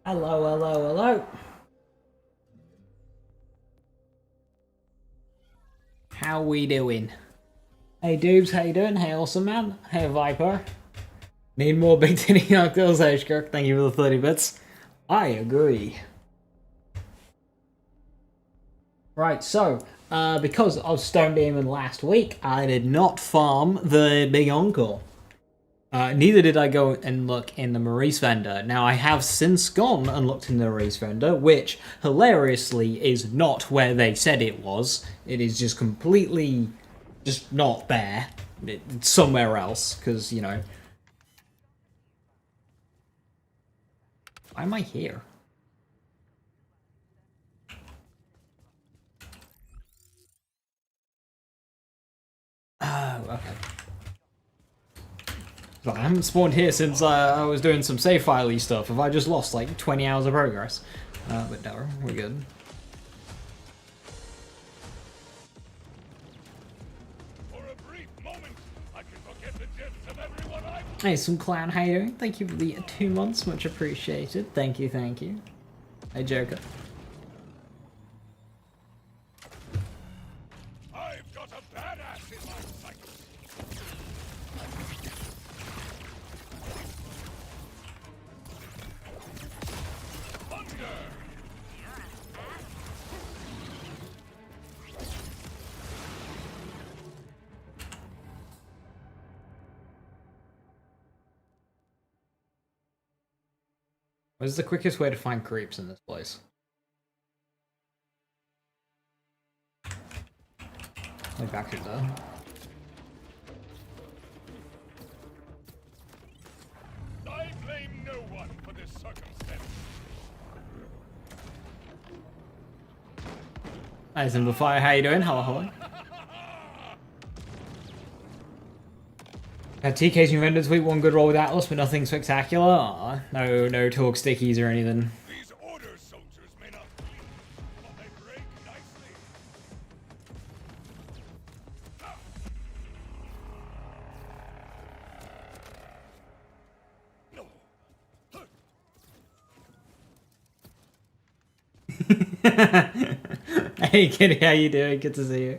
Hello, hello, hello. How we doing? Hey dudes, how you doing? Hey awesome man. Hey Viper. Need more big titty cocktails, Kirk. Thank you for the 30 bits. I agree. Right, so, because of Stone Demon last week, I did not farm the Big Uncle. Neither did I go and look in the Maurice vendor. Now, I have since gone and looked in the Maurice vendor, which, hilariously, is not where they said it was. It is just completely just not there. It's somewhere else, because, you know. Why am I here? Oh, okay. I haven't spawned here since I was doing some save filey stuff. Have I just lost like 20 hours of progress? But no, we're good. Hey, some clown, how you doing? Thank you for the 2 months, much appreciated. Thank you, thank you. Hey, Joker. I've got a badass in my sights. Thunder! What's the quickest way to find creeps in this place? Like back here though. I blame no one for this circumstance. Hey, Simplify, how you doing? Hello, hello. TK's new vendor this week, one good roll with Atlas, but nothing spectacular. Aw, no talk stickies or anything. These order soldiers may not bleed, but they break nicely. Hey kitty, how you doing? Good to see you.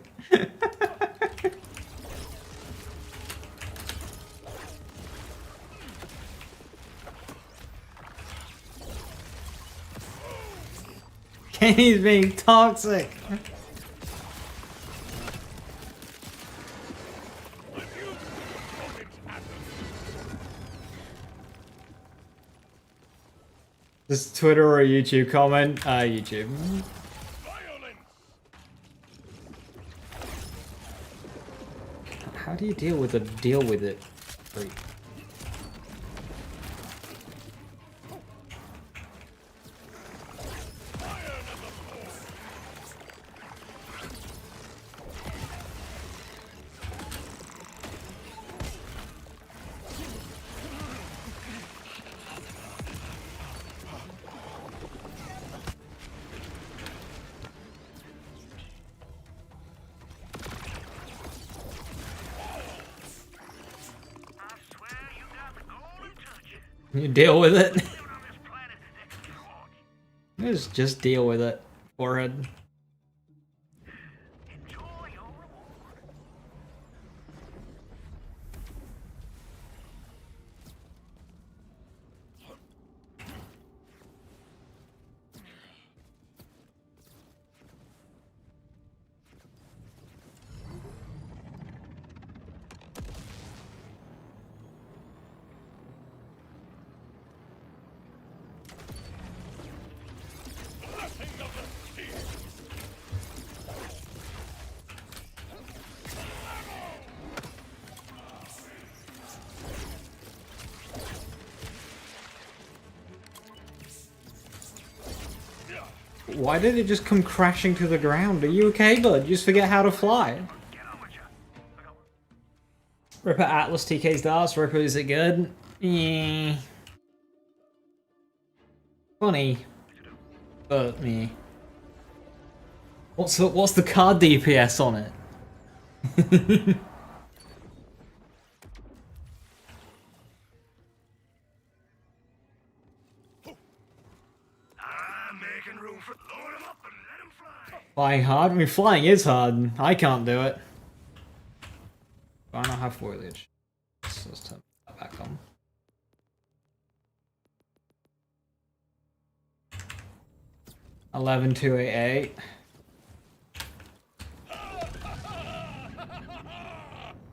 Kenny's being toxic. This Twitter or YouTube comment? YouTube. Violence! How do you deal with it? Freak. You deal with it. Just deal with it, forehead. Why did it just come crashing to the ground? Are you okay, bud? You just forget how to fly. Ripper Atlas TK's darts. Ripper, is it good? Funny. But me. What's the card DPS on it? making room for load 'em up and let 'em fly. Flying hard? I mean, flying is hard, and I can't do it. Do I not have foliage? Let's turn that back on. $11,288.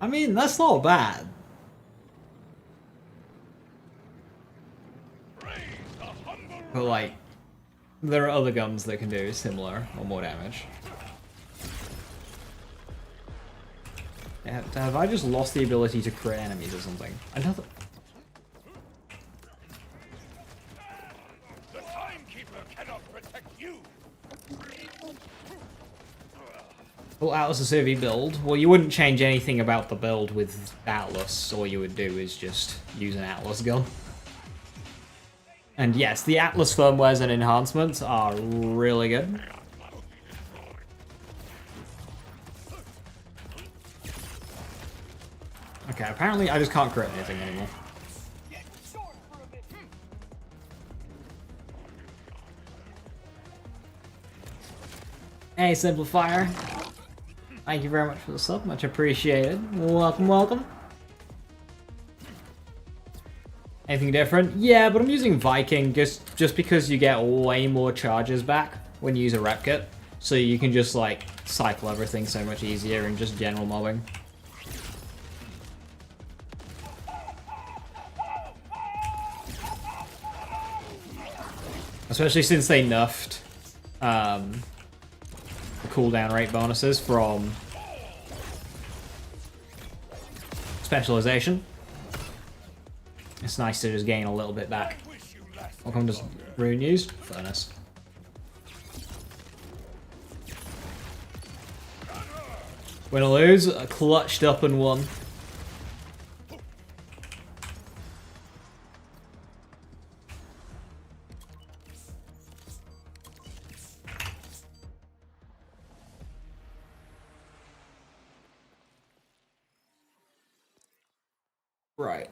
I mean, that's not bad. But like, there are other guns that can do similar or more damage. Have I just lost the ability to crit enemies or something? Another. The Timekeeper cannot protect you. Well, Atlas is CV build. Well, you wouldn't change anything about the build with Atlas. All you would do is just use an Atlas gun. And yes, the Atlas firmwares and enhancements are really good. Okay, apparently I just can't crit anything anymore. Hey, Simplifier. Thank you very much for the sub, much appreciated. Welcome, welcome. Anything different? Yeah, but I'm using Viking just because you get way more charges back when you use a rep kit. So you can just like cycle everything so much easier and just general mobbing. Especially since they nerfed the cooldown rate bonuses from specialization. It's nice to just gain a little bit back. Welcome to Rune News. Furnace. Win or lose, clutched up and won. Right.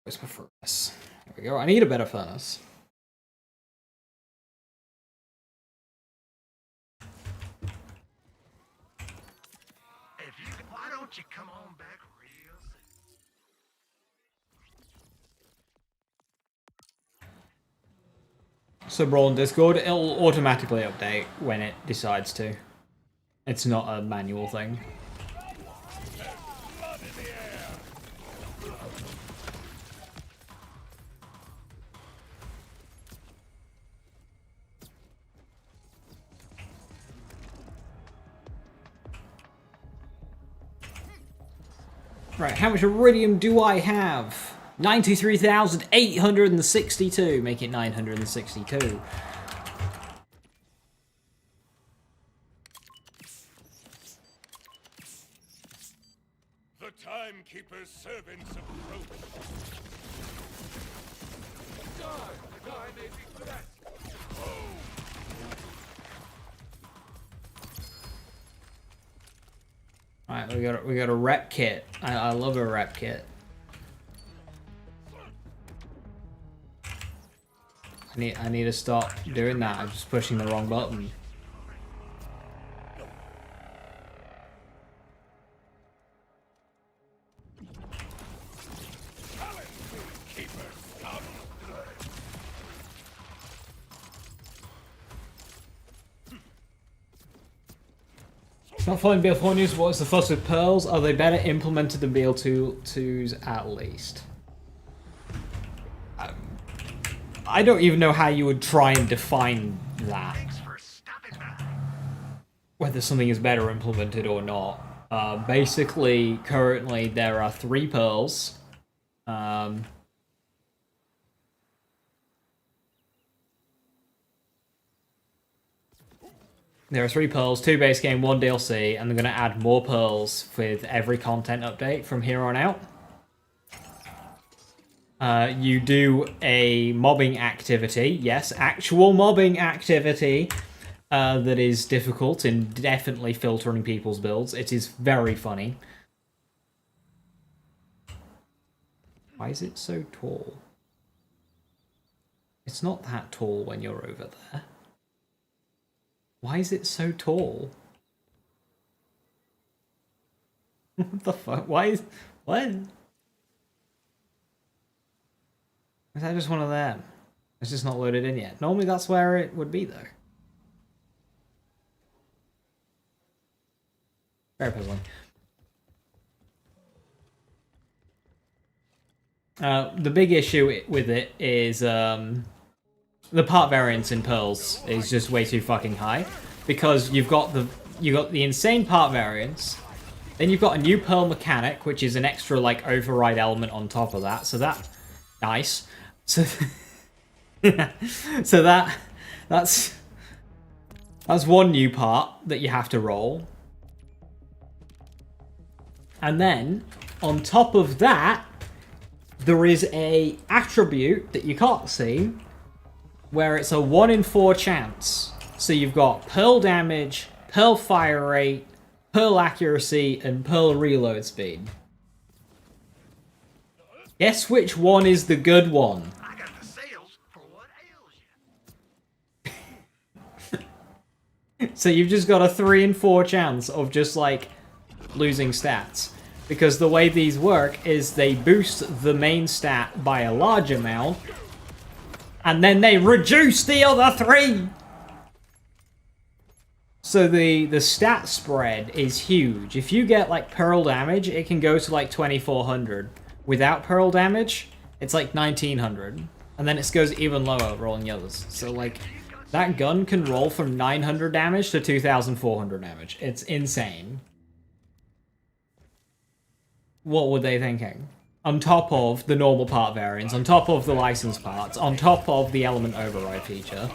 Where's my furnace? There we go. I need a better furnace. Why don't you come on back real soon? So Brawl in Discord, it'll automatically update when it decides to. It's not a manual thing. Right, how much iridium do I have? 93,862. Make it 962. The Timekeeper's servants approach. Die may be blessed. Alright, we got a rep kit. I love a rep kit. I need to stop doing that. I'm just pushing the wrong button. It's not following BL4 news. What's the fuss with pearls? Are they better implemented than BL2s at least? I don't even know how you would try and define that. Whether something is better implemented or not. Basically, currently there are 3 pearls. There are 3 pearls, 2 base game, 1 DLC, and they're going to add more pearls with every content update from here on out. You do a mobbing activity, yes, actual mobbing activity, that is difficult in definitely filtering people's builds. It is very funny. Why is it so tall? It's not that tall when you're over there. Why is it so tall? What the fuck? Why is... What? Is that just one of them? It's just not loaded in yet. Normally that's where it would be, though. Very puzzling. The big issue with it is the part variance in Pearls is just way too fucking high, because you've got the insane part variance, then you've got a new Pearl mechanic, which is an extra like override element on top of that. So that nice. So so that's one new part that you have to roll. And then on top of that, there is a attribute that you can't see where it's a 1 in 4 chance. So you've got Pearl damage, Pearl fire rate, Pearl accuracy, and Pearl reload speed. Guess which one is the good one? I got the sales for what ails you. So you've just got a 3 in 4 chance of just like losing stats. Because the way these work is they boost the main stat by a large amount, and then they reduce the other 3! So the stat spread is huge. If you get like Pearl damage, it can go to like 2400. Without Pearl damage, it's like 1900. And then it goes even lower rolling the others. So like, that gun can roll from 900 damage to 2400 damage. It's insane. What were they thinking? On top of the normal part variants, on top of the licensed parts, on top of the element override feature.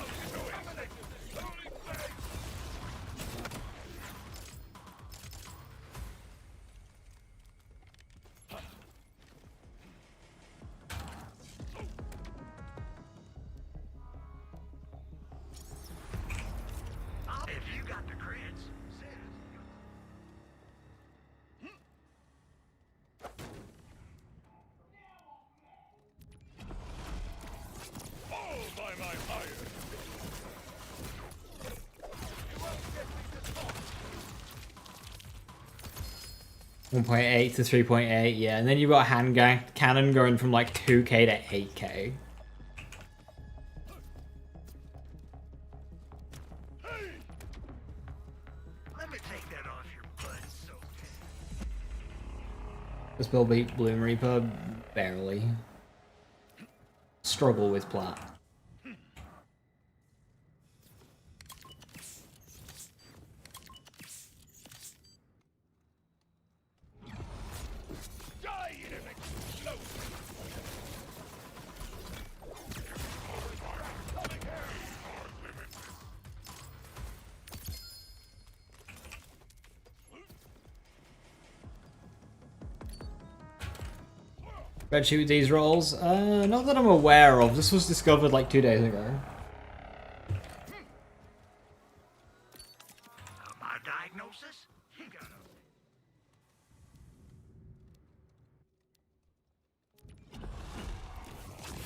If you got the creds, send it. Fall by my fire. 1.8 to 3.8, yeah, and then you've got cannon going from like 2k to 8k. Let me take that off your butt, so Does Bill beat Bloom Reaper? Barely. Struggle with plat. Die in an explosion. 'Red shoot these rolls? Not that I'm aware of. This was discovered like 2 days ago. my diagnosis? You got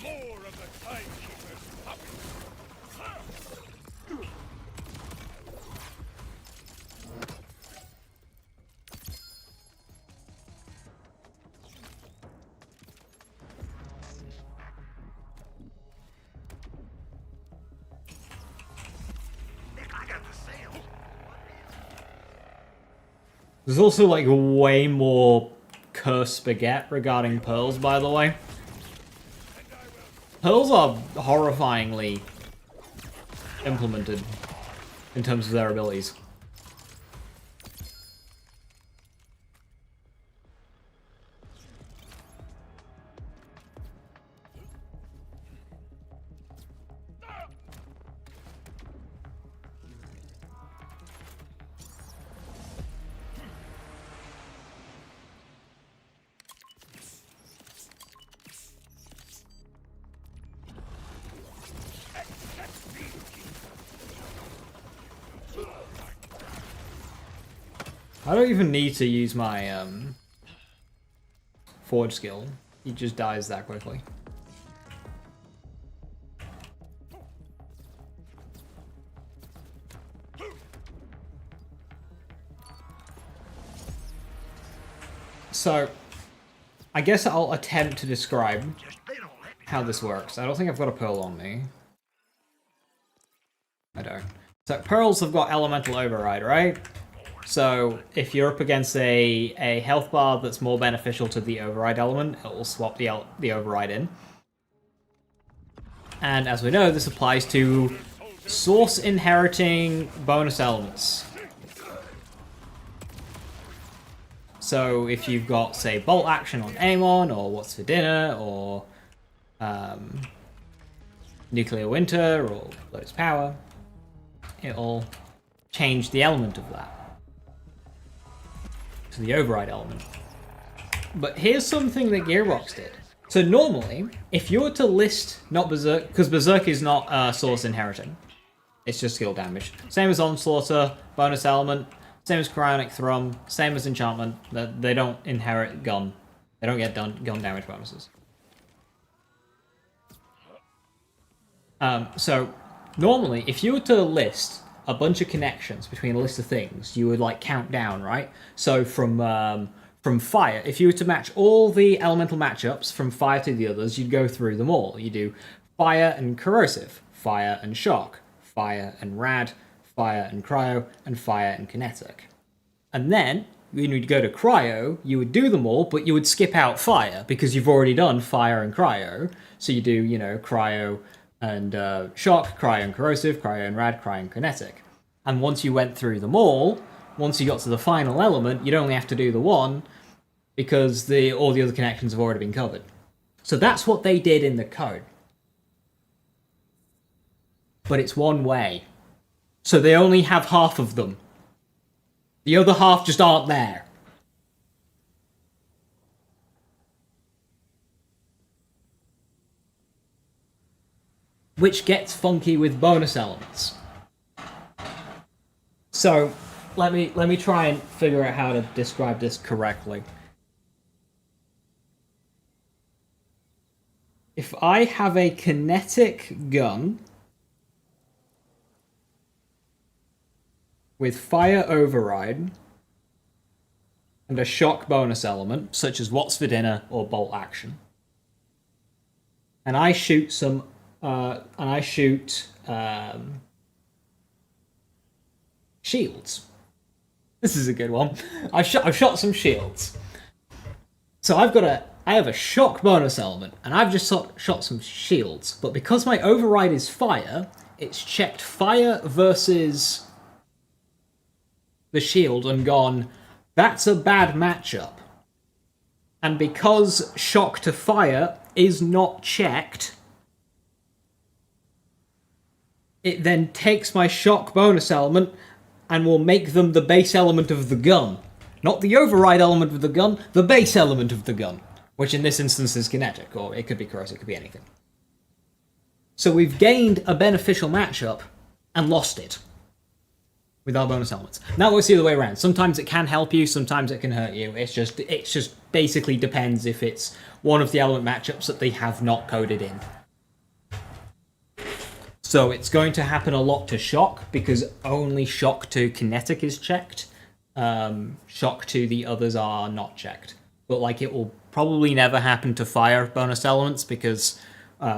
More of the timekeeper's puppets. Nick, I got the sales. There's also like way more cursed spaghetti regarding pearls, by the way. Pearls are horrifyingly implemented in terms of their abilities. I don't even need to use my forge skill. He just dies that quickly. So, I guess I'll attempt to describe Just they don't let me. how this works. I don't think I've got a pearl on me. I don't. So pearls have got elemental override, right? So if you're up against a health bar that's more beneficial to the override element, it will swap the override in. And as we know, this applies to source inheriting bonus elements. So if you've got, say, bolt action on Amon, or what's for dinner, or nuclear winter, or Lotus power, it'll change the element of that to the override element. But here's something that Gearbox did. So normally, if you were to list not Berserk, because Berserk is not source inheriting, it's just skill damage. Same as Onslaughter, bonus element, same as Cryonic Thrum, same as Enchantment, they don't inherit gun. They don't get gun damage bonuses. So normally, if you were to list a bunch of connections between a list of things, you would like count down, right? So from fire, if you were to match all the elemental matchups from fire to the others, you'd go through them all. You do fire and corrosive, fire and shock, fire and rad, fire and cryo, and fire and kinetic. And then when you'd go to cryo, you would do them all, but you would skip out fire because you've already done fire and cryo. So you do, you know, cryo and shock, cryo and corrosive, cryo and rad, cryo and kinetic. And once you went through them all, once you got to the final element, you'd only have to do the one because all the other connections have already been covered. So that's what they did in the code. But it's one way. So they only have half of them. The other half just aren't there. Which gets funky with bonus elements. So let me try and figure out how to describe this correctly. If I have a kinetic gun with fire override and a shock bonus element, such as what's for dinner or bolt action, and I shoot some shields. This is a good one. I've shot some shields. So I have a shock bonus element, and I've just shot some shields. But because my override is fire, it's checked fire versus the shield and gone, that's a bad matchup. And because shock to fire is not checked, it then takes my shock bonus element and will make them the base element of the gun. Not the override element of the gun, the base element of the gun. Which in this instance is kinetic, or it could be corrosive, it could be anything. So we've gained a beneficial matchup and lost it with our bonus elements. Now we'll see the way around. Sometimes it can help you, sometimes it can hurt you. It's just basically depends if it's one of the element matchups that they have not coded in. So it's going to happen a lot to shock, because only shock to kinetic is checked. Shock to the others are not checked. But like it will probably never happen to fire bonus elements, because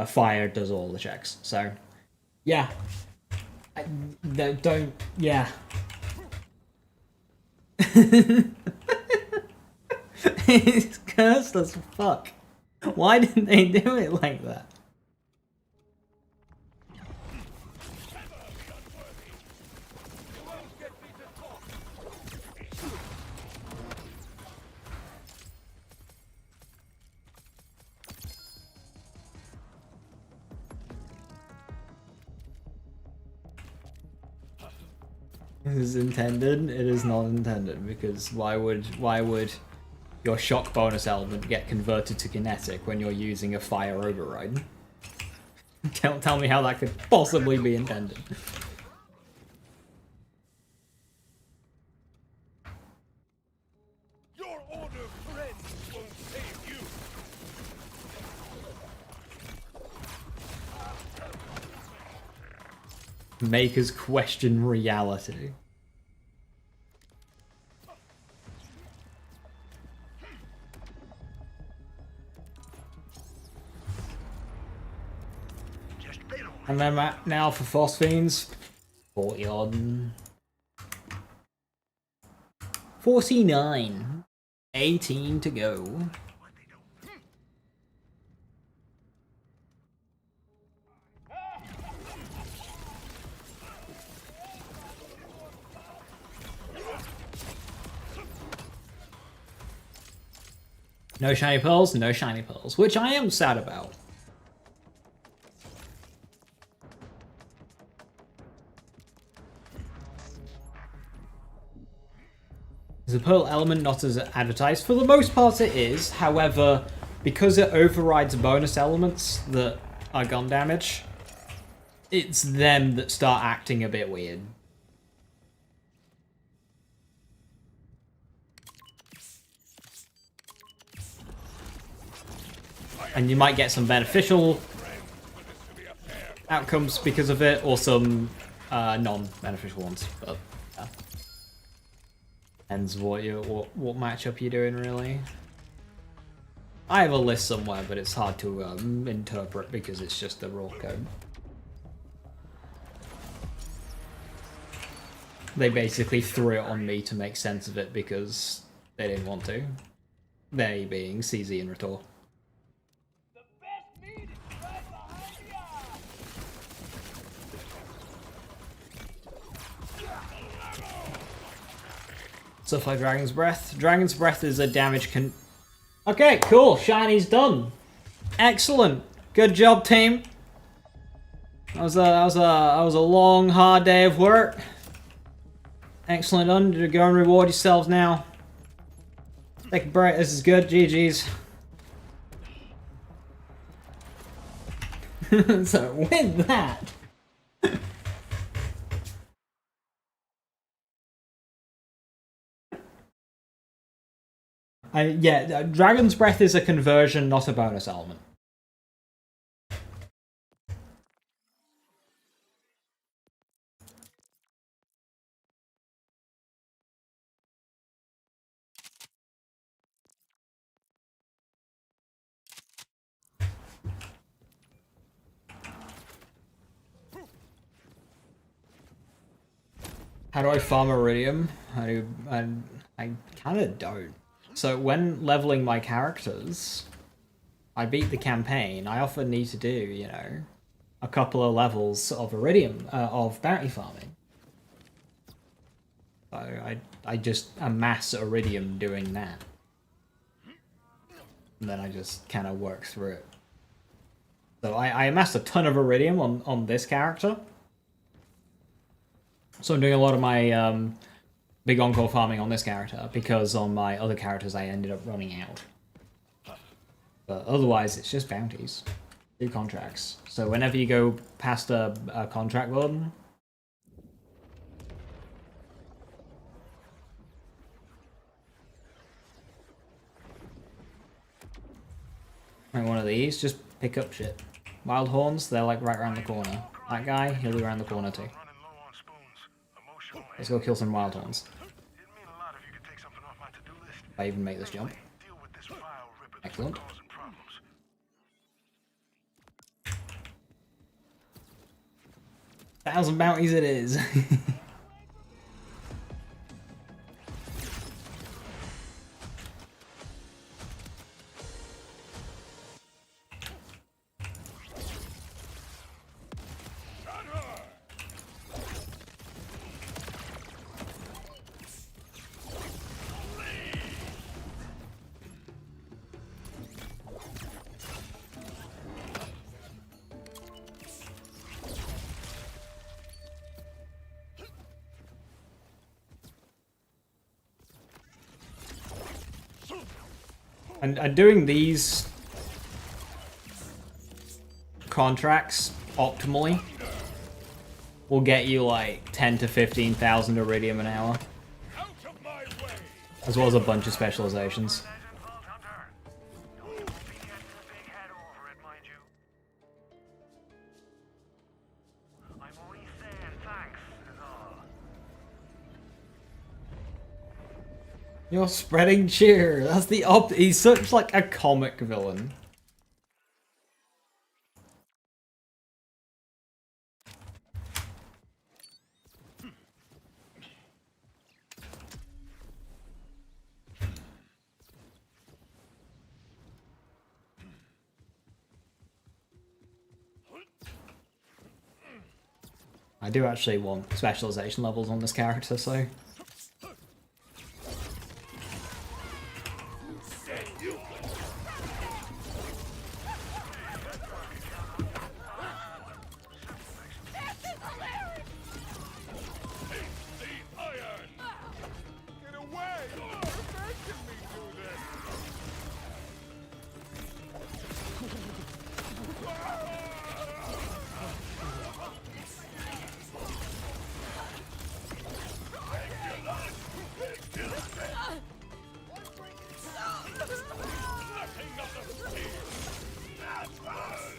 fire does all the checks. So, yeah. Yeah. It's cursed as fuck. Why didn't they do it like that? This is intended. It is not intended, because why would your shock bonus element get converted to kinetic when you're using a fire override? Tell me how that could possibly be intended. Your order friends won't save you. Make us question reality. They don't And then now for Phosphines, 40 odd. 49. 18 to go. what they don't. No shiny pearls, no shiny pearls, which I am sad about. Is the pearl element not as advertised? For the most part it is, however, because it overrides bonus elements that are gun damage, it's them that start acting a bit weird. And you might get some beneficial outcomes because of it, or some non-beneficial ones. But yeah. Depends what what matchup you're doing, really. I have a list somewhere, but it's hard to interpret because it's just the raw code. They basically threw it on me to make sense of it because they didn't want to. They being CZ and Retour. Stuff like Dragon's Breath. Dragon's Breath is a damage con... Okay, cool. Shiny's done. Excellent. Good job, team. That was a long, hard day of work. Excellent done. Go and reward yourselves now. Take a break. This is good. GG's. So with that... yeah, Dragon's Breath is a conversion, not a bonus element. How do I farm Iridium? I kind of don't. So when leveling my characters, I beat the campaign. I often need to do, you know, a couple of levels of Iridium, of bounty farming. So I just amass Iridium doing that. And then I just kind of work through it. So I amassed a ton of Iridium on this character. So I'm doing a lot of my big on-call farming on this character, because on my other characters I ended up running out. But otherwise it's just bounties. Do contracts. So whenever you go past a contract button, like one of these, just pick up shit. Wild Horns, they're like right around the corner. That guy, he'll be around the corner too. Let's go kill some Wild Horns. If I even make this jump. Excellent. 1,000 bounties it is. And doing these contracts optimally will get you like 10 to 15,000 Iridium an hour, as well as a bunch of specializations. You're spreading cheer. That's the he's such like a comic villain. I do actually want specialization levels on this character, so... Get away! You're making me do this! Nothing of the spear! That's right!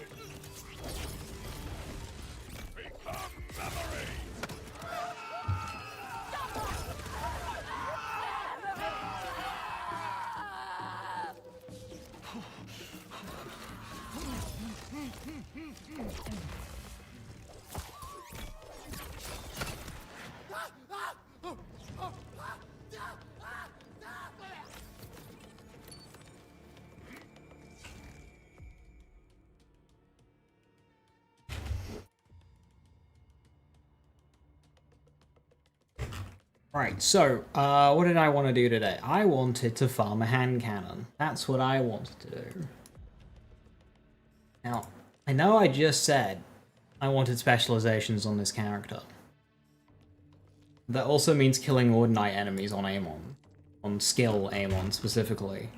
Become memory! Right, so, what did I want to do today? I wanted to farm a hand cannon. That's what I wanted to do. Now, I know I just said I wanted specializations on this character. That also means killing Ordinite enemies on Amon. On skill Amon, specifically.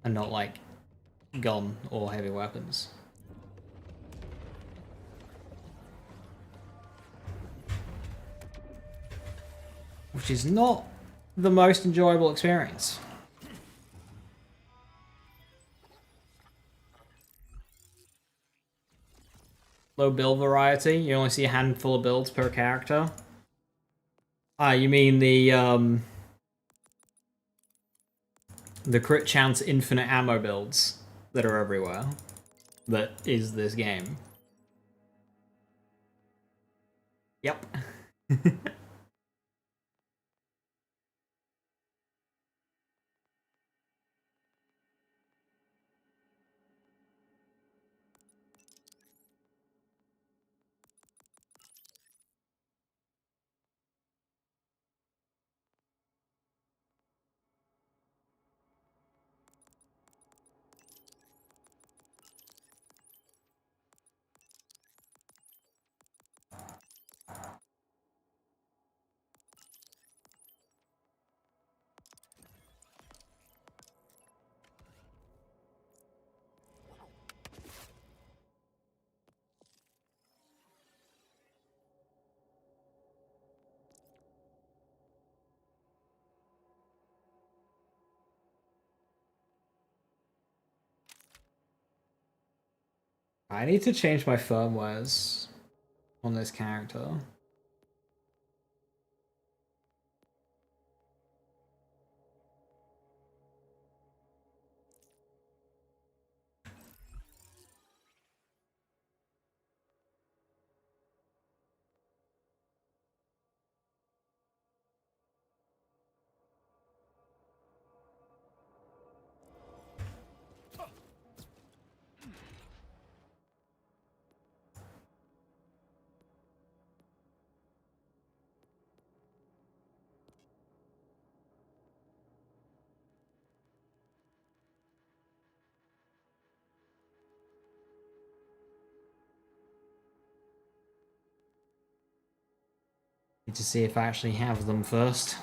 And not, like, gun or heavy weapons. Which is not the most enjoyable experience. Low build variety, you only see a handful of builds per character. Ah, you mean the crit chance infinite ammo builds that are everywhere. That is this game. Yep. I need to change my firmwares on this character. Need to see if I actually have them first.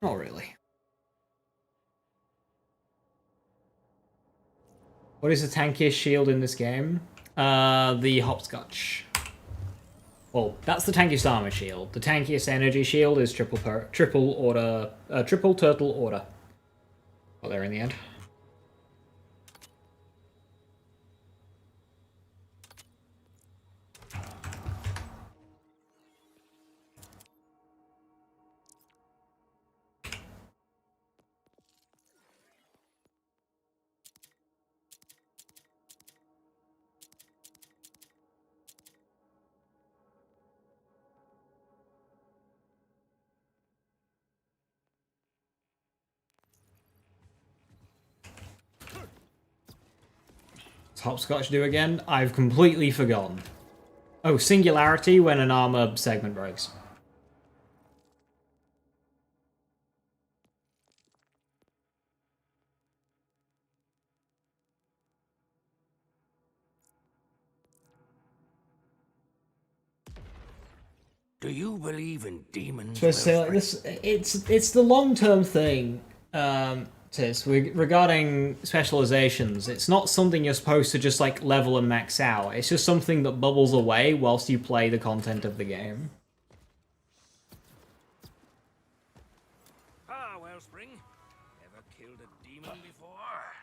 Not really. What is the tankiest shield in this game? The hopscotch. Well, that's the tankiest armor shield. The tankiest energy shield is triple turtle order. Got there in the end. Hopscotch do again? I've completely forgotten. Oh, singularity when an armor segment breaks. Do you believe in demons? Supposed to say like this. It's the long-term thing, Tis, regarding specializations. It's not something you're supposed to just like level and max out. It's just something that bubbles away whilst you play the content of the game. Ah, Wellspring. Ever killed a demon before?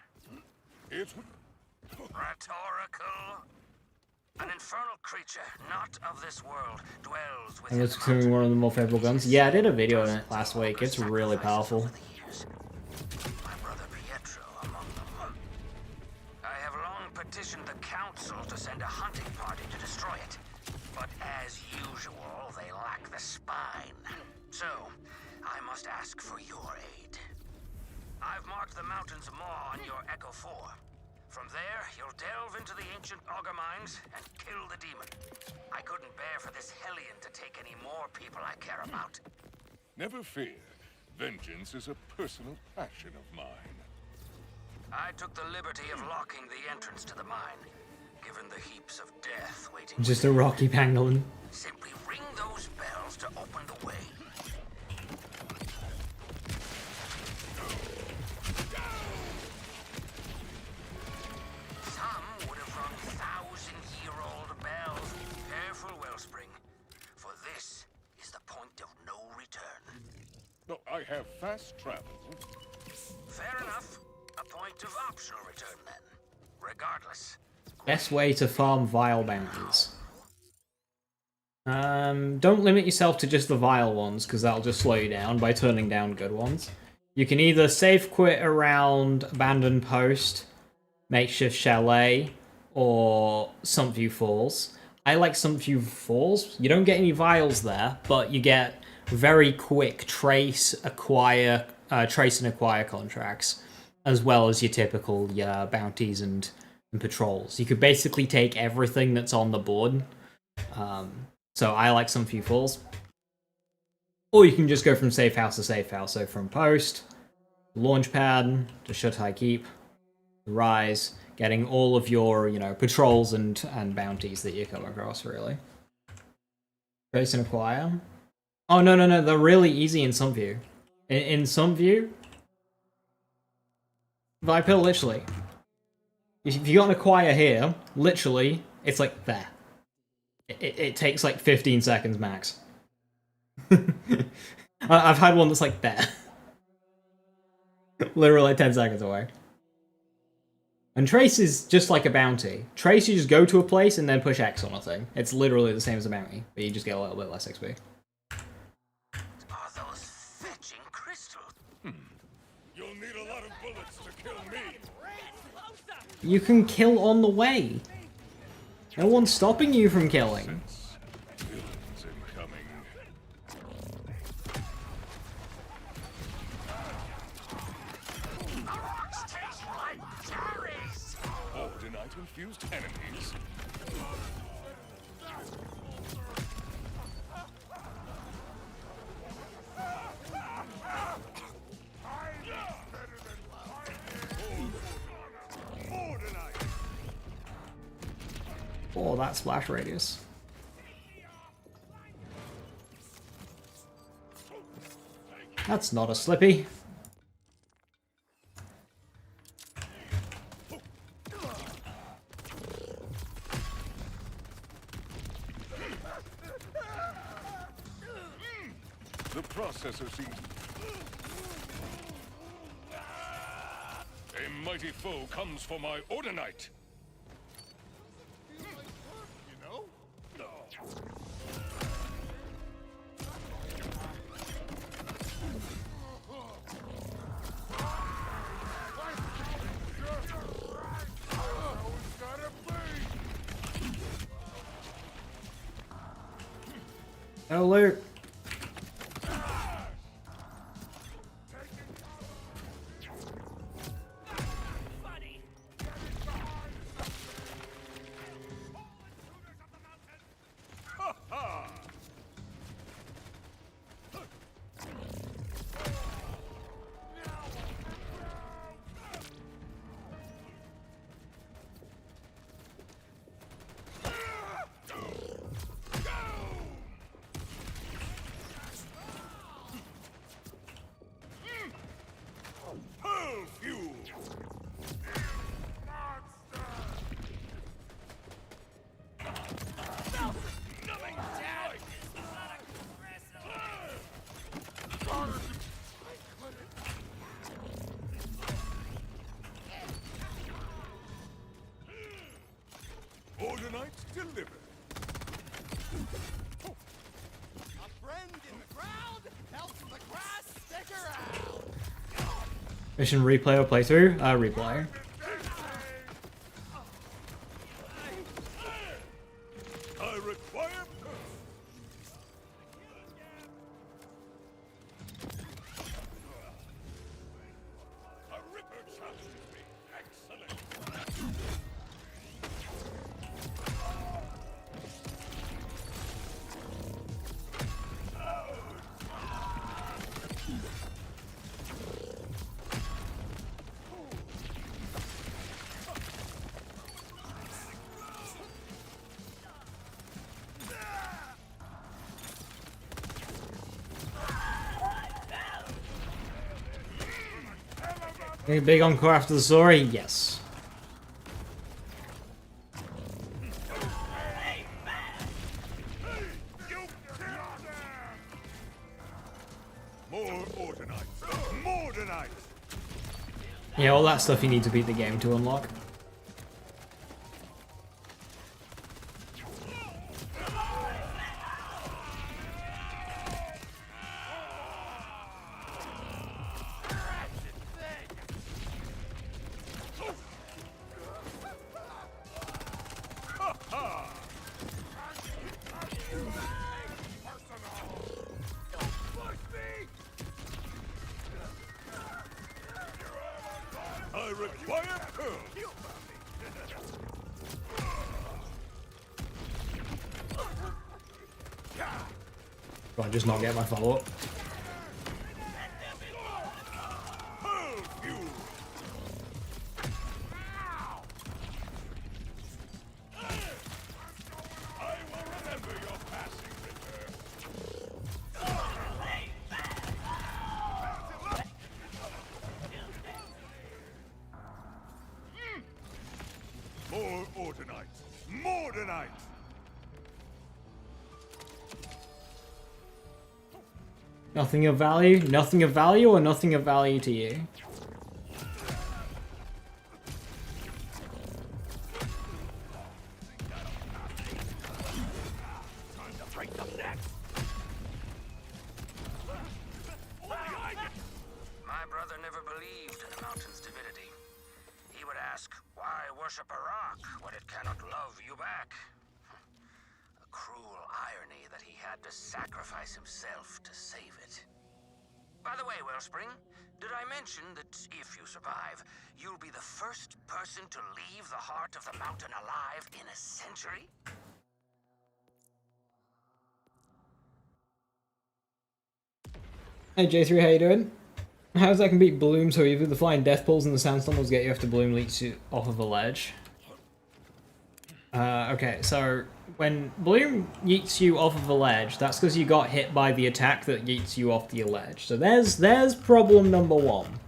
It's Rhetorical. An infernal creature, not of this world, dwells And within it's becoming one of the more favorable guns. Yeah, I did a video on it last week. It's really powerful. My brother Pietro among them. I have long petitioned the council to send a hunting party to destroy it. But as usual, they lack the spine. So, I must ask for your aid. I've marked the mountain's maw on your Echo 4. From there, you'll delve into the ancient auger mines and kill the demon. I couldn't bear for this hellion to take any more people I care about. never fear. Vengeance is a personal passion of mine. I took the liberty of locking the entrance to the mine, given the heaps of death waiting. Just a rocky pangolin. Simply ring those bells to open the way. Some would have rung thousand-year-old bells. Careful, Wellspring, for this is the point of no return. No, I have fast travel. Fair enough. A point of optional return, then. Regardless. Best way to farm vile bounties. Don't limit yourself to just the vile ones, because that'll just slow you down by turning down good ones. You can either safe quit around Abandoned Post, Makeshift Chalet, or Sumpview Falls. I like Sumpview Falls. You don't get any vials there, but you get very quick trace and acquire contracts, as well as your typical bounties and patrols. You could basically take everything that's on the board. So I like Sumpview Falls. Or you can just go from safe house to safe house. So from Post, Launchpad, to Shutai Keep, Rise, getting all of your, patrols and bounties that you come across, really. Trace and acquire. Oh, no, they're really easy in Sumpview. In Sumpview, Viper, literally. If you got an acquire here, literally, it's like there. It takes like 15 seconds max. I've had one that's like there. Literally like 10 seconds away. And Trace is just like a bounty. Trace, you just go to a place and then push X on a thing. It's literally the same as a bounty, but you just get a little bit less XP. Are those fetching crystals? You'll need a lot of bullets to kill me. You can kill on the way. No one's stopping you from killing. Villains incoming. The rocks taste like cherries! Ordinite-infused enemies. Oh, that splash radius. That's not a Slippy. The processor seems... A mighty foe comes for my Ordinite. No loot. Odinite delivered. A friend in the crowd helps the grass stick around. Mission replay or playthrough? Replay. I require a ripper challenges me. Excellent. Any big encore after the story? Yes. More Ordinites. More Ordinites. Yeah, all that stuff you need to beat the game to unlock. I require Pearl. Do I just not get my follow-up? Pearl fuel. I will remember your passing, Ripper. More Ordinites. More Ordinites. Nothing of value? Nothing of value or nothing of value to you? My brother never believed in the mountain's divinity. He would ask, why worship a rock when it cannot love you back? A cruel irony that he had to sacrifice himself to save it. By the way, Wellspring, did I mention that if you survive, you'll be the first person to leave the heart of the mountain alive in a century? Hey J3, how you doing? How's that can beat Bloom so either the flying death pulls and the sandstorms get you after Bloom leaps you off of a ledge? Okay, so when Bloom yeets you off of a ledge, that's because you got hit by the attack that yeets you off the ledge. So there's problem number one.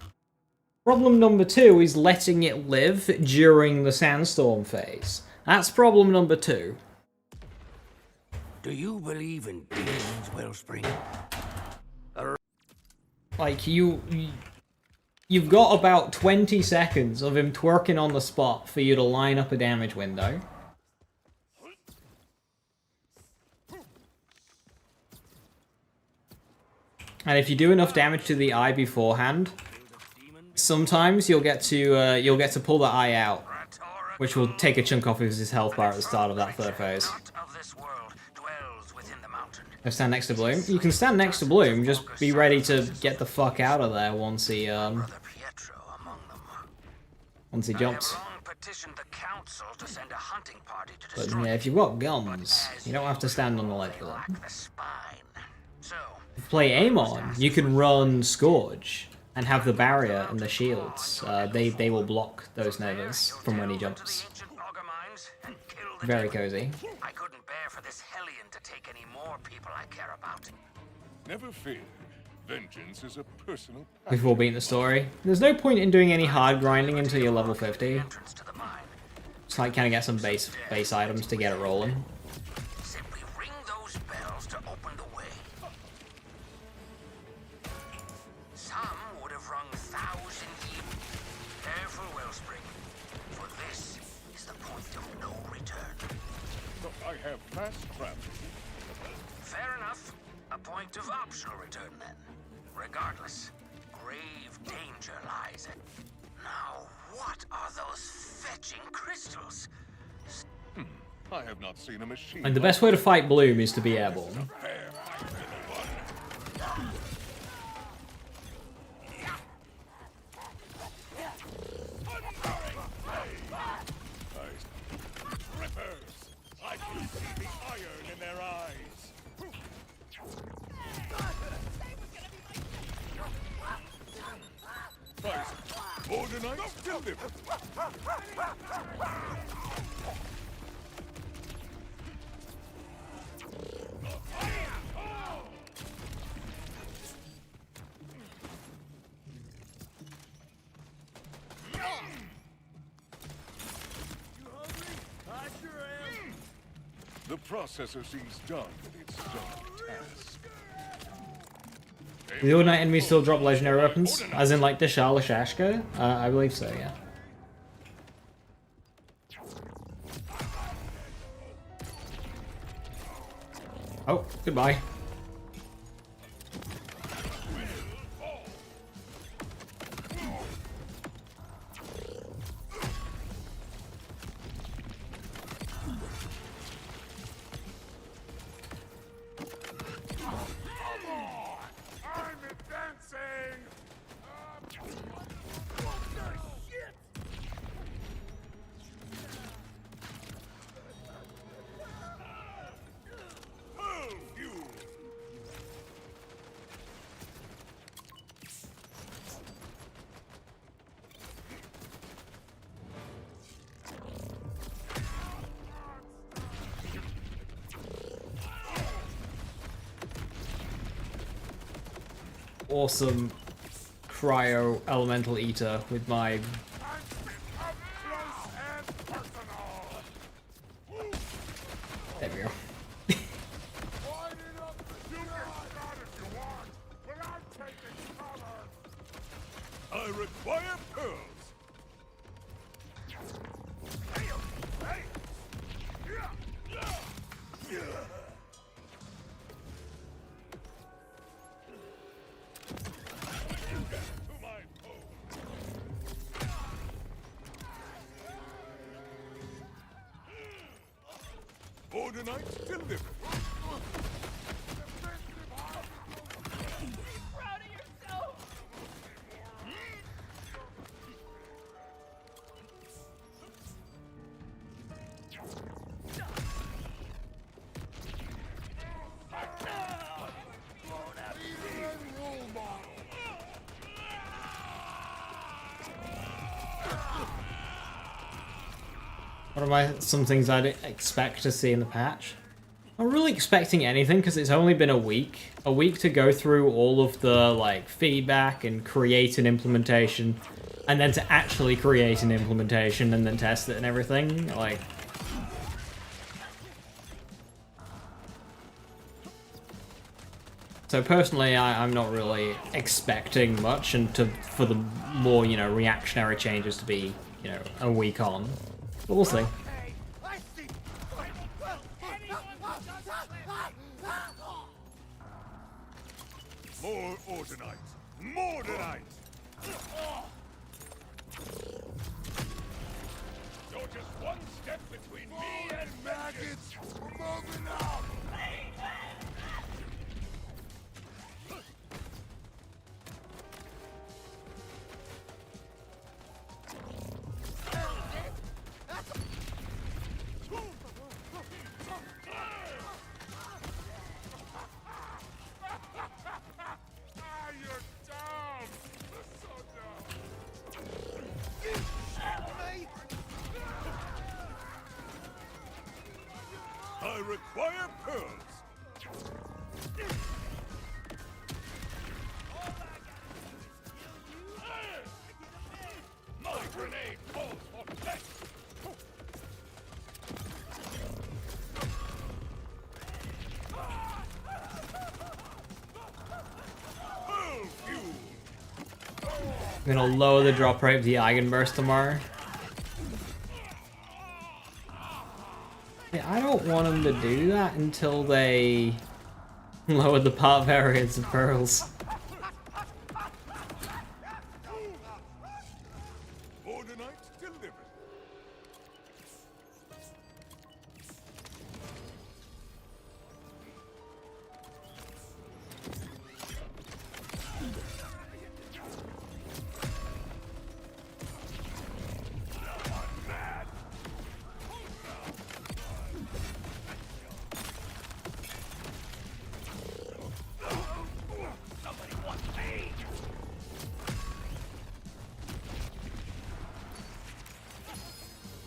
Problem number two is letting it live during the sandstorm phase. That's problem number two. Do you believe in demons, Wellspring? Like, you've got about 20 seconds of him twerking on the spot for you to line up a damage window. And if you do enough damage to the eye beforehand, sometimes you'll get to pull the eye out, which will take a chunk off of his health bar at the start of that third phase. Go stand next to Bloom. You can stand next to Bloom, just be ready to get the fuck out of there once he jumps. But yeah, if you've got guns, you don't have to stand on the ledge for them. If you play Amon, you can run Scourge and have the barrier and the shields. They will block those Novas from when he jumps. Very cozy. I couldn't bear for this Hellion to take any more people I care about. Never fear. Vengeance is a personal. Before beating the story, there's no point in doing any hard grinding until you're level 50. Just like kind of get some base items to get it rolling. Simply ring those bells to open the way. Some would have rung 1,000 years. Careful, Wellspring, for this is the point of no return. have fast travel. Fair enough. A point of optional return then. Regardless, grave danger lies at... Now, what are those fetching crystals? I have not seen a machine. And the best way to fight Bloom is to be airborne. Fair fight, little one. Rippers! I can see the iron in their eyes. Bison, Ordinite delivered. The processor seems done with its dark task. Do the Ordinate enemies still drop legendary weapons? As in like the Shashka? I believe so, yeah. Oh, goodbye. I'm advancing! Awesome cryo elemental eater with my... There we go. I require pearls. Ordinite delivered. Proud of yourself. What are some things I'd expect to see in the patch? I'm not really expecting anything because it's only been a week. A week to go through all of the like feedback and create an implementation, and then to actually create an implementation and then test it and everything. Like, so personally, I'm not really expecting much, and for the more, you know, reactionary changes to be, you know, a week on. But we'll see. More Ordinite! More Ordinite! You're just one step between me and maggots! We're moving out! You're dumb! So dumb! I require pearls! My grenade calls for death! Pearl fuel! I'm gonna lower the drop rate of the Eigenburst tomorrow. I don't want them to do that until they lower the part variance of pearls. Order Knight delivered.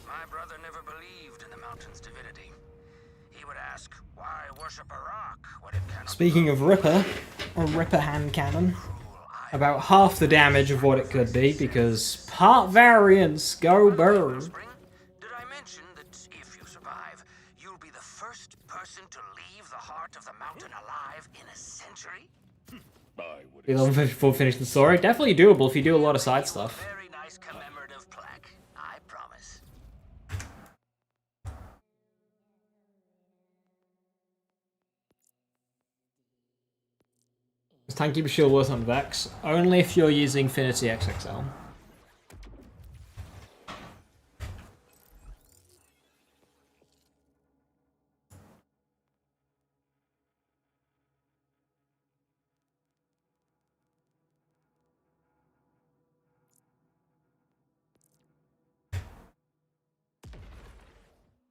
My brother never believed in the mountain's divinity. He would ask, why worship a rock when it cannot Speaking of Ripper, a Ripper hand cannon, about half the damage of what it could be because part variance, go burn. Spring? Did I mention that if you survive, you'll be the first person to leave the heart of the mountain alive in a century? I would Be level 54 finish the story. Definitely doable if you do a lot of side stuff. Very nice commemorative plaque, I promise. Tank keeper shield worth on Vex, only if you're using Infinity XXL.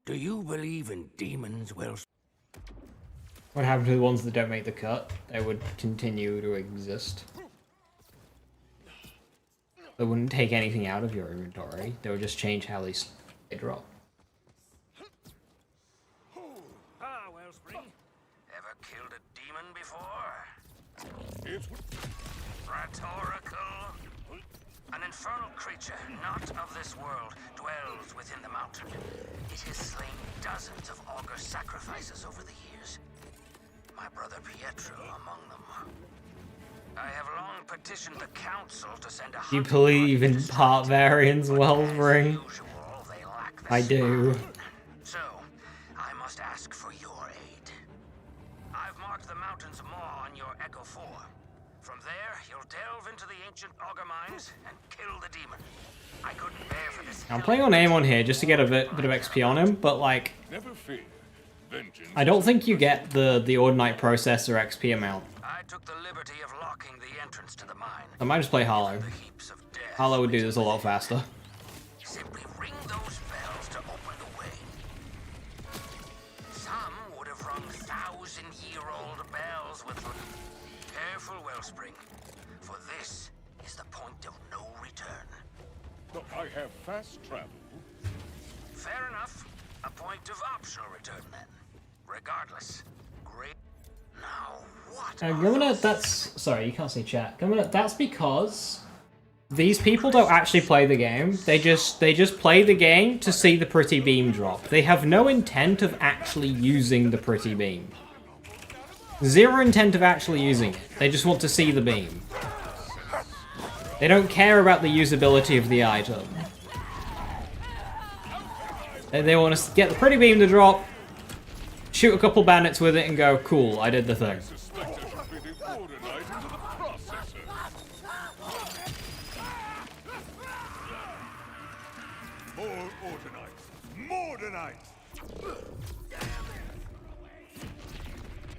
Do you believe in demons, Wells? What happened to the ones that don't make the cut? They would continue to exist. They wouldn't take anything out of your inventory. They would just change how they drop. Ah, Wellspring. Ever killed a demon before? It's Rhetorical. An infernal creature, not of this world, dwells within the mountain. It has slain dozens of augur sacrifices over the years. My brother Pietro among them. I have long petitioned the council to send a You hunting believe party in to part destroy it, variance, but Wellspring? as usual, they lack the I do. spine. So, I must ask for your aid. I've marked the mountain's maw on your Echo 4. From there, you'll delve into the ancient augur mines and kill the demon. I couldn't bear for this. I'm playing on Amon here just to get a bit of XP on him, but like, never fear. Vengeance. I don't think you get the Ordinite Processor XP amount. I took the liberty of locking the entrance to the mine. I might just play Harlow. The heaps of death. Harlow would do this a lot faster. Simply ring those bells to open the way. Some would have rung 1,000-year-old bells with... Careful, Wellspring, for this is the point of no return. Look, I have fast travel. Fair enough. A point of optional return, then. Regardless. Great... Now, what? Gumina, that's... Sorry, you can't see chat. Gumina, that's because these people don't actually play the game. They just play the game to see the pretty beam drop. They have no intent of actually using the pretty beam. Zero intent of actually using it. They just want to see the beam. They don't care about the usability of the item. They want to get the pretty beam to drop, shoot a couple bandits with it, and go, cool, I did the thing. Suspected of feeding Order Knight into the processor. More Order Knights. More Knights.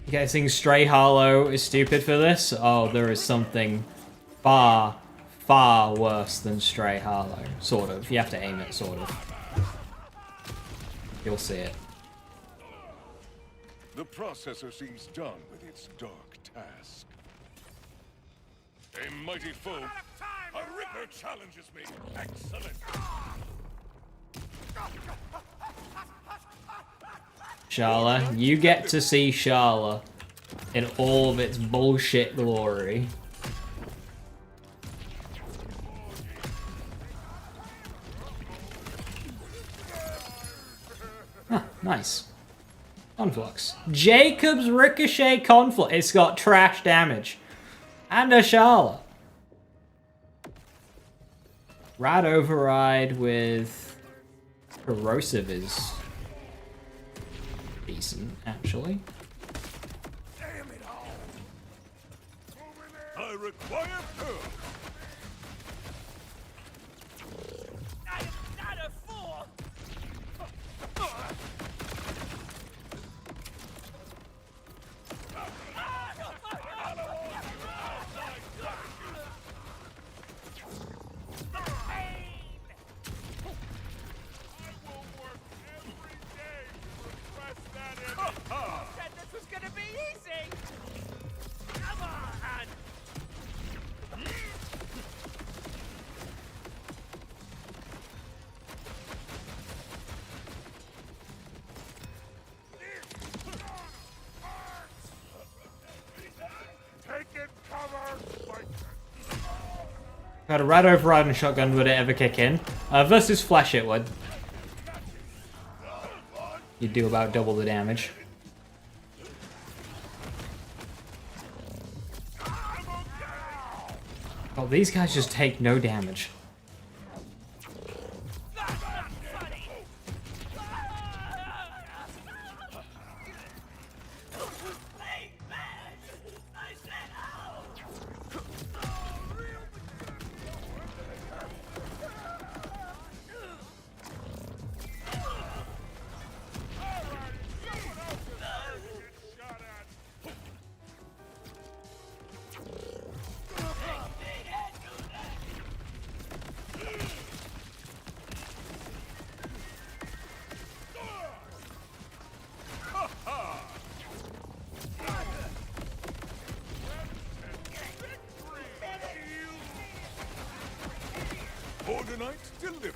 You guys think Stray Harlow is stupid for this? Oh, there is something far, far worse than Stray Harlow. Sort of. You have to aim it, sort of. You'll see it. The processor seems done with its dark task. A mighty foe. A Ripper challenges me. Excellent. Sharla, you get to see Sharla in all of its bullshit glory. Huh, nice. Conflux. Jacob's Ricochet Conflux. It's got trash damage. And a Sharla. Rad Override with Corrosive is decent, actually. Damn it all! I require proof! I am not a fool! I will work every day to repress that image! Said this was gonna be easy! Come on! Taking cover! Like Got a rat override and shotgun, would it ever kick in? Versus flash it would. You'd do about double the damage. Oh, these guys just take no damage. That's not funny! I said out! shot at! Organite delivered.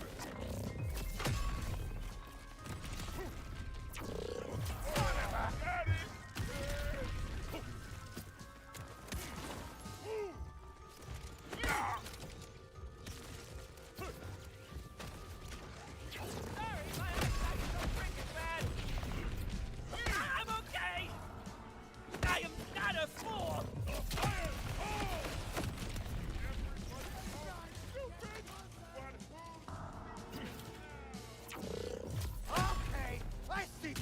I'm okay! I am not a fool! Okay, I see.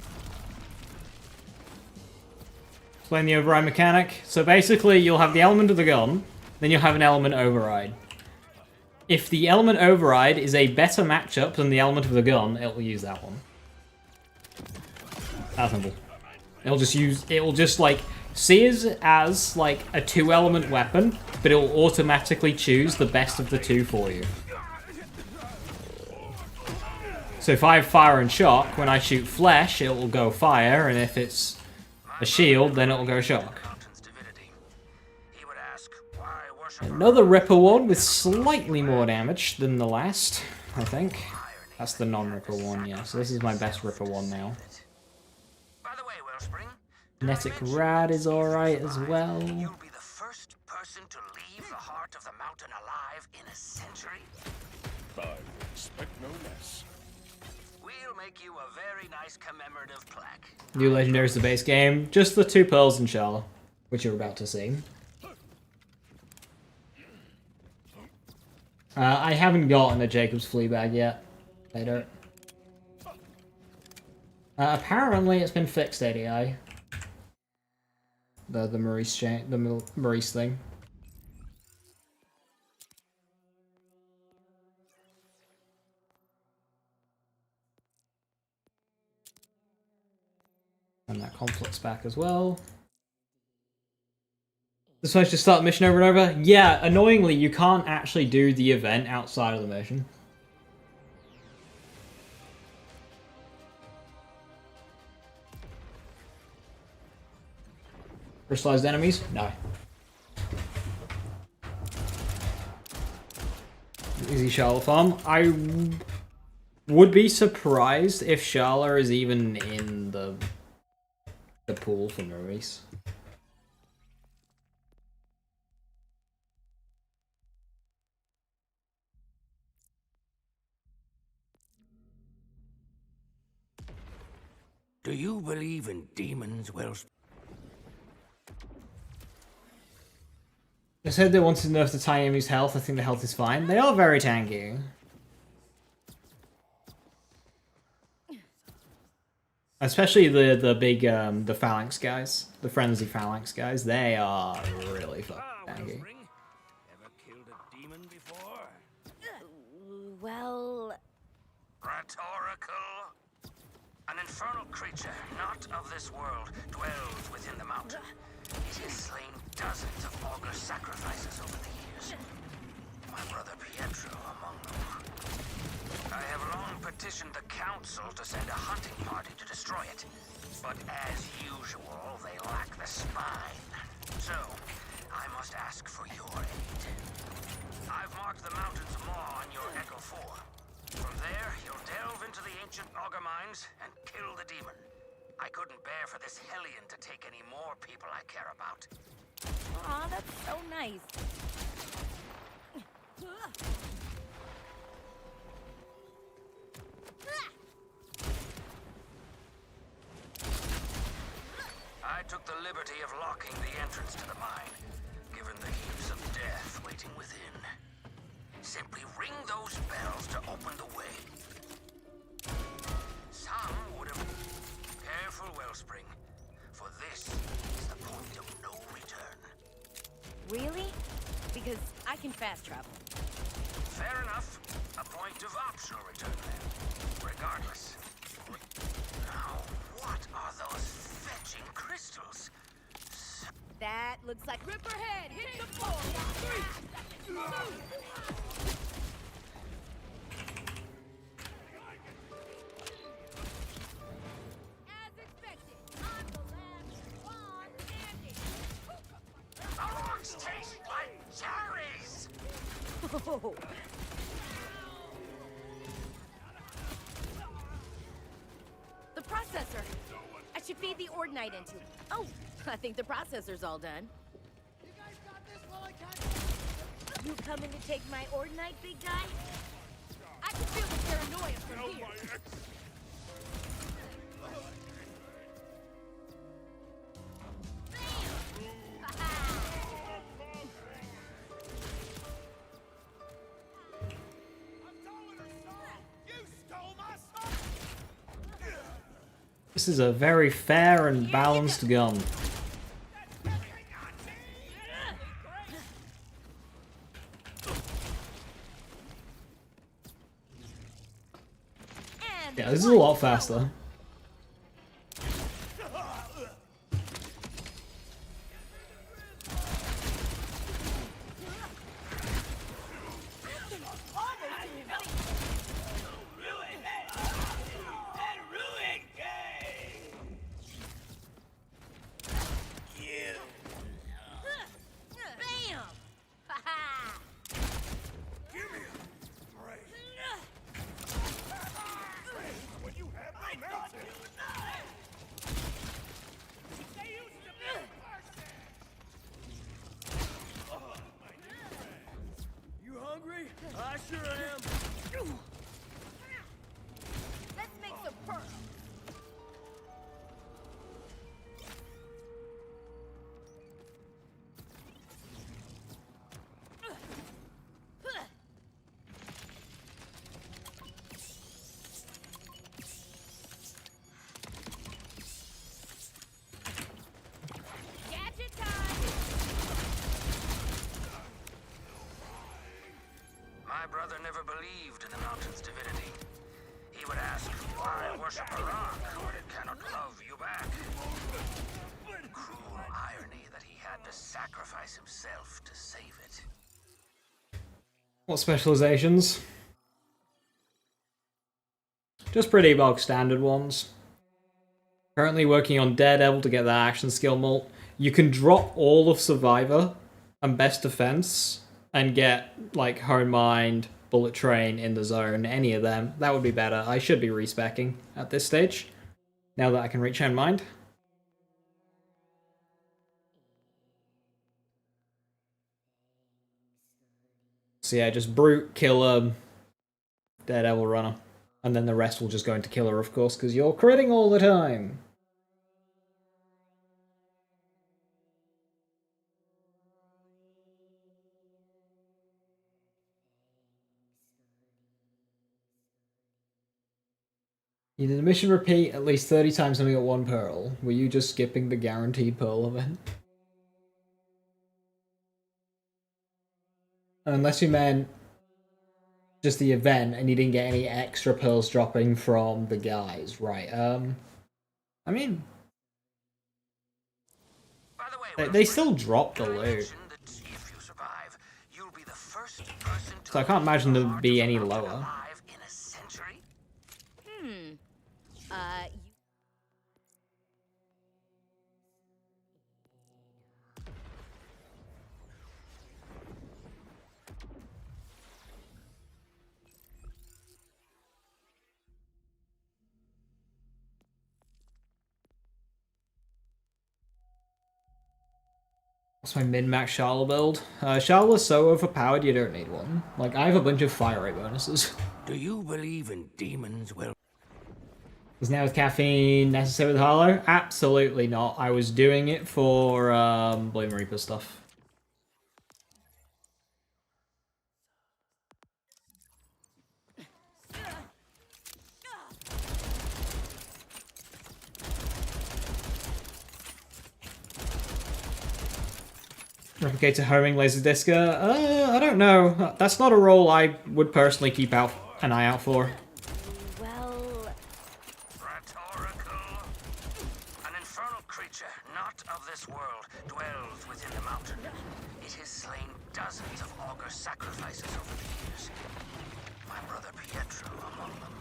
Explain the override mechanic. So basically, you'll have the element of the gun, then you'll have an element override. If the element override is a better matchup than the element of the gun, it will use that one. That's simple. It will just like see it as like a 2-element weapon, but it will automatically choose the best of the two for you. So if I have fire and shock, when I shoot flesh, it will go fire, and if it's a shield, then it will go shock. Mountain's divinity. He would ask, why worship Another Ripper one with slightly more damage than the last, I think. That's the non-Ripper one, yeah. So this is my best Ripper one now. By the way, Wellspring, Kinetic Rad is alright as well. you'll be the first person to leave the heart of the mountain alive in a century. I expect no less. We'll make you a very nice commemorative plaque. New Legendary is the base game. Just the 2 pearls and Shala, which you're about to see. I haven't gotten a Jacob's Fleabag yet. I don't. Apparently it's been fixed, ADI. The Maurice Maurice thing. And that conflict's back as well. This one's just start the mission over and over? Yeah, annoyingly, you can't actually do the event outside of the mission. Crystallized enemies? No. Easy Shala farm. I would be surprised if Shala is even in the pool for Maurice. Do you believe in demons, Wellspring? I said they wanted to nerf the Tiny health. I think the health is fine. They are very tanky. Especially the big the phalanx guys, the frenzy phalanx guys. They are really fucking tanky. Wellspring. Ever killed a demon before? Well, Rhetorical. An infernal creature, not of this world, dwells within the mountain. It has slain dozens of augur sacrifices over the years. My brother Pietro among them. I have long petitioned the council to send a hunting party to destroy it. But as usual, they lack the spine. So, I must ask for your aid. I've marked the mountain's maw on your Echo 4. From there, you'll delve into the ancient augur mines and kill the demon. I couldn't bear for this hellion to take any more people I care about. aw, that's so nice. I took the liberty of locking the entrance to the mine, given the heaps of death waiting within. Simply ring those bells to open the way. Some would have... Careful, Wellspring, for this is the point of no return. Really? Because I can fast travel. Fair enough. A point of optional return then. Regardless. Now, what are those fetching crystals? That looks like Ripperhead! Hit the floor! As expected, I'm the last one standing. The rocks taste like cherries! Oh. The processor. I should feed the Ordnite into it. Oh, I think the processor's all done. You guys got this while I catch You coming to take my Ordnite, big guy? I can feel the paranoia from here. You stole my son! This is a very fair and balanced gun. And Yeah, this is a lot faster. Bam! Ha-ha! When you have no mercy. You hungry? I sure am. Let's make some pearls. Gadget time! My brother never believed in the mountain's divinity. He would ask, why worship a rock when it cannot love you back? Cruel irony that he had to sacrifice himself to save it. What specializations? Just pretty bog standard ones. Currently working on Daredevil to get that action skill mult. You can drop all of Survivor and Best Defense and get like Hone Mind, Bullet Train in the zone, any of them. That would be better. I should be respecking at this stage, now that I can reach Hone Mind. So yeah, just Brute, Killer, Daredevil, Runner. And then the rest will just go into Killer, of course, because you're critting all the time. You did the mission repeat at least 30 times and we got 1 pearl. Were you just skipping the guaranteed pearl event? Unless you meant just the event and you didn't get any extra pearls dropping from the guys, right? I mean, By the way, they still drop the loot, mention that if you survive, you'll be the first person to so I can't imagine them march be up any the mountain lower. alive in a century. You... What's my min-max Charlotte build? Charlotte's so overpowered you don't need one. Like, I have a bunch of fire rate bonuses. Do you believe in demons? Well, Is now with caffeine necessary with Harlow? Absolutely not. I was doing it for Bloom Reaper stuff. Replicator homing Laserdisca? I don't know. That's not a role I would personally keep an eye out for. Well... Rhetorical. An infernal creature, not of this world, dwells within the mountain. It has slain dozens of augur sacrifices over the years. My brother Pietro among them.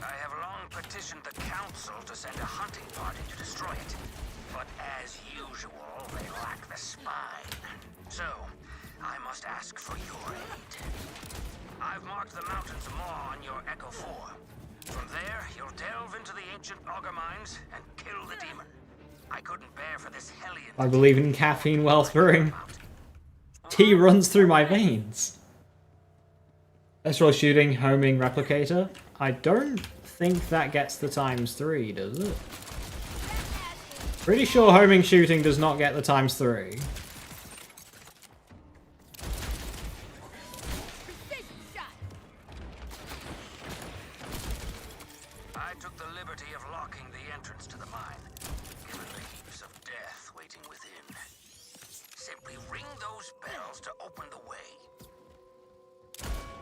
I have long petitioned the council to send a hunting party to destroy it. But as usual, they lack the spine. So, I must ask for your aid. I've marked the mountain's maw on your Echo 4. From there, you'll delve into the ancient auger mines and kill the demon. I couldn't bear for this hellion... I believe in caffeine while brewing. Tea runs through my veins. Esral shooting, homing, replicator. I don't think that gets the ×3, does it? Pretty sure homing shooting does not get the ×3. Precision shot! I took the liberty of locking the entrance to the mine, given the heaps of death waiting within. Simply ring those bells to open the way.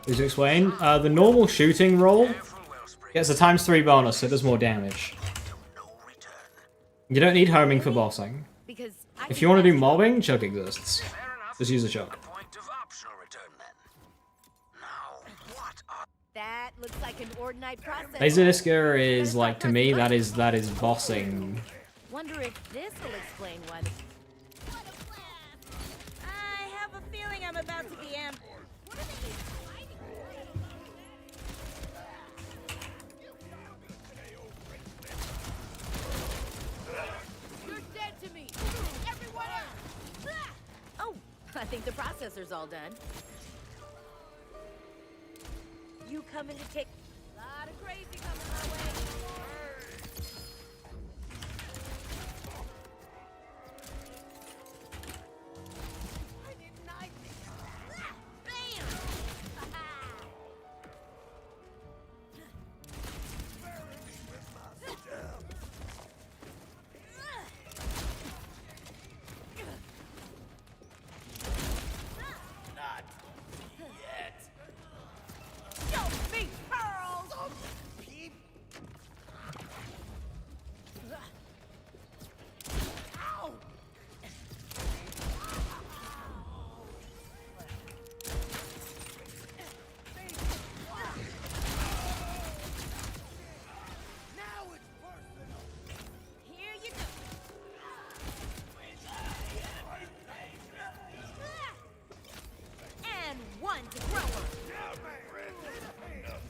Please explain. The normal shooting roll Careful, Wellspring. gets a ×3 bonus, so it does more damage. Till no return. You don't need homing for bossing. Because I If can you want to do fast- mobbing, Chuck exists. Fair enough. Just use a chuck. A point of optional return then. Now, what are... That looks like an Ordinite process. Laserdisca is like, to me, that is bossing. Wonder if this will explain why the... What a blast! I have a feeling I'm about to be ambushed. What are they hiding? You're dead to me! Everyone else! Oh, I think the processor's all done. You coming to take... Lot of crazy coming my way. Show me pearls! Ow! Now it's personal. Here you go. And one to throw her.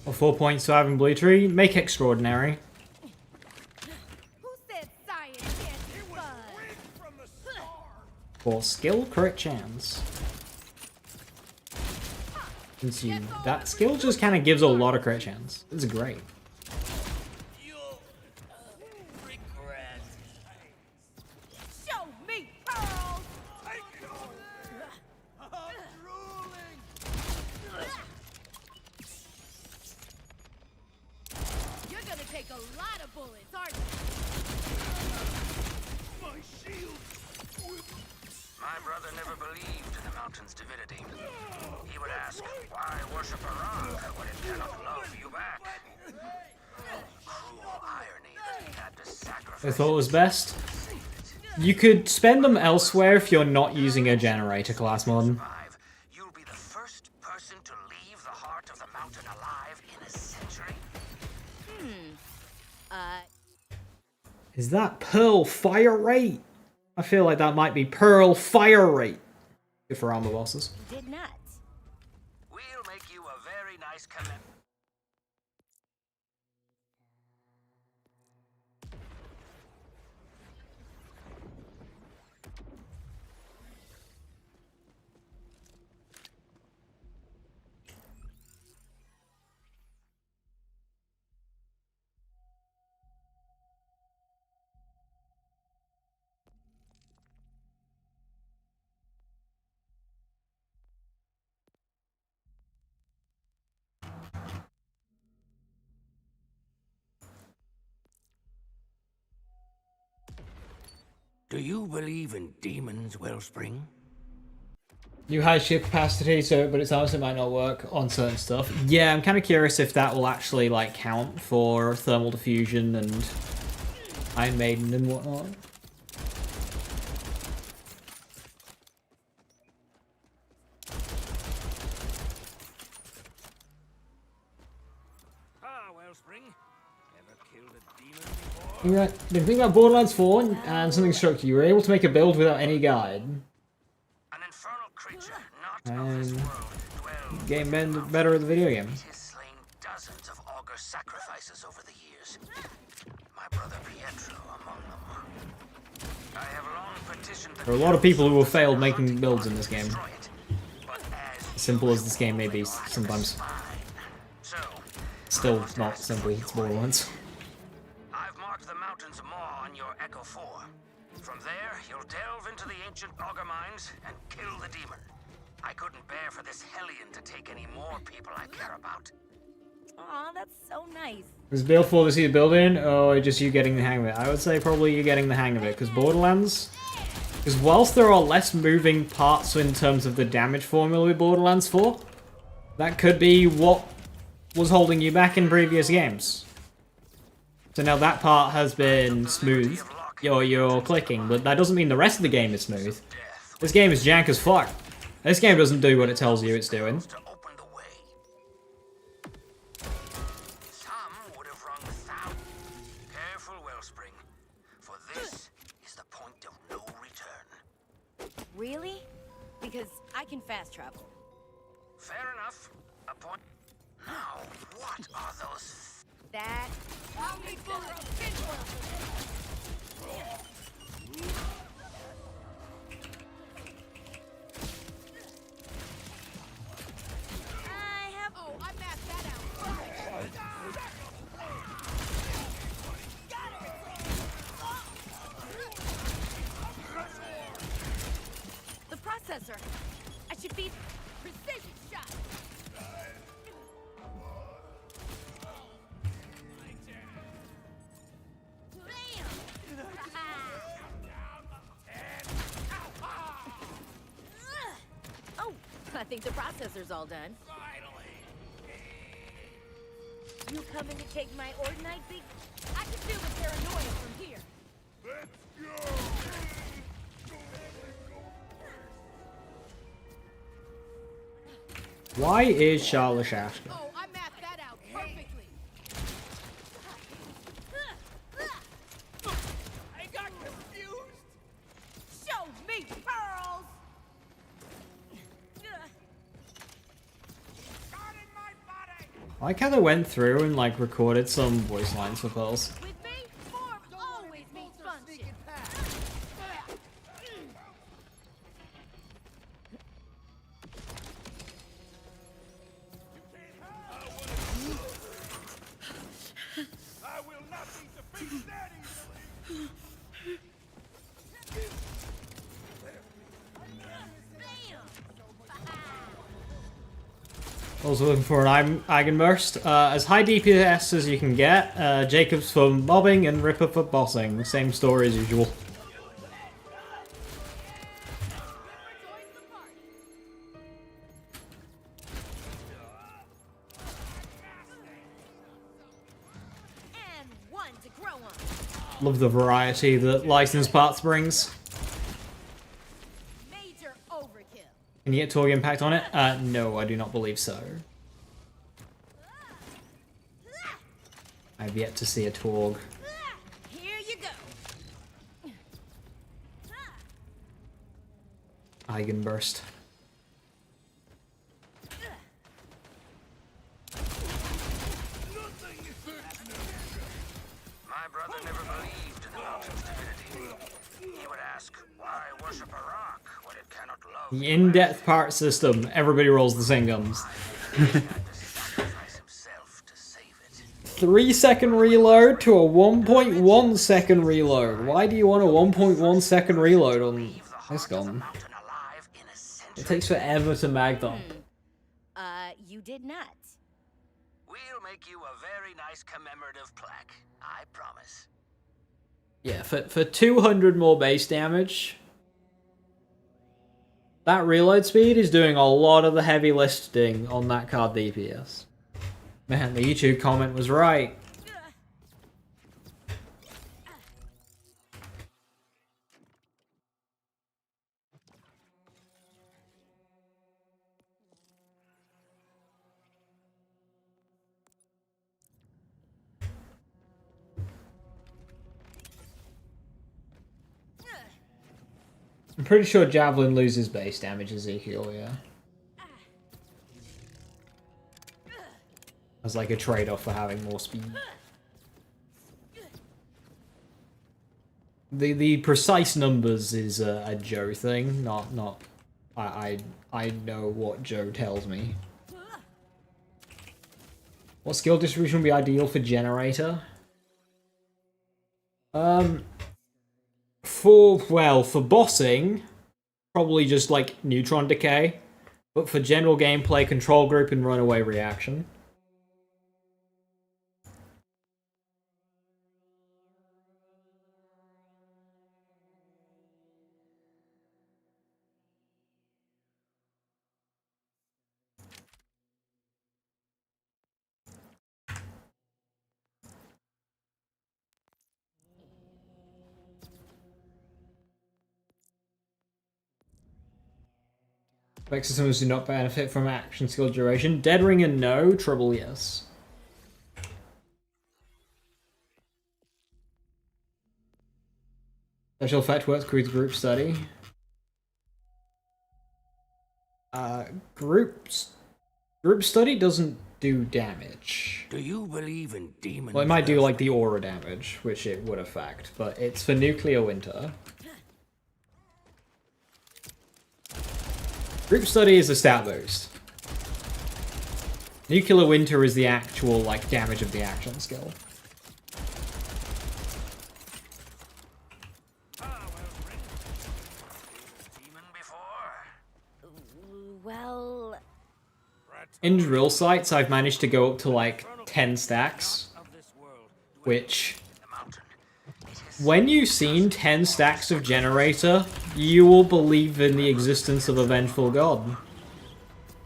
Or 4 points to having Blue Tree. Make extraordinary. Who said science can't be fun? From the start. For skill crit chance. You can see that skill just kind of gives a lot of crit chance. It's great. You'll regret. Show me pearls! Take it all. I'm drooling. You're gonna take a lot of bullets, aren't you? My shield! My brother never believed in the mountain's divinity. He would ask, why worship a rock when it cannot love you back? Cruel irony that he had to sacrifice. I thought it was best. You could spend them elsewhere if you're not using a generator class mod. Survive. You'll be the first person to leave the heart of the mountain alive in a century. Is that Pearl Fire Rate? I feel like that might be Pearl Fire Rate. Good for armor bosses. Did not. We'll make you a very nice commit. Do you believe in demons, Wellspring? New high shield capacity, so but it's honestly might not work on certain stuff. Yeah, I'm kind of curious if that will actually like count for thermal diffusion and Iron Maiden and whatnot. Ah, Wellspring. Ever killed a demon before? Yeah, the thing about Borderlands 4 and something struck you. You were able to make a build without any guide. An infernal creature, not of this And world, dwells game made better at the video game. It has slain dozens of augur sacrifices over the years. My brother Pietro among them. I have long petitioned the There are a lot of people who have failed making hunting builds in party this to game. destroy it. But as Simple as this game may be sometimes. So, Still not simple, it's Borderlands. I've marked the mountain's maw on your Echo 4. From there, you'll delve into the ancient augur mines and kill the demon. I couldn't bear for this hellion to take any more people I care about. Aw, that's so nice. Was build 4 to see the building, or just you getting the hang of it? I would say probably you getting the hang of it, because Borderlands... Because whilst there are less moving parts in terms of the damage formula with Borderlands 4, that could be what was holding you back in previous games. So now that part has been smooth, you're clicking, but that doesn't mean the rest of the game is smooth. This game is jank as fuck. This game doesn't do what it tells you it's doing. To open the way. Some would have rung thousands. Careful, Wellspring, for this is the point of no return. Really? Because I can fast travel. Fair enough. A point. Now, what are those? That. I have. Oh, I mapped that out. The processor. I should be precision shot. Oh, I think the processor's all done. You coming to take my Ordnite, Big? I can feel the paranoia from here. Let's go! Why is Charlotte Shafka? Oh, I mapped that out perfectly. I got confused! Show me pearls! Got in my body! I like how they went through and like recorded some voice lines for Pearls. With me, form always means function. Sneaking past. I will not be defeated that easily! Bam! Also looking for an Eigenburst. As high DPS as you can get. Jacobs for mobbing and Ripper for bossing. Same story as usual. And one to grow on. Love the variety that licensed parts brings. Major overkill. Can you get Torg Impact on it? No, I do not believe so. I've yet to see a Torg. Here you go. Eigenburst. My brother never believed in the mountain's divinity. He would ask, why worship a rock when it cannot love? The in-depth part system. Everybody rolls the same guns. Had to sacrifice himself to save it. 3-second reload to a 1.1 second reload. Why do you want a 1.1 second reload on this gun? Mountain alive in a century. It takes forever to mag them. You did not. We'll make you a very nice commemorative plaque. I promise. Yeah, for 200 more base damage, that reload speed is doing a lot of the heavy lifting on that card DPS. Man, the YouTube comment was right. I'm pretty sure Javelin loses base damage, Ezekiel, yeah. As like a trade-off for having more speed. The precise numbers is a Joe thing, not I know what Joe tells me. What skill distribution would be ideal for Generator? For bossing, probably just like Neutron Decay. But for general gameplay, Control Group and Runaway Reaction. Exosomes do not benefit from action skill duration. Dead Ringer, no. Trouble, yes. Special effect works with group study. Group study doesn't do damage. Do you believe in demons? Well, it might do like the aura damage, which it would affect, but it's for Nuclear Winter. Group Study is a stat boost. Nuclear Winter is the actual, like, damage of the action skill. Well, In drill sites, I've managed to go up to, like, 10 stacks. Which, when you've seen 10 stacks of Generator, you will believe in the existence of a vengeful god.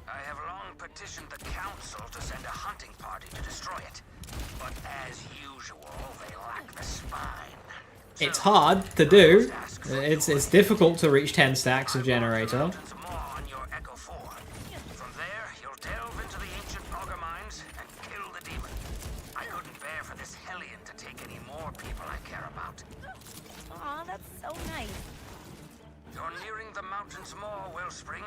I have long petitioned the council to send a hunting party to destroy it, but as usual, they lack the spine. It's hard to do. It's difficult to reach 10 stacks of Generator. Mountain's maw on your Echo 4. From there, you'll delve into the ancient auger mines and kill the demon. I couldn't bear for this Hellion to take any more people I care about. aw, that's so nice. You're nearing the mountain's maw, Wellspring.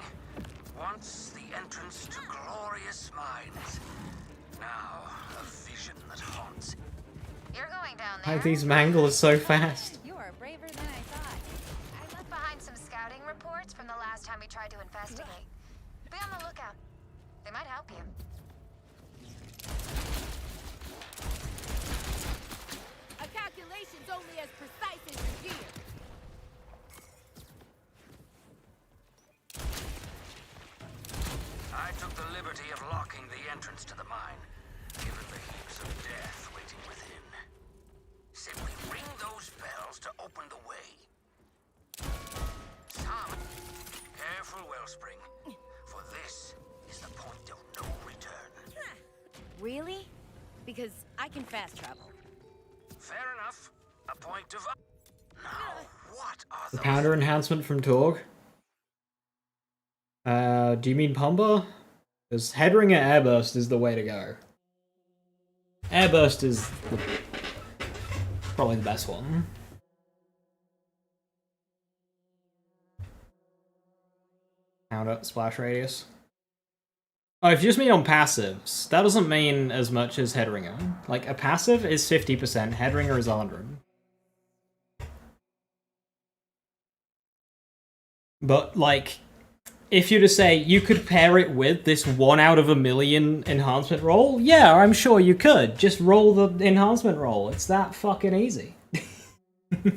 Once the entrance to glorious mines. Now, a vision that haunts. You're going down there. Like, these manglers so fast. You are braver than I thought. I left behind some scouting reports from the last time we tried to investigate. Be on the lookout. They might help you. A calculation's only as precise as your gear. I took the liberty of locking entrance to the mine, given the heaps of death waiting within. Simply ring those bells to open the way. Tom, careful, Wellspring, for this is the point of no return. Really? Because I can fast travel. Fair enough. A point of... Now, what are The those... pounder enhancement from Torg. Do you mean Pumba? Because Headringer Airburst is the way to go. Airburst is probably the best one. Count up splash radius. Oh, if you just mean on passives, that doesn't mean as much as Headringer. Like, a passive is 50%, Headringer is 100. But, like, if you to say you could pair it with this 1 out of a million enhancement roll, yeah, I'm sure you could. Just roll the enhancement roll. It's that fucking easy. Fetching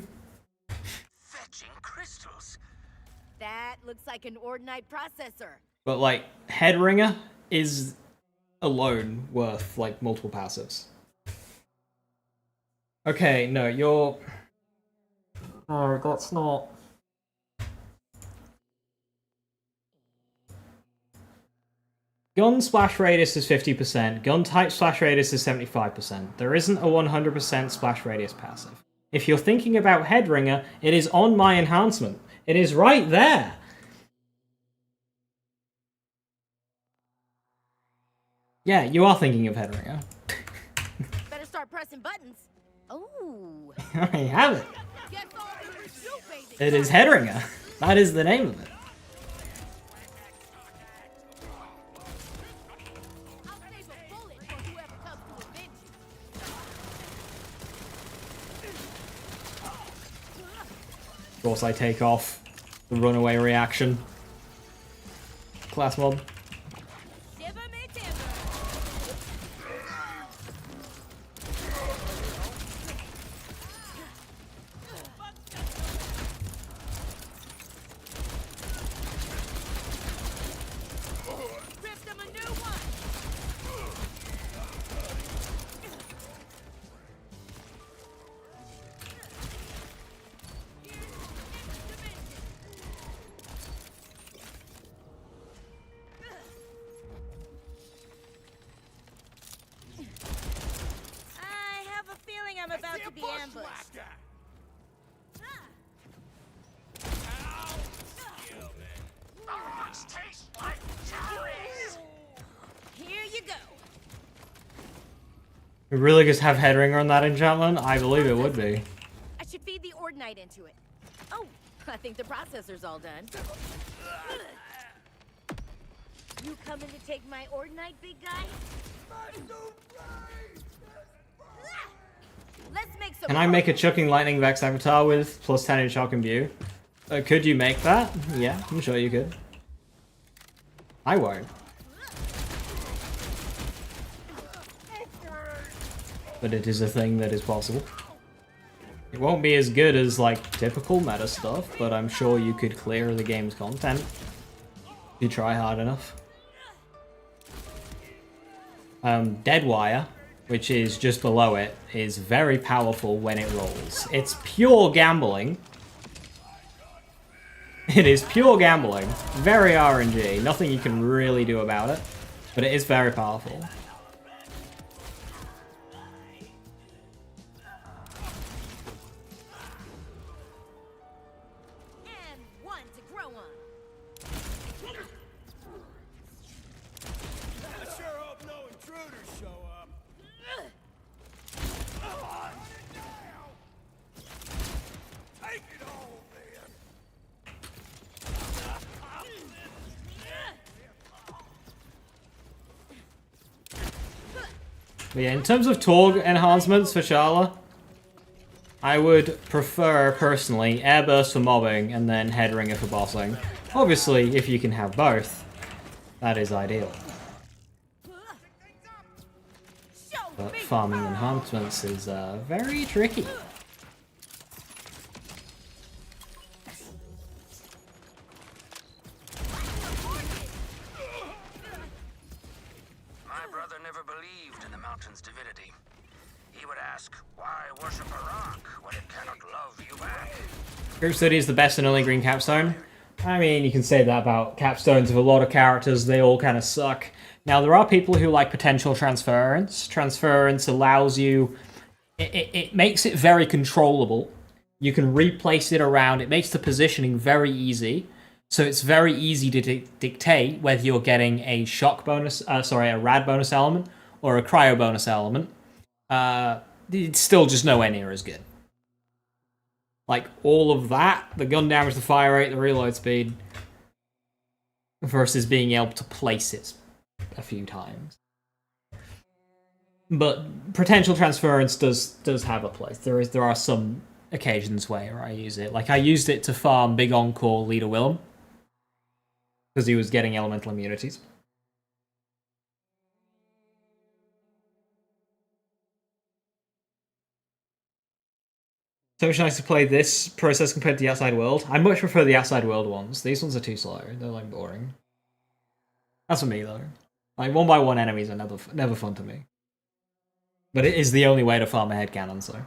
crystals. That looks like an Ordinite processor. But, like, Headringer is alone worth, like, multiple passives. Okay, no, you're... Oh, that's not... Gun splash radius is 50%, gun type splash radius is 75%. There isn't a 100% splash radius passive. If you're thinking about Headringer, it is on my enhancement. It is right there! Yeah, you are thinking of Headringer. Better start pressing buttons. Oh. I have it. Guess all this is you, baby. It is Headringer. That is the name of it. I'll save a bullet for whoever comes to avenge you. Of course, I take off the runaway reaction. Class mod. Shiver me timber. Ripped them a new one. I have a feeling I'm about to be ambushed. Those taste like cherries. Here you go. We really just have Headringer on that enchantment? I believe it would be. I should feed the Ordinite into it. Oh, I think the processor's all done. You coming to take my Ordinite, big guy? Let's make some. Can I make a Chucking Lightning Vex avatar with plus 10 in shock and view? Could you make that? Yeah, I'm sure you could. I won't. But it is a thing that is possible. It won't be as good as, like, typical meta stuff, but I'm sure you could clear the game's content if you try hard enough. Deadwire, which is just below it, is very powerful when it rolls. It's pure gambling. It is pure gambling. Very RNG. Nothing you can really do about it. But it is very powerful. And one to grow on. I sure hope no intruders show up. Take it all, man. But yeah, in terms of Torg enhancements for Sharla, I would prefer, personally, Airburst for mobbing and then Headringer for bossing. Obviously, if you can have both, that is ideal. But farming enhancements is very tricky. My Group Study is the best and only green capstone. I mean, you can say that about capstones of a lot of characters. They all kind of suck. Now, there are people who like potential transference. Transference allows you... It makes it very controllable. You can replace it around. It makes the positioning very easy. So it's very easy to dictate whether you're getting a shock bonus... a rad bonus element or a cryo bonus element. It's still just nowhere near as good. Like, all of that, the gun damage, the fire rate, the reload speed, versus being able to place it a few times. But potential transference does have a place. There are some occasions where I use it. Like, I used it to farm Big Encore Leader Willem, because he was getting elemental immunities. So much nice to play this process compared to the outside world. I much prefer the outside world ones. These ones are too slow. They're like boring. That's for me though. Like 1x1 enemies are never fun to me. But it is the only way to farm a headcanon, so.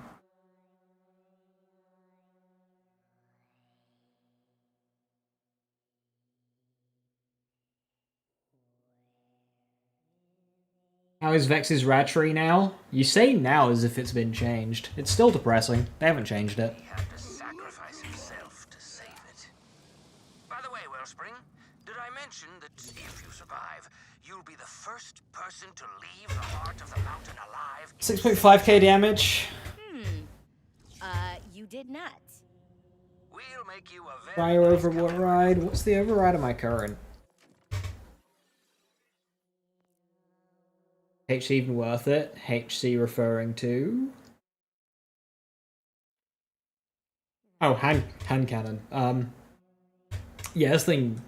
How is Vex's rad tree now? You say now as if it's been changed. It's still depressing. They haven't changed it. He had to sacrifice himself to save it. By the way, Wellspring, did I mention that if you survive, you'll be the first person to leave the heart of the mountain alive? 6.5k damage. You did not. We'll make you a very Fire override. What's the override of my current? HC even worth it? HC referring to... Oh, hand cannon. Yeah, this thing...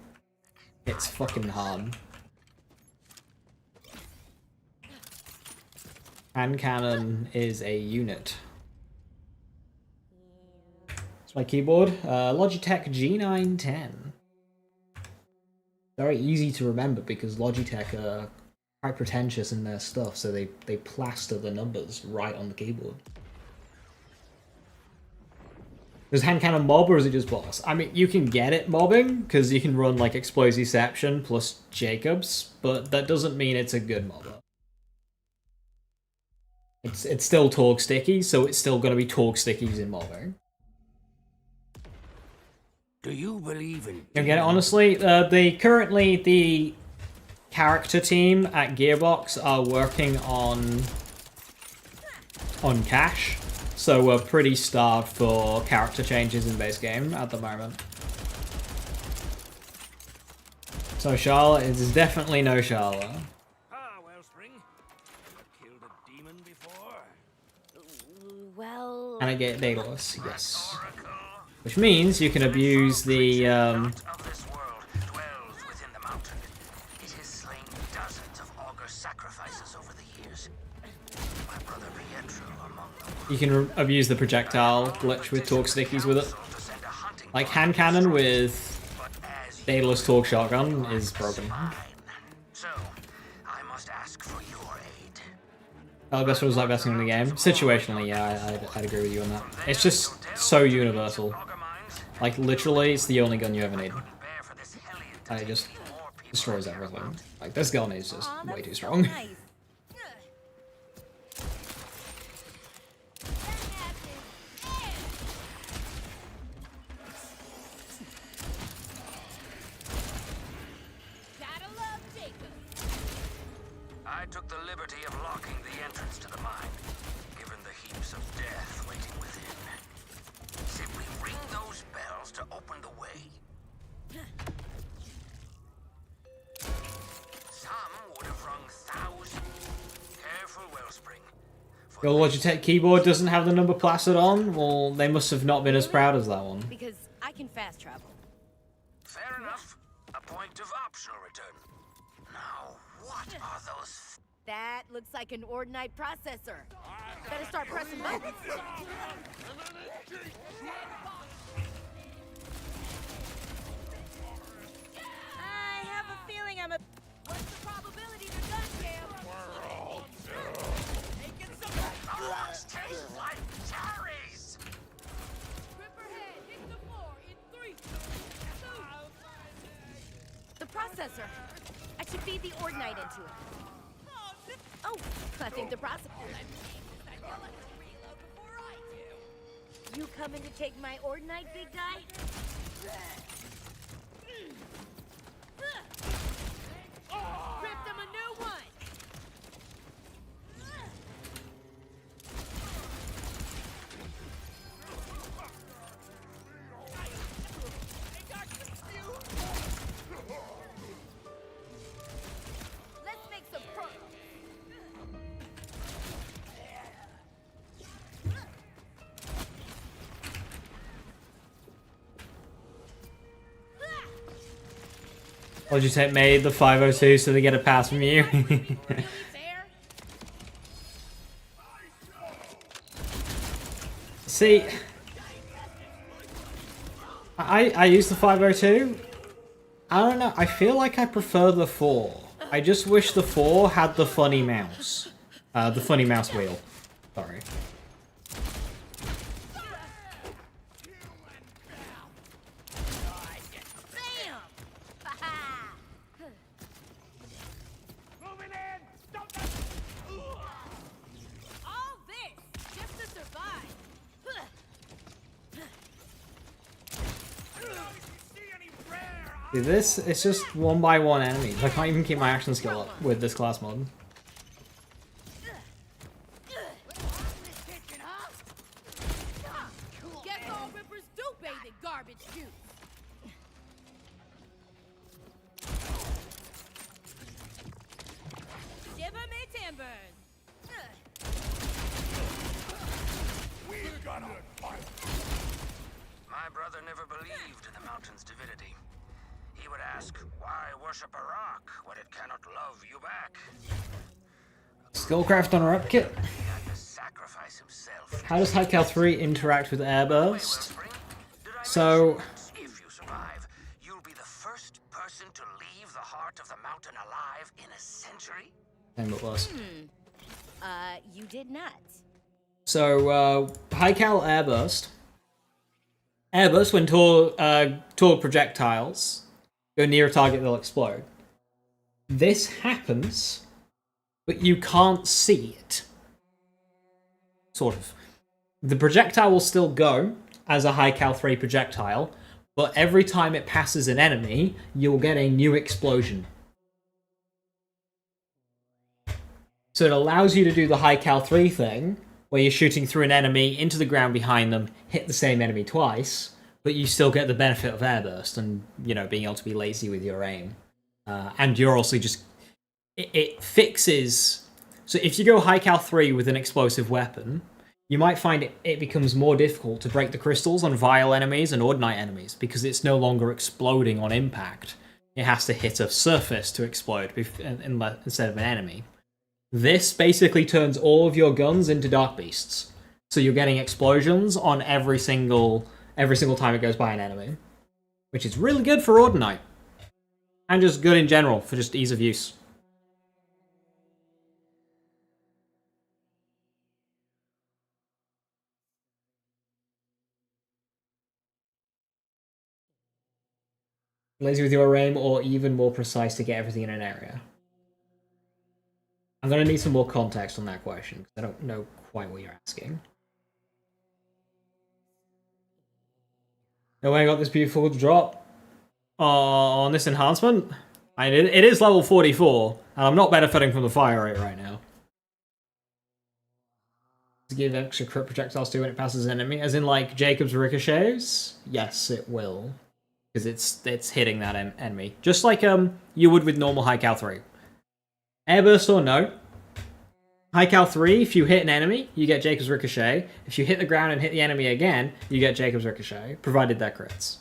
It's fucking hard. Hand cannon is a unit. It's my keyboard. Logitech G910. Very easy to remember because Logitech are quite pretentious in their stuff, so they plaster the numbers right on the keyboard. Does hand cannon mob or is it just boss? I mean, you can get it mobbing because you can run like Explosiception plus Jacobs, but that doesn't mean it's a good mobber. It's still Torgue Sticky, so it's still going to be Torgue Stickies in mobbing. Do you believe in... You get it, honestly? Currently the character team at Gearbox are working on cash, so we're pretty starved for character changes in base game at the moment. So Charlotte is definitely no Charlotte. Ah, Wellspring. Killed a demon before? Well... And I get Daedalus, yes. Which means you can abuse the Of this world dwells within the mountain. It has slain dozens of augur sacrifices over the years. My brother Pietro among them. you can abuse the projectile glitch with Torque Stickies with it. Like hand cannon with Daedalus Torque Shotgun is broken. So, I must ask for your aid. Oh, best was like best thing in the game. Situationally, yeah, I'd agree with you on that. It's just so universal. Like literally, it's the only gun you ever need. And it just destroys everything. Like this gun is just way too strong. Nice. I took the liberty of locking the entrance to the mine, given the heaps of death waiting within. Simply ring those bells to open the way. Some would have rung thousands. Careful, Wellspring. For Your Logitech keyboard doesn't have the number plastered on? Well, they must have not been as proud as that one. Because I can fast travel. fair enough. A point of optional return. Now, what are those? That looks like an Ordinite processor. Better start pressing buttons. I have a feeling I'm a... What's the probability they're done, Cam? Rocks taste like cherries. Ripperhead, hit the floor. Ordinite into it. Oh, I think the prosecutor. You coming to take my Ordinite, big guy? Ripped him a new one! Let's make some progress. What'd you say? Made the 502 so they get a pass from you? Fair? See, I use the 502. I don't know. I feel like I prefer the 4. I just wish the 4 had the funny mouse. The funny mouse wheel. Sorry. Bam! Moving in! Stop that! All this just to survive. See any rare? See, this, it's just 1-by-1 enemies. I can't even keep my action skill up with this class mod. Guess all rippers do bathe in garbage juice. Shiver me timbers. We've got a fight! My brother never believed in the mountain's divinity. He would ask, why worship a rock when it cannot love you back? Skillcraft on our upkit. He had to sacrifice himself. How does High 3 interact with Airburst? So, If you survive, you'll be the first person to leave the heart of the mountain alive in a century. and it was. You did not. So, High Cal Airburst. Airburst, when tall projectiles go near a target, they'll explode. This happens, but you can't see it. Sort of. The projectile will still go as a High Cal 3 projectile, but every time it passes an enemy, you'll get a new explosion. So it allows you to do the High Cal 3 thing, where you're shooting through an enemy into the ground behind them, hit the same enemy twice, but you still get the benefit of airburst and, you know, being able to be lazy with your aim. And you're also just... It fixes... So if you go High Cal 3 with an explosive weapon, you might find it becomes more difficult to break the crystals on Vile enemies and Ordinite enemies, because it's no longer exploding on impact. It has to hit a surface to explode instead of an enemy. This basically turns all of your guns into Dark Beasts. So you're getting explosions on every single time it goes by an enemy. Which is really good for Ordinite. And just good in general, for just ease of use. Lazy with your aim, or even more precise to get everything in an area? I'm going to need some more context on that question, because I don't know quite what you're asking. No way I got this beautiful drop on this enhancement. It is level 44, and I'm not benefiting from the fire rate right now. To give extra crit projectiles to when it passes an enemy, as in like Jacob's ricochets? Yes, it will. Because it's hitting that enemy. Just like you would with normal High Cal 3. Airburst or no. High Cal 3, if you hit an enemy, you get Jacob's Ricochet. If you hit the ground and hit the enemy again, you get Jacob's Ricochet, provided that crits.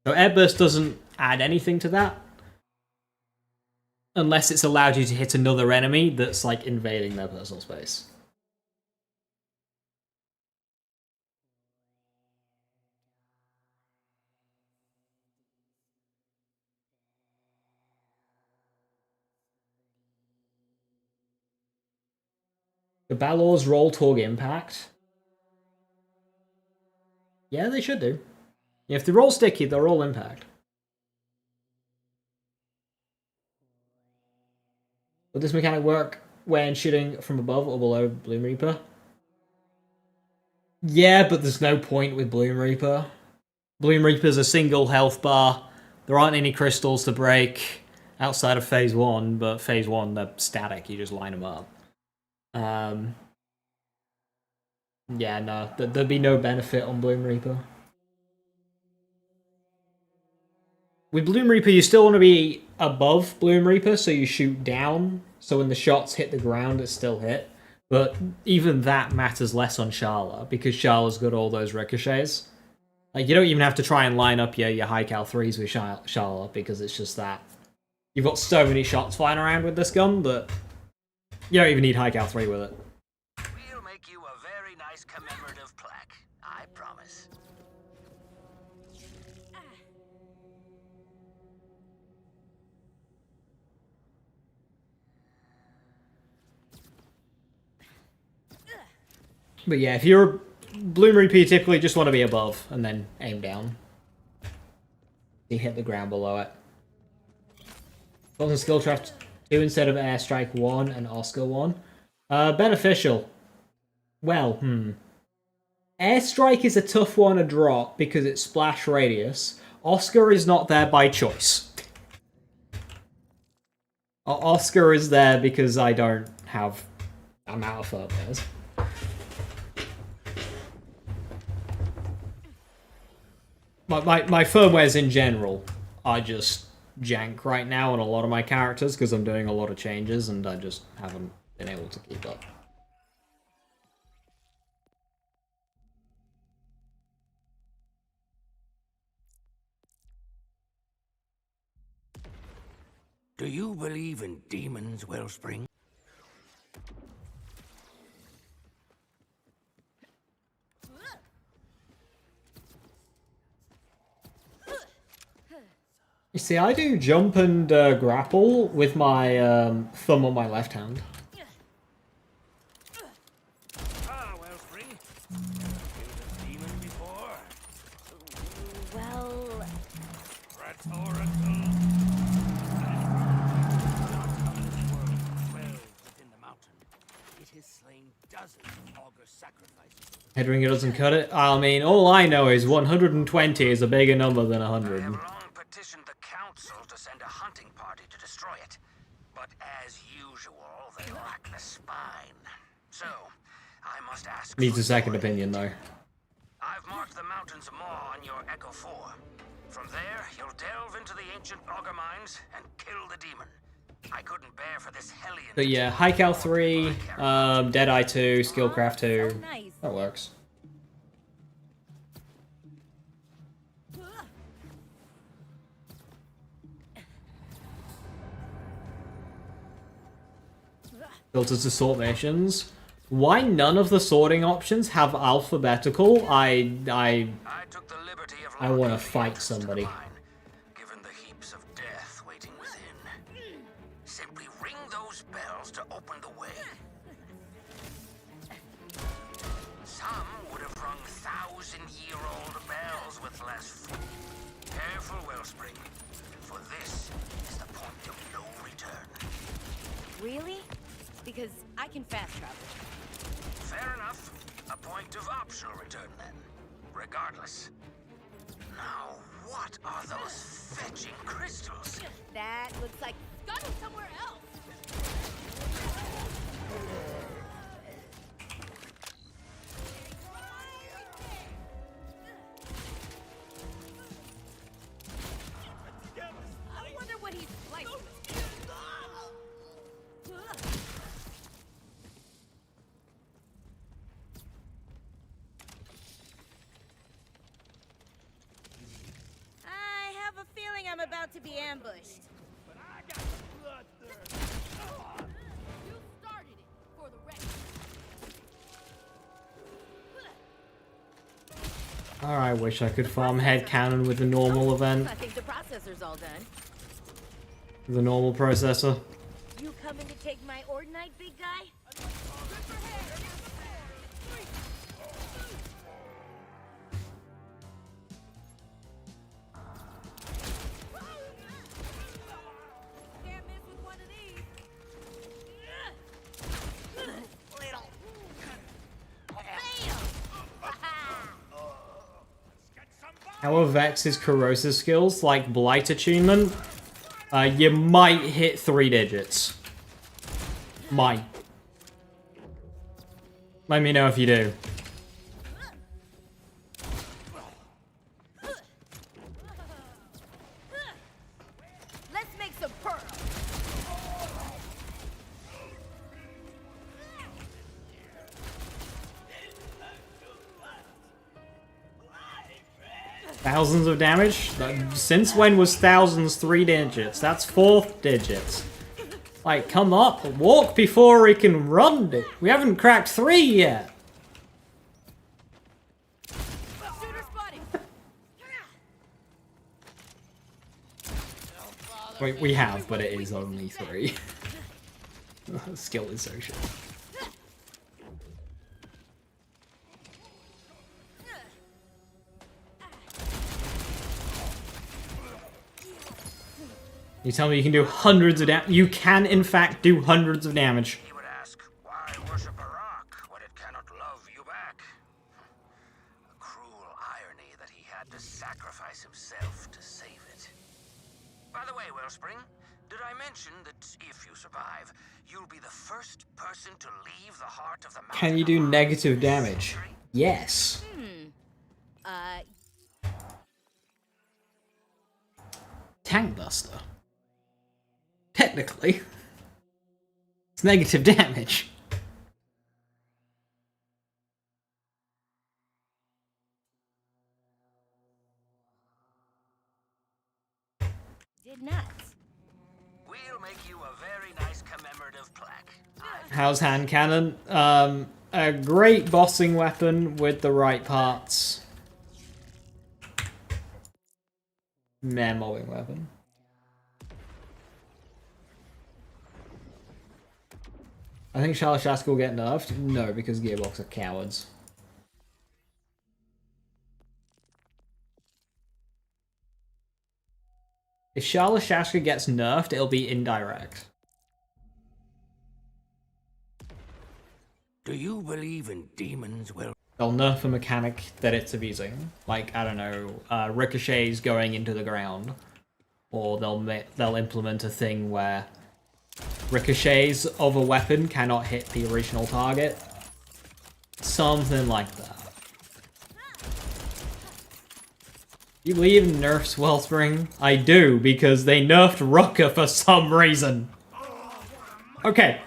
So Airburst doesn't add anything to that. Unless it's allowed you to hit another enemy that's like invading their personal space. The Balor's roll Torg impact. Yeah, they should do. If they roll sticky, they'll roll impact. Would this mechanic work when shooting from above or below Bloom Reaper? Yeah, but there's no point with Bloom Reaper. Bloom Reaper's a single health bar. There aren't any crystals to break outside of phase 1, but phase 1 they're static, you just line them up. Yeah, no, there'd be no benefit on Bloom Reaper. With Bloom Reaper, you still want to be above Bloom Reaper, so you shoot down, so when the shots hit the ground, it's still hit. But even that matters less on Sharla, because Sharla's got all those ricochets. Like, you don't even have to try and line up your high cal 3s with Sharla, because it's just that. You've got so many shots flying around with this gun that you don't even need high cal 3 with it. We'll make you a very nice commemorative plaque, I promise. But yeah, if you're a Bloom Reaper, you typically just want to be above and then aim down. You hit the ground below it. Golden Skillcraft 2 instead of Airstrike 1 and Oscar 1. Beneficial. Well, Airstrike is a tough one to drop because it's splash radius. Oscar is not there by choice. Oscar is there because I don't have... I'm out of firmwares. My firmwares in general are just jank right now on a lot of my characters because I'm doing a lot of changes and I just haven't been able to keep up. Do you believe in demons, Wellspring? You see, I do jump and grapple with my thumb on my left hand. Ah, Wellspring. Killed a demon before? Well, Rhetorical. Within the mountain. It has slain dozens of augur sacrifices. Headringer doesn't cut it. I mean, all I know is 120 is a bigger number than 100. I have long petitioned the council to send a hunting party to destroy it. But as usual, they lack the spine. So, I must ask... Needs a for second your opinion, aid. though. I've marked the mountains of Maw on your Echo 4. From there, you'll delve into the ancient augur mines and kill the demon. I couldn't bear for this hellion... But yeah, High Cal 3, Deadeye 2, Skillcraft 2. so nice. That works. Filters to sort missions. Why none of the sorting options have alphabetical? I took the liberty of I wanna locking the fight entrance to the somebody. mine, given the heaps of death waiting within. Simply ring those bells to open the way. Some would have rung 1,000-year-old bells with less food. Careful, Wellspring, for this is the point of no return. Really? Because I can fast travel. Fair enough. A point of optional return, then. Regardless. Now, what are those fetching crystals? That looks like scuttle somewhere else. I wonder what he's like. I have a feeling I'm about to be ambushed. You started it for the rest. I wish I could farm headcanon with the normal event, I think the processor's all done. the normal processor. You coming to take my Ordinite, big guy? Can't miss with one of these. Our Vex's corrosive skills, like Blight Attunement, you might hit 3 digits. Might. Let me know if you do. Let's make some pearls. Thousands of damage? Since when was thousands 3 digits? That's 4 digits. Like, come up, walk before we can run it. We haven't cracked 3 yet. Shooter spotted. Wait, we have, but it is only 3. Skill is so shit. You tell me you can do hundreds of damage. You can, in fact, do hundreds of damage. He would ask, why worship a rock when it cannot love you back? A cruel irony that he had to sacrifice himself to save it. By the way, Wellspring, did I mention that if you survive, you'll be the first person to leave the heart of the mountain? Can you do alive? negative damage? Yes. Tank Buster. Technically. It's negative damage. Did not. We'll make you a very nice commemorative plaque. How's hand cannon? A great bossing weapon with the right parts. Meh, mobbing weapon. I think Shala Shaska will get nerfed. No, because Gearbox are cowards. If Shala Shaska gets nerfed, it'll be indirect. Do you believe in demons, Will? They'll nerf a mechanic that it's abusing. Like, I don't know, ricochets going into the ground. Or they'll implement a thing where ricochets of a weapon cannot hit the original target. Something like that. You believe in nerfs, Wellspring? I do, because they nerfed Rucker for some reason. Okay.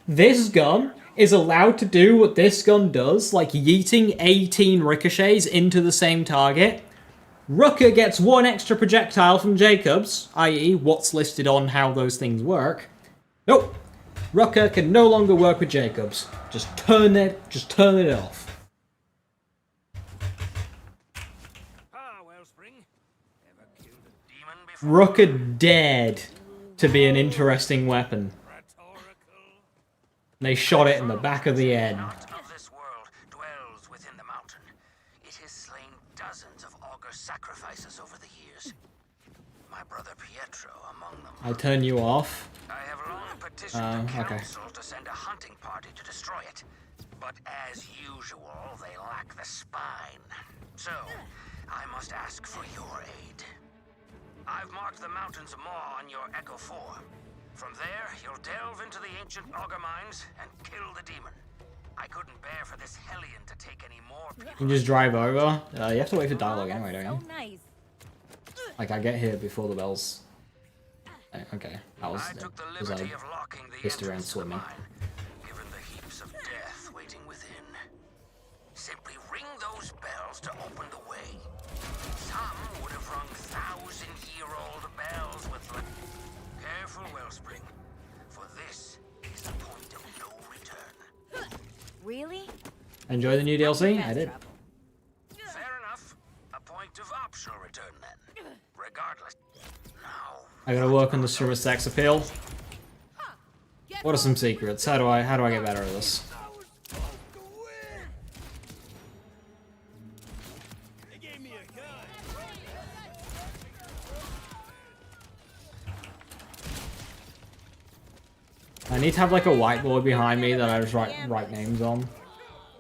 This gun is allowed to do what this gun does, like yeeting 18 ricochets into the same target. Rucker gets 1 extra projectile from Jacobs, i.e. what's listed on how those things work. Nope. Rucker can no longer work with Jacobs. Just turn it off. Wellspring. Ever killed a demon before? Rucker dared to be an interesting weapon. They shot it in the back of the head. Not of this world dwells within the mountain. It has slain dozens of augur sacrifices over the years. My brother Pietro among them. I turn you off. I have long petitioned the okay. council to send a hunting party to destroy it. But as usual, they lack the spine. So, I must ask for your aid. I've marked the mountains of Maw on your Echo 4. From there, you'll delve into the ancient augur mines and kill the demon. I couldn't bear for this hellion to take any more people. You can just drive over. You have to wait for dialogue anyway, That's don't so you? nice. Like, I get here before the bells. Okay, that was I took the because I liberty of locking the pissed around entrance to the swimming. mine, given the heaps of death waiting within. Simply ring those bells to open the way. Some would have rung 1,000-year-old bells with careful, Wellspring, for this is the point of no return. Really? Enjoy the new DLC? I Fast did. travel. Fair enough. A point of optional return then. Regardless. Now, I gotta work on the streamer sex appeal. What are some secrets? How do I get better at this? They gave me a gun. I need to have like a whiteboard behind me that I just write names on.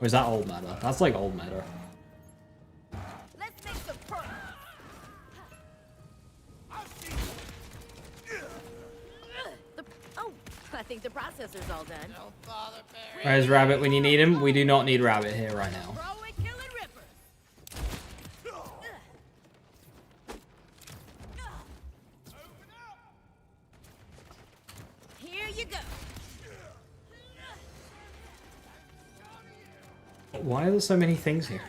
Or is that old meta? That's like old meta. Let's make some pearls. think the processor's all done. Don't bother, Barry. Where's Rabbit when you need him? We do not need Rabbit here right now. Throw it, killing rippers. Here you go. Why are there so many things here?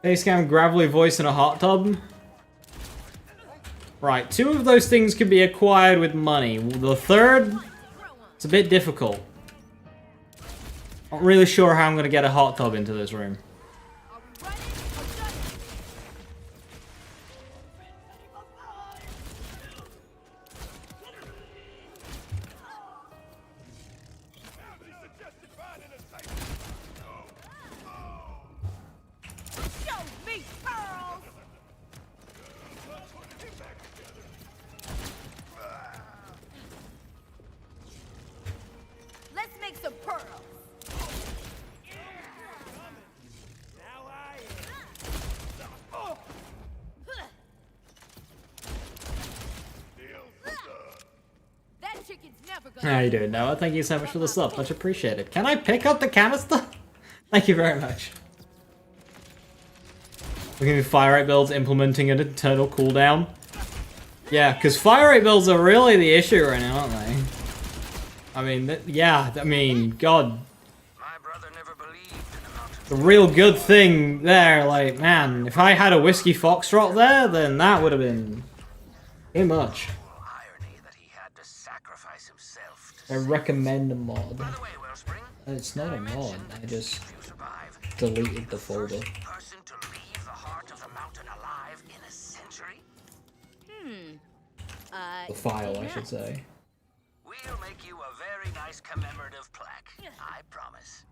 Face cam, gravelly voice, and a hot tub. Right, 2 of those things can be acquired with money. The third, it's a bit difficult. Not really sure how I'm going to get a hot tub into this room. Show me pearls. Let's make some pearls. That chicken's never gonna. How you doing, Noah? Thank you so much for the sub. Much appreciated. Can I pick up the canister? Thank you very much. We're going to do fire rate builds implementing an internal cooldown. Yeah, because fire rate builds are really the issue right now, aren't they? I mean, yeah, I mean, God. My brother never believed in the mountains. The real good thing there, like, man, if I had a Whiskey Foxtrot there, then that would have been too much. Irony that he had to sacrifice himself to I recommend a mod. By the way, Wellspring, It's not a mod, I just if you survive, deleted the folder. first person to leave the heart of the mountain alive in a century, The file, I yeah. should say. we'll make you a very nice commemorative plaque. I promise.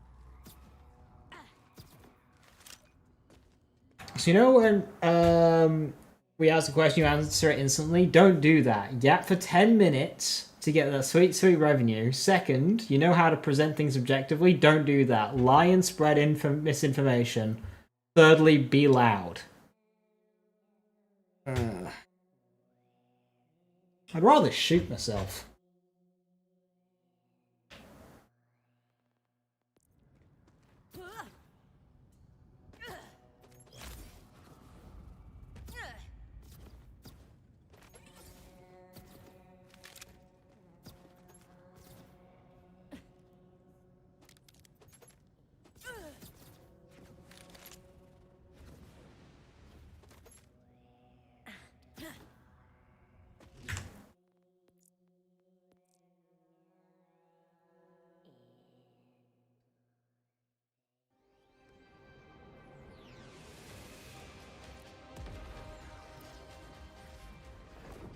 So you know when we ask a question, you answer it instantly? Don't do that. Yap for 10 minutes to get that sweet, sweet revenue. Second, you know how to present things objectively? Don't do that. Lie and spread misinformation. Thirdly, be loud. I'd rather shoot myself.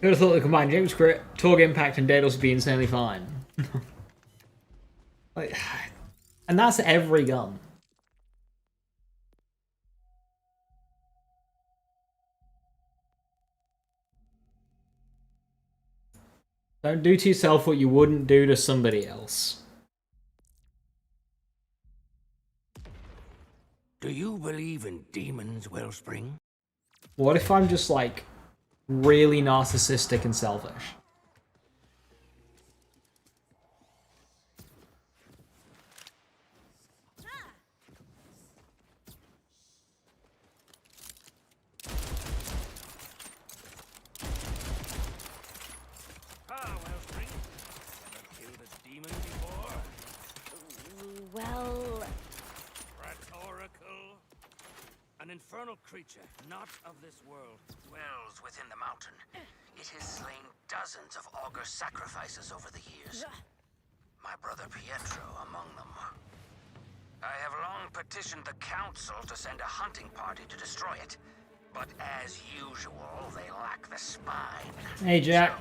Who'd have thought the combined James Crit, Torg Impact, and Daedalus would be insanely fine. Like, and that's every gun. Don't do to yourself what you wouldn't do to somebody else. Do you believe in demons, Wellspring? What if I'm just like really narcissistic and selfish? Ah, Wellspring. Ever killed a demon before? Well, Rhetorical. An infernal creature, not of this world, dwells within the mountain. It has slain dozens of augur sacrifices over the years. My brother Pietro among them. I have long petitioned the council to send a hunting party to destroy it. But as usual, they lack the spine. Hey, Jack.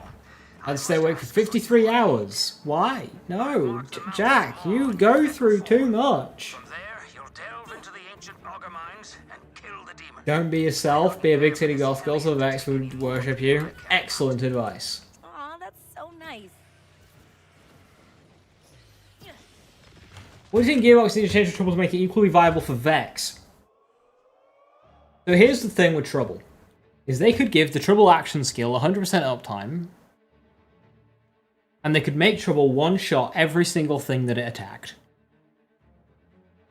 I'd stay awake for 53 hours. Why? No, Jack, you go through too much. From there, you'll delve into the ancient augur mines and kill the demon. Don't be yourself, be a big city goth girl so Vex would worship you. Excellent advice. aw, that's so nice. What do you think Gearbox needs to change the Trouble to make it equally viable for Vex? So here's the thing with Trouble. is they could give the Trouble action skill 100% uptime, and they could make Trouble one-shot every single thing that it attacked.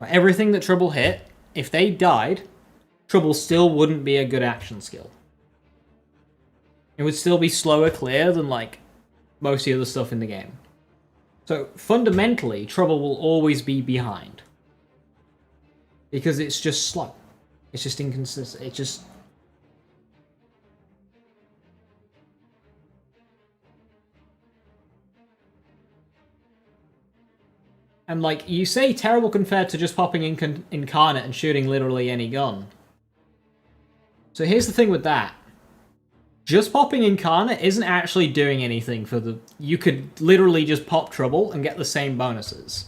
Everything that Trouble hit, if they died, Trouble still wouldn't be a good action skill. It would still be slower clear than, like, most of the other stuff in the game. So, fundamentally, Trouble will always be behind. Because it's just slow. It's just inconsistent. It just... And, like, you say terrible compared to just popping Incarnate and shooting literally any gun. So here's the thing with that. Just popping Incarnate isn't actually doing anything for the... You could literally just pop Trouble and get the same bonuses.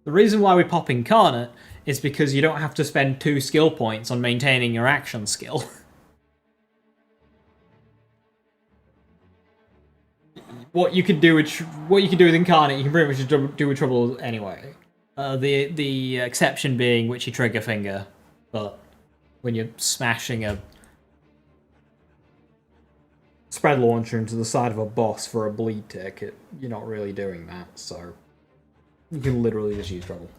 The reason why we pop Incarnate is because you don't have to spend 2 skill points on maintaining your action skill. What you can do with Incarnate, you can pretty much just do with Trouble anyway. The exception being Witchy Trigger Finger, but when you're smashing a spread launcher into the side of a boss for a bleed tick, you're not really doing that, so you can literally just use Trouble.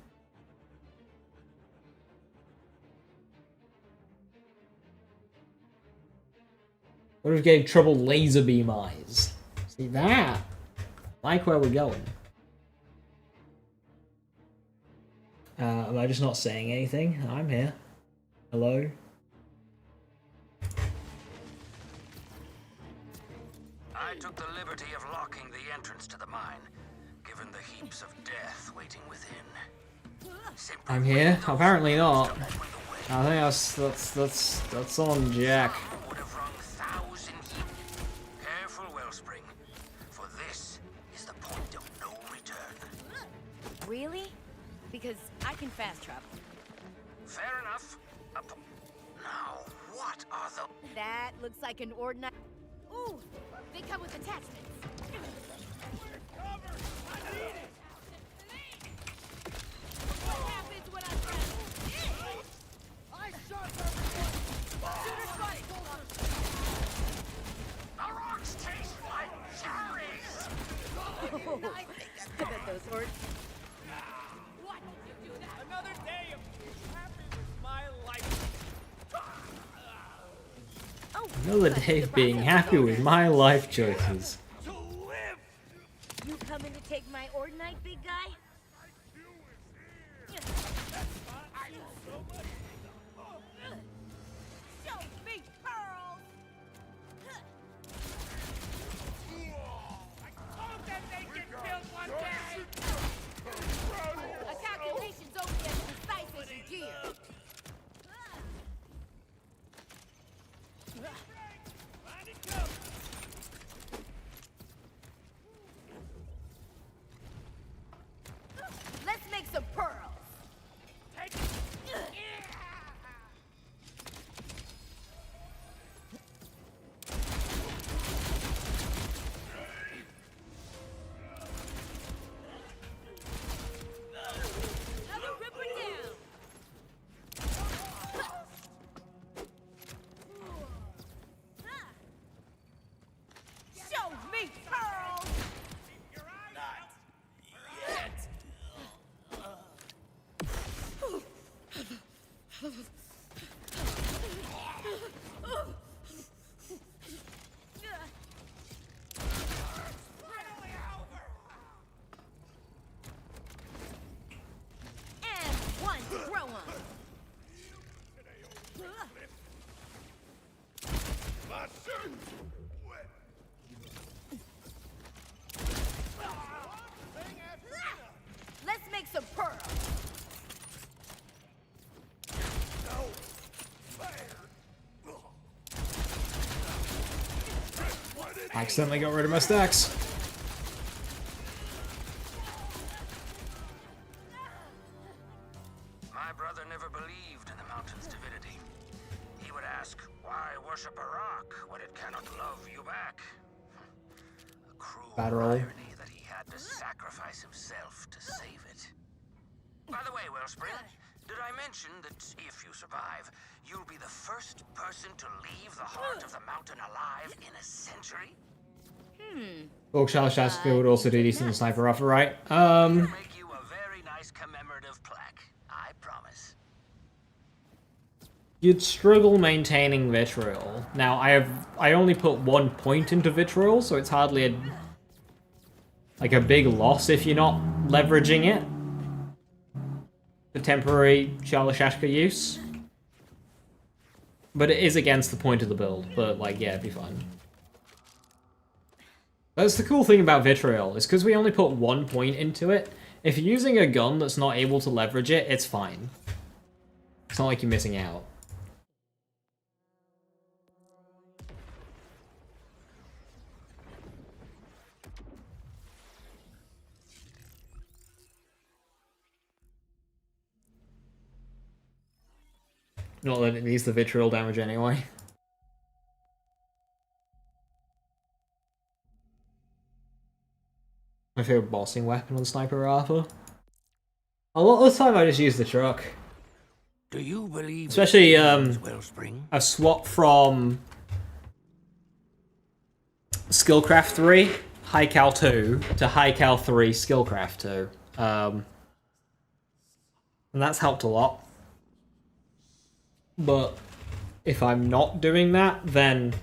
What if we gave Trouble laser beam eyes? See that? Like where we're going. Am I just not saying anything? I'm here. Hello? I took the liberty of locking the entrance to the mine, given the heaps of death waiting within. Simply I'm here? those Apparently not. to open the way. I think that's on Jack. Would have rung thousand years. Careful, Wellspring, for this is the point of no return. Really? Because I can fast travel. Fair enough. Now, what are the... That looks like an ordinary... Ooh! They come with attachments. What happens when I shot everyone! The rocks taste like cherries! I bet those orcs... What did you do that? Another day of happy with my life. Oh, Another day of being happy with my life choices. To live! you coming to take my ordinite, big guy? Show me pearls! Hope that they get killed one day! A calculation's only as precise as your gear. Let's make some pearls. Another ripper down. Show me pearls. And one to throw on. My shirt! Wet. Let's make some pearls. I accidentally got rid of my stacks. My brother never believed in the mountain's divinity. He would ask, why worship a rock when it cannot love you back? A cruel Bad roll. irony that he had to sacrifice himself to save it. By the way, Wellspring, Did I mention that if you survive, you'll be the first person to leave the heart of the mountain alive in a century? Well, Shalashashka would also do decent in Sniper Rifle, right? Make you a very nice commemorative plaque, I promise. You'd struggle maintaining Vitriol. Now, I only put 1 point into Vitriol, so it's hardly a big loss if you're not leveraging it. The temporary Shalashashka use. But it is against the point of the build, but like, yeah, it'd be fine. That's the cool thing about Vitriol, is because we only put 1 point into it, if you're using a gun that's not able to leverage it, it's fine. It's not like you're missing out. Not that it needs the Vitriol damage anyway. My favorite bossing weapon on Sniper Rifle. A lot of the time I just use the truck. Do you believe Especially Wellspring? a swap from Skillcraft 3, High Cal 2 to High Cal 3, Skillcraft 2. And that's helped a lot. But if I'm not doing that, then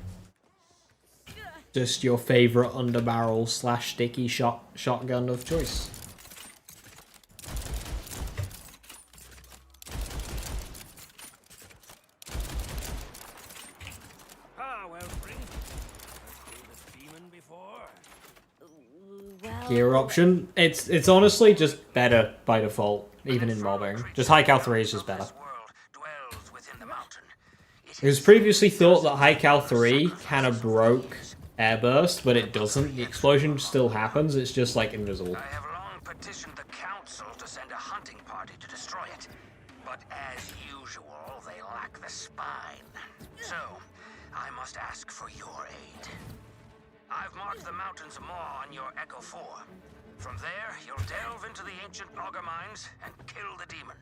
just your favorite underbarrel / sticky shotgun of choice. Wellspring. I've killed a demon before. Well, Gear option, it's honestly just better by default, even in mobbing. Just High Cal 3 is just better. It was previously thought that High Cal 3 kind of broke Airburst, but it doesn't. The explosion still happens, it's just like invisible. I have long petitioned the council to send a hunting party to destroy it, but as usual, they lack the spine. So, I must ask for your aid. I've marked the mountain's maw on your Echo 4. From there, you'll delve into the ancient auger mines and kill the demon.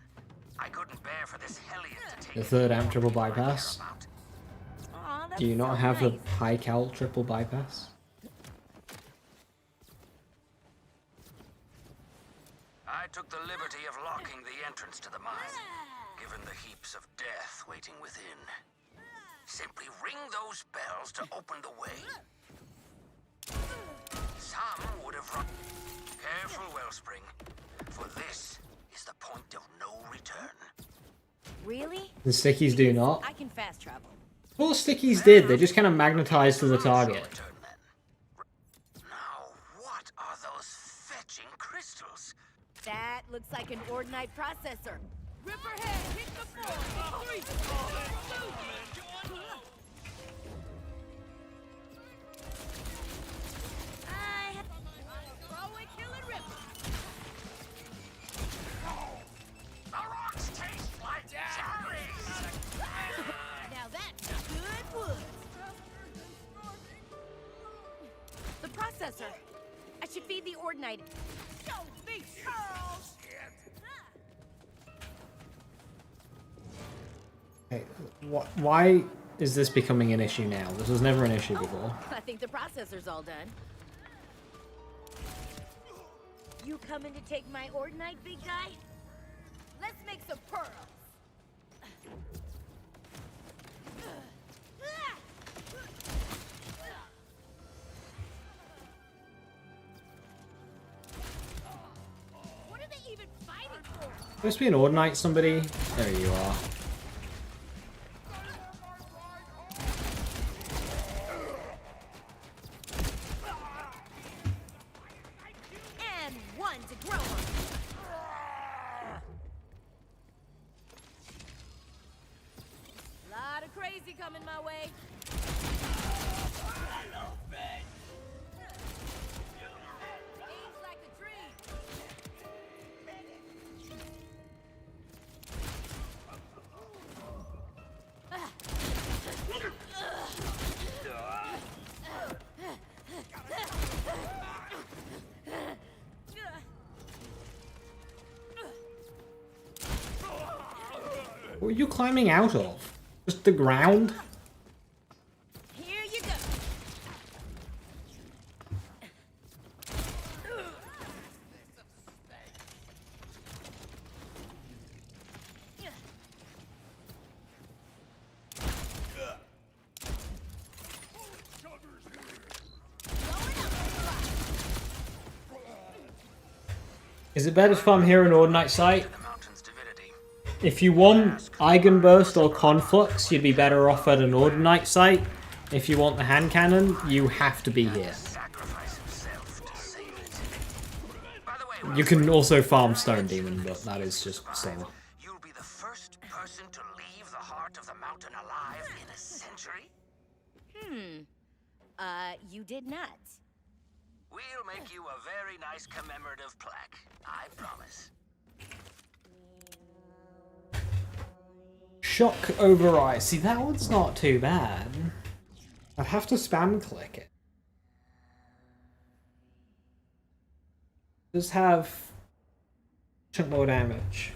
I couldn't bear for this hellion to take The third amp triple bypass. aw, that's Do you not so have nice. the High Cal triple bypass? I took the liberty of locking the entrance to the mine, given the heaps of death waiting within. Simply ring those bells to open the way. Some would have run. Careful, Wellspring, for this is the point of no return. Really? The stickies do not. I can fast travel. Well, the stickies did, they just kind of magnetized to the target. Return then. Now, what are those fetching crystals? That looks like an Ordnite processor. Ripperhead, hit the floor! I have... Throw it, kill it, rip. The rocks taste like cherries! Now that's good wood. The processor. I should feed the Ordnite. Don't be Charles! Hey, why is this becoming an issue now? This was never an issue before. I think the processor's all done. You coming to take my Ordnite, big guy? Let's make some pearls. What are they even fighting for? Supposed to be an Ordnite somebody? There you are. And one to grow on. Lot of crazy coming my way. Aims like a dream. What are you climbing out of? Just the ground? Here you go. Is it better if I'm here in Ordinite Sight? The mountain's divinity. If you want Eigenburst or Conflux, you'd be better off at an Ordinite Site. If you want the hand cannon, you have to be here. Sacrifice himself to save it. By the way, You can also farm Stone Demon, but that is just still. you'll be the first person to leave the heart of the mountain alive in a century. You did not. We'll make you a very nice commemorative plaque. I promise. Shock Override. See, that one's not too bad. I'd have to spam click it. Just have chunk more damage.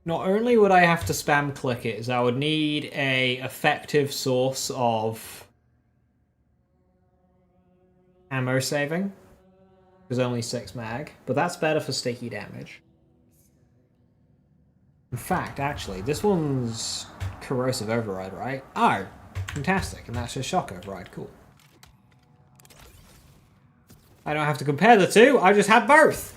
Not only would I have to spam click it, is I would need a effective source of ammo saving. There's only 6 mag, but that's better for sticky damage. In fact, actually, this one's Corrosive Override, right? Oh, fantastic, and that's just Shock Override, cool. I don't have to compare the two, I just have both!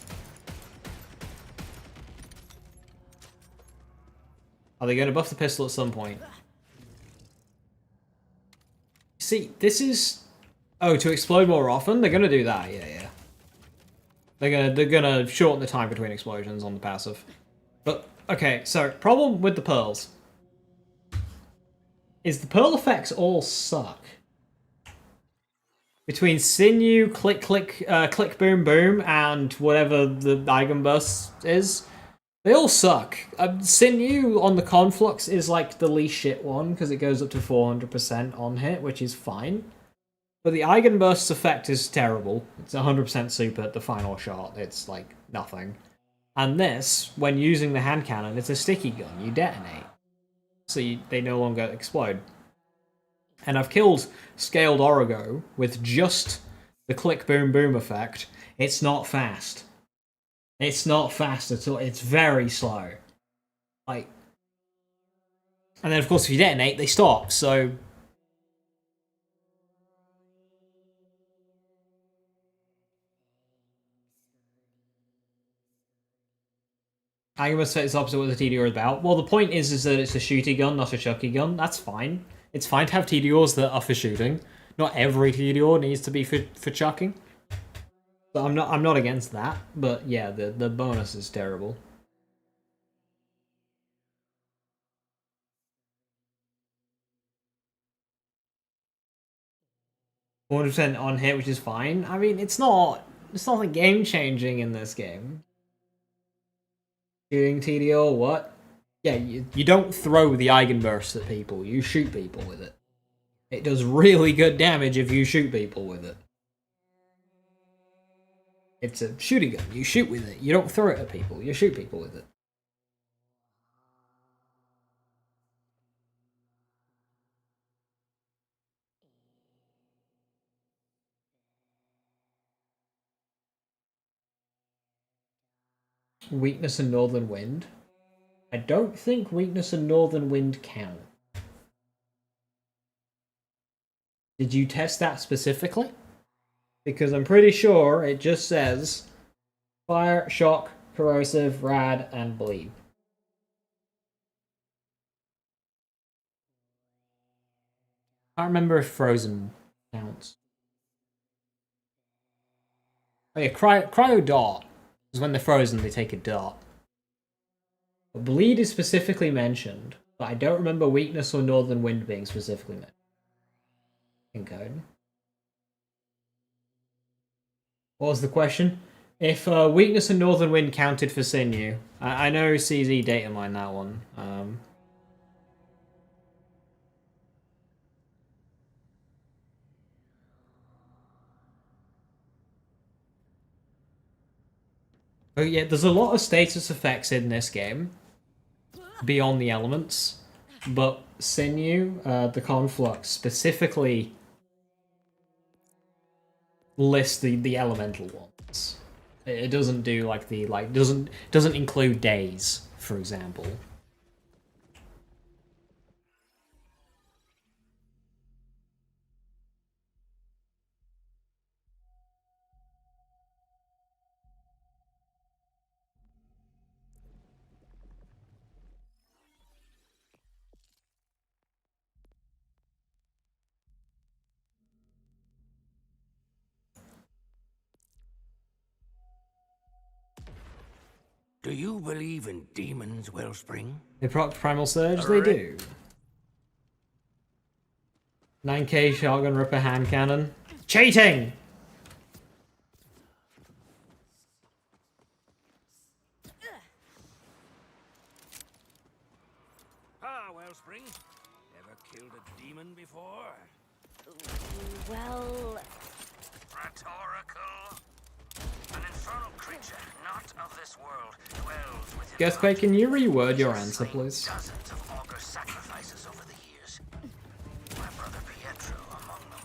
Are they going to buff the pistol at some point? See, this is... Oh, to explode more often? They're going to do that, yeah. They're gonna shorten the time between explosions on the passive. But, okay, so, problem with the pearls is the pearl effects all suck. Between Sinew, Click Boom Boom, and whatever the Eigenburst is, they all suck. Sinew on the Conflux is like the least shit one, because it goes up to 400% on hit, which is fine. But the Eigenburst's effect is terrible. It's 100% super at the final shot. It's like nothing. And this, when using the hand cannon, it's a sticky gun. You detonate. So they no longer explode. And I've killed Scaled Origo with just the Click Boom Boom effect. It's not fast. It's not fast at all. It's very slow. Like, and then of course if you detonate, they stop. So Eigenburst is opposite what the TDR is about. Well, the point is that it's a shooty gun, not a chucky gun. That's fine. It's fine to have TDRs that are for shooting. Not every TDR needs to be for chucking. So I'm not against that, but yeah, the bonus is terrible. %100% on hit, which is fine. I mean, it's not like game changing in this game. Shooting TDR, what? Yeah, you don't throw the Eigenburst at people, you shoot people with it. It does really good damage if you shoot people with it. It's a shooting gun, you shoot with it. You don't throw it at people, you shoot people with it. Weakness and Northern Wind. I don't think Weakness and Northern Wind count. Did you test that specifically? Because I'm pretty sure it just says Fire, Shock, Corrosive, Rad, and Bleed. I can't remember if Frozen counts. Oh yeah, Cryo Dart. Because when they're frozen, they take a dart. But Bleed is specifically mentioned, but I don't remember Weakness or Northern Wind being specifically mentioned in code. What was the question? If Weakness and Northern Wind counted for Sinew. I know CZ data mined that one. Oh yeah, there's a lot of status effects in this game beyond the elements, but Sinew, the Conflux, specifically lists the elemental ones. It doesn't do like the doesn't include days, for example. Do you believe in demons, Wellspring? They proc Primal Surge, they do. 9k Shotgun Ripper Hand Cannon. Cheating! Ah, Wellspring. Ever killed a demon before? Well, Rhetorical. An infernal creature, not of this world, dwells within. Girthquake, can you reword your answer, please? Dozens of augur sacrifices over the years. My brother Pietro among them.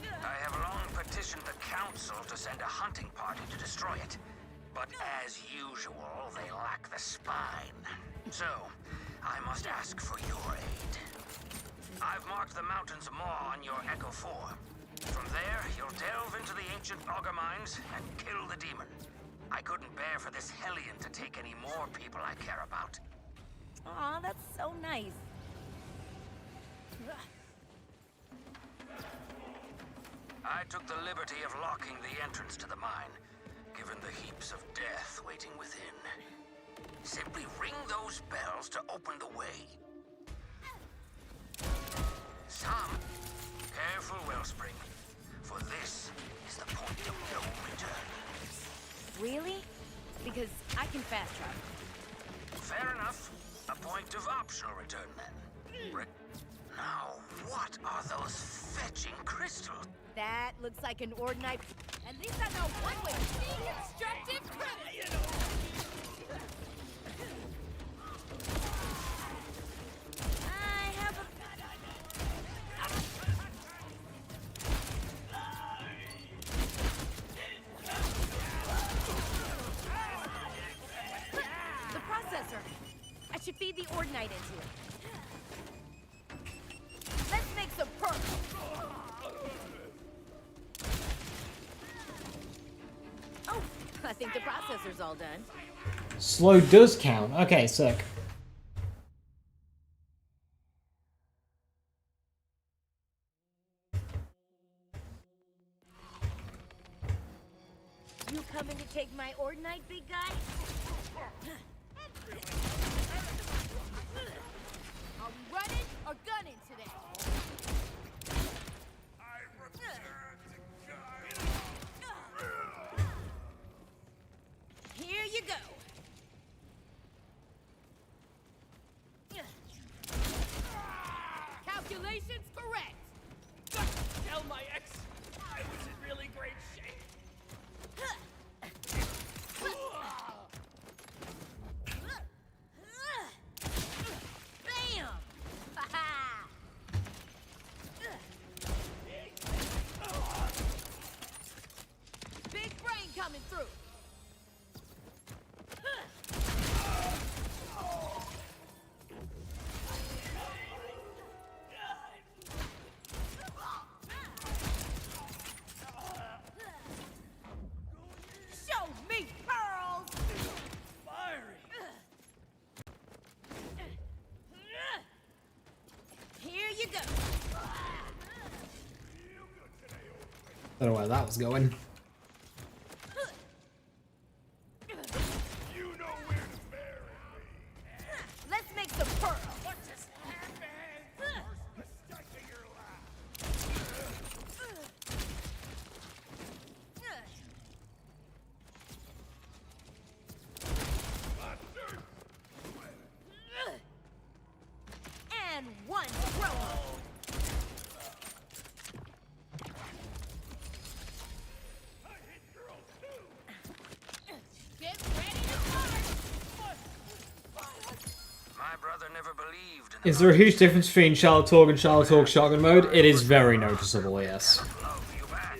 I have long petitioned the council to send a hunting party to destroy it. But as usual, they lack the spine. So, I must ask for your aid. I've marked the mountain's maw on your Echo 4. From there, you'll delve into the ancient augur mines and kill the demon. I couldn't bear for this Hellion to take any more people I care about. aw, that's so nice. I took the liberty of locking the entrance to the mine, given the heaps of death waiting within. Simply ring those bells to open the way. Some. Careful, Wellspring, for this is the point of no return. Really? Because I can fast travel. Fair enough. A point of optional return, then. Now, what are those fetching crystals? That looks like an Ordinite. At least I know one way. Destructive credit! I have a... The processor. I should feed the Ordinite into it. Let's make some pearls. Oh, I think the processor's all done. Slow does count. Okay, sick. You coming to take my Ordinite, big guy? Are we running or gunning today? I return to God. Here you go. Calculations correct. Tell my ex I was in really great shape. Bam! Ha-ha! Big brain coming through. Show me pearls! Fiery. Here you go. Don't know where that was going. You know where to bury me. Let's make some pearls. What just happened? First mistake of your life. And one throw. Is there a huge difference between Charlotte Torg and Charlotte Torg shotgun mode? It is very noticeable, yes. Love you back.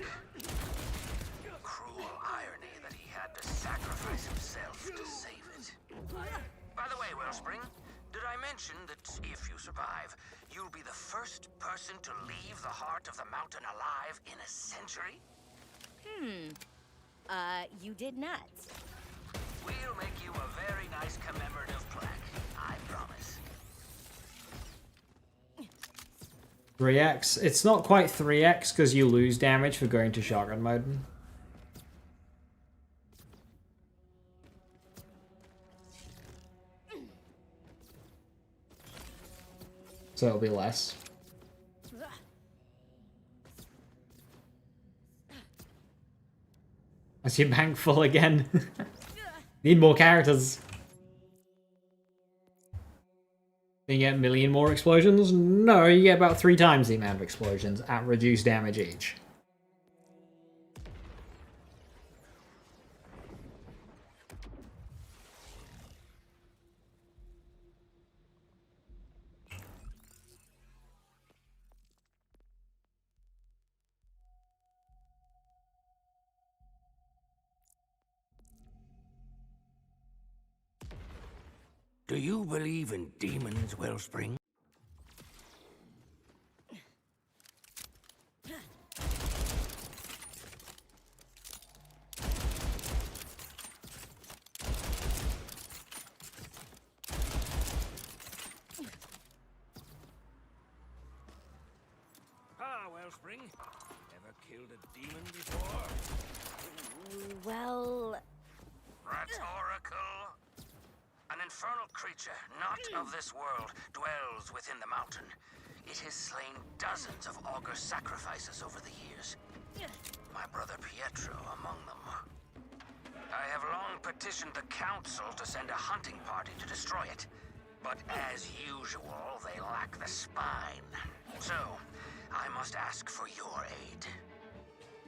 Cruel irony that he had to sacrifice himself to save it. By the way, Wellspring, did I mention that if you survive, you'll be the first person to leave the heart of the mountain alive in a century? You did not. We'll make you a very nice commemorative plaque, I promise. 3x. It's not quite 3x because you lose damage for going to shotgun mode. So it'll be less. I see bank full again. Need more characters. You get a million more explosions? No, you get about 3 times the amount of explosions at reduced damage each. Do you believe in demons, Wellspring? Wellspring. Ever killed a demon before? Well, Rhetorical. An infernal creature, not of this world, dwells within the mountain. It has slain dozens of augur sacrifices over the years. My brother Pietro among them. I have long petitioned the council to send a hunting party to destroy it. But as usual, they lack the spine. So, I must ask for your aid.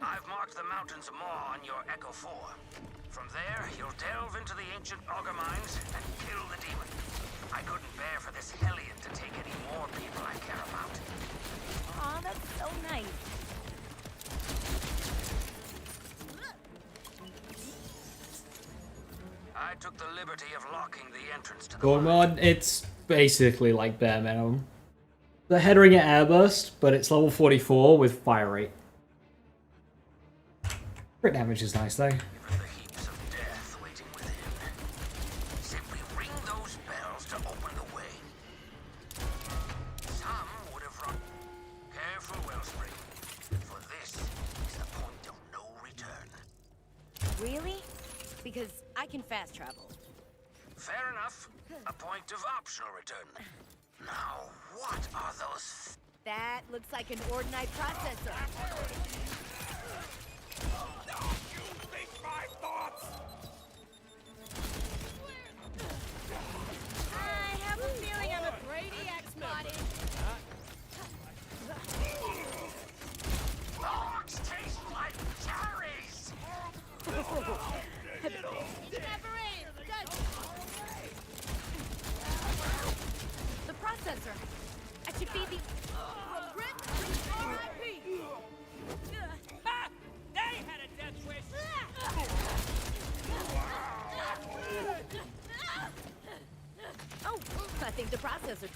I've marked the mountain's maw on your Echo 4. From there, you'll delve into the ancient augur mines and kill the demon. I couldn't bear for this Hellion to take any more people I care about. aw, that's so nice. I took the liberty of locking the entrance to the Gold mine. mod, it's basically like bare minimum. The headering at airburst, but it's level 44 with fire rate. Crit damage is nice though. Given the heaps of death waiting within, simply ring those bells to open the way. Some would have run. Careful, Wellspring, for this is the point of no return. Really? Because I can fast travel. Fair enough. A point of optional return. Now, what are those? That looks like an Ordinite processor. You think my thoughts? I have a feeling I'm a Brady X-Body. Dogs taste like cherries! The processor. I should be the... They had a death wish! Oh, I think the processor...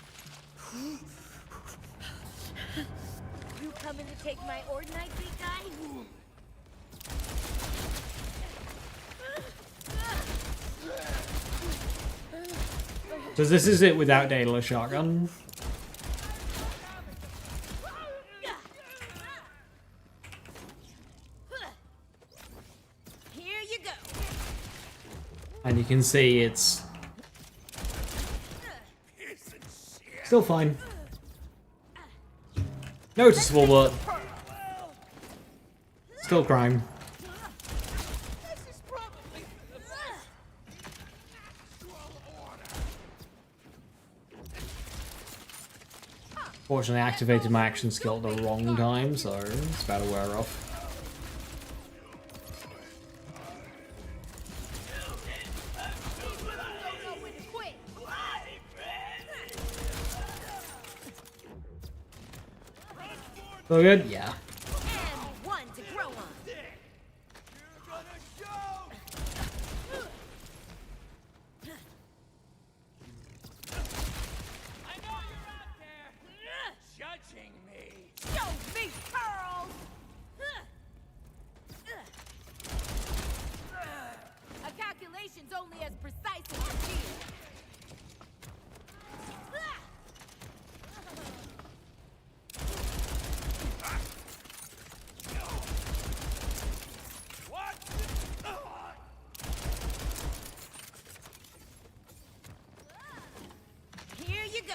You coming to take my Ordinite, big guy? So this is it without Daedalus shotgun. Here you go. And you can see it's still fine. Noticeable, but still crime. Fortunately, I activated my action skill at the wrong time, so it's about to wear off. All good? Yeah. And one to grow on. You're gonna show! I know you're out there judging me. Show me pearls! A calculation's only as precise as your fear. What? Here you go.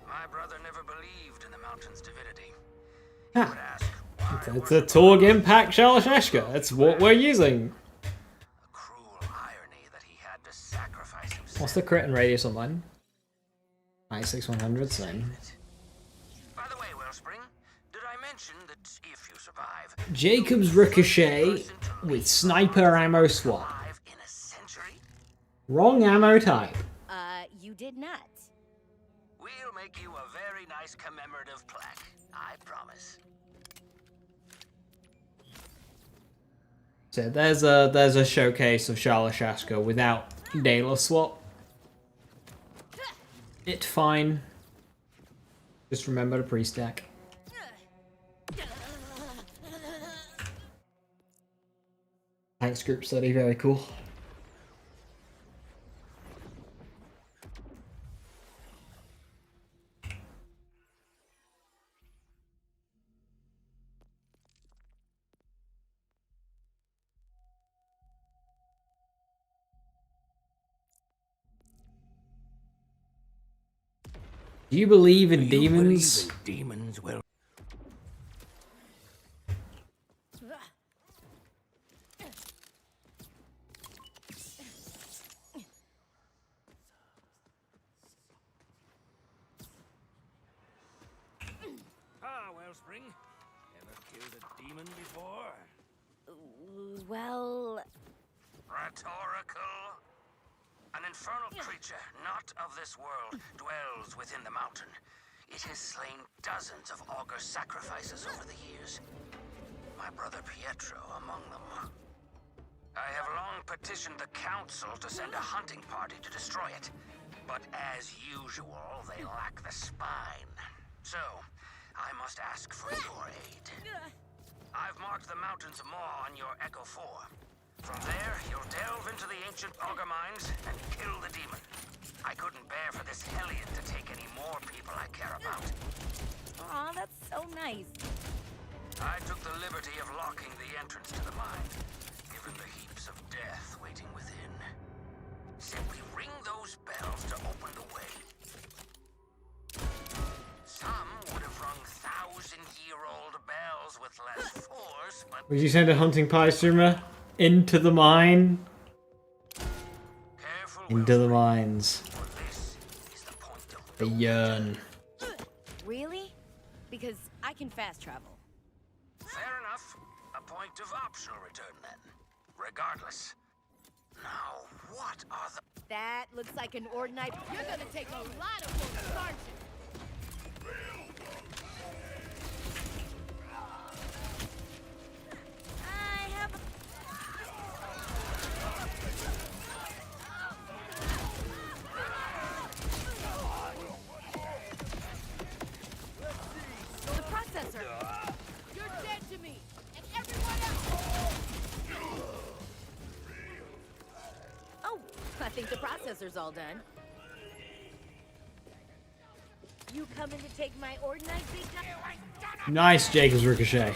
My brother never believed in the mountain's divinity. He Ha. would ask, why It's a Torg Impact Shalasheshka. That's what we're using. the cruel irony that he had to sacrifice himself. What's the crit and radius on mine? 96-100, same. By the way, Wellspring, did I mention that if you survive, Jacob's Ricochet with sniper ammo swap. survive in a century? Wrong ammo type. You did not. We'll make you a very nice commemorative plaque. I promise. So there's a showcase of Shalashashka without Dela swap. It's fine. Just remember to pre-stack. Thanks, group study. Very cool. Do you believe in demons? Demons will. Ah, Wellspring. Ever killed a demon before? Well, Rhetorical. An infernal creature, not of this world, dwells within the mountain. It has slain dozens of augur sacrifices over the years. My brother Pietro among them. I have long petitioned the council to send a hunting party to destroy it. But as usual, they lack the spine. So, I must ask for your aid. I've marked the mountain's maw on your Echo 4. From there, you'll delve into the ancient augur mines and kill the demon. I couldn't bear for this hellion to take any more people I care about. aw, that's so nice. I took the liberty of locking the entrance to the mine, given the heaps of death waiting within. Simply ring those bells to open the way. Some would have rung 1,000-year-old bells with less force, but Would you send a hunting party streamer into the mine? careful, Into the Wilfred, mines. for this is the point of They no yearn. Really? Because I can fast travel. Fair enough. A point of optional return then. Regardless. Now, what are the... That looks like an ordinary. You're gonna take a lot of bullets, aren't you? I have the processor. You're dead to me, and everyone else. Oh, I think the processor's all done. You coming to take my ordinite big guy? Nice, Jacob's Ricochet.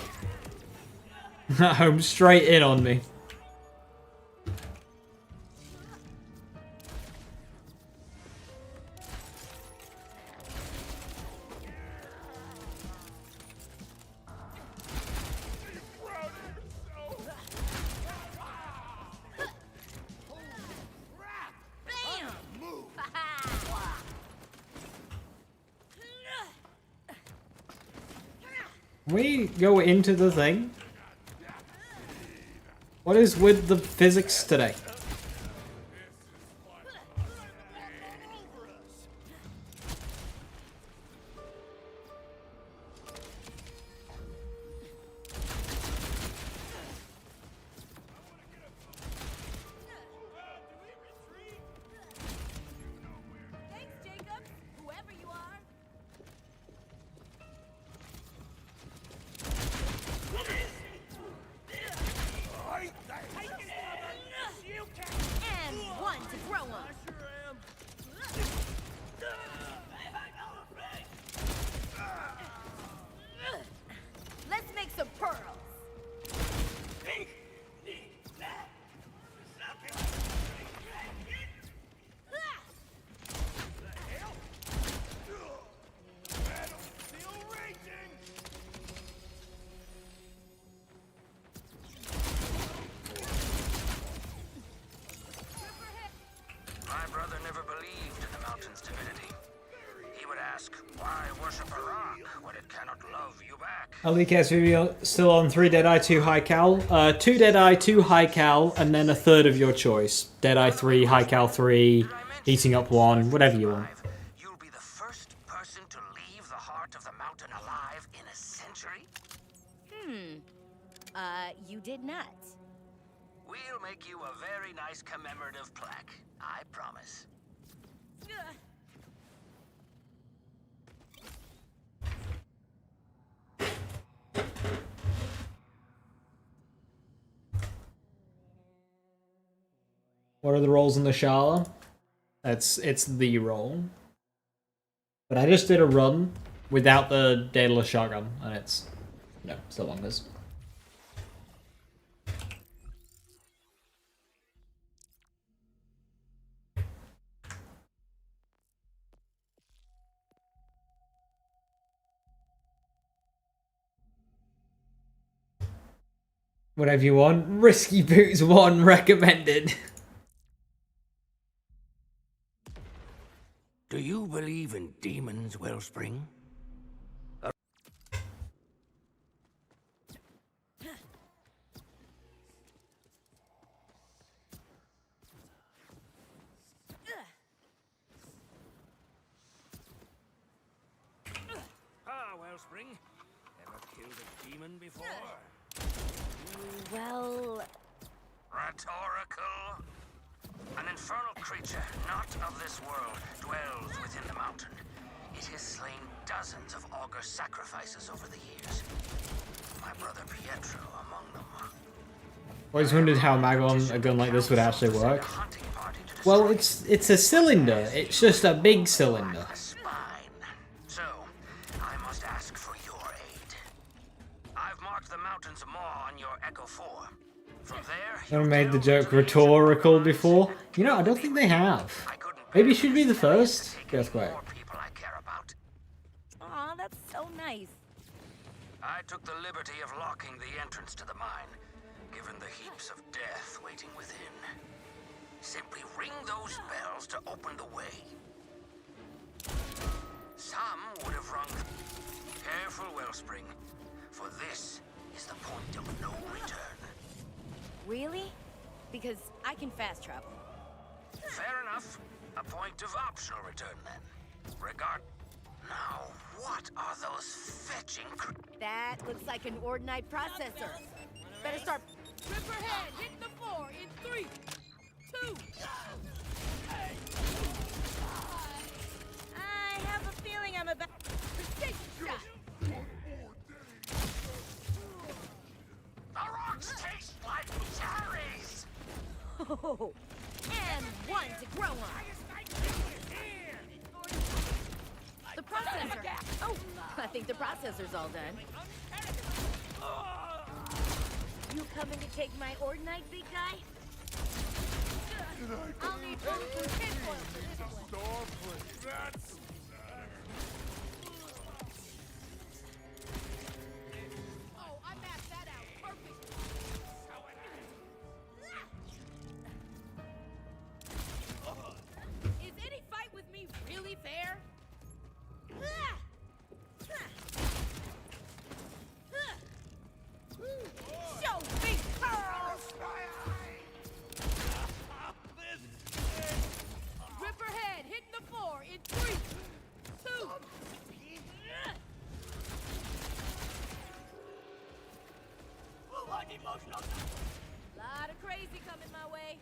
Home straight in on me. Bam! We go into the thing. What is with the physics today? Thanks, Jacob. Whoever you are. And one to throw on. Let's make some pearls. Still raging! My brother never believed in the mountain's divinity. He would ask, why worship a rock when it cannot love you back? LDKS still on 3 Deadeye, 2 High Cal. 2 Deadeye, 2 High Cal, and then a third of your choice. Deadeye 3, High Cal 3, Eating Up 1, whatever you want. You'll be the first person to leave the heart of the mountain alive in a century? You did not. We'll make you a very nice commemorative plaque. I promise. What are the rolls in the Shala? It's the roll. But I just did a run without the Daedalus shotgun, and it's still on this. Whatever you want. Risky Boots 1 recommended. Do you believe in demons, Wellspring? Wellspring. Ever killed a demon before? Well, Rhetorical. An infernal creature, not of this world, dwells within the mountain. It has slain dozens of augur sacrifices over the years. My brother Pietro among them. Always wondered how Maglon, a gun like this, would actually work. Well, it's a cylinder. It's just a big cylinder. A spine. So, I must ask for your aid. I've marked the mountain's maw on your Echo 4. From there, Someone made the joke rhetorical before. You know, I don't think they have. Maybe it should be the first earthquake. People I care about. aw, that's so nice. I took the liberty of locking the entrance to the mine, given the heaps of death waiting within. Simply ring those bells to open the way. Some would have rung. Careful, Wellspring, for this is the point of no return. Really? Because I can fast travel. Fair enough. A point of optional return, then. Now, what are those fetching That looks like an Ordinite processor. Better start. Rip her head! Hit the floor in 3, 2. I have a feeling I'm about. Precision shot. The rocks taste like cherries! Oh, and one to grow on. The processor. Oh, I think the processor's all done. You coming to take my Ordinite, big guy? I'll need bulletproof tinfoil for this one. That's... Oh, I mapped that out. Perfect. Is any fight with me really fair? Show me pearls! Lot of crazy coming my way.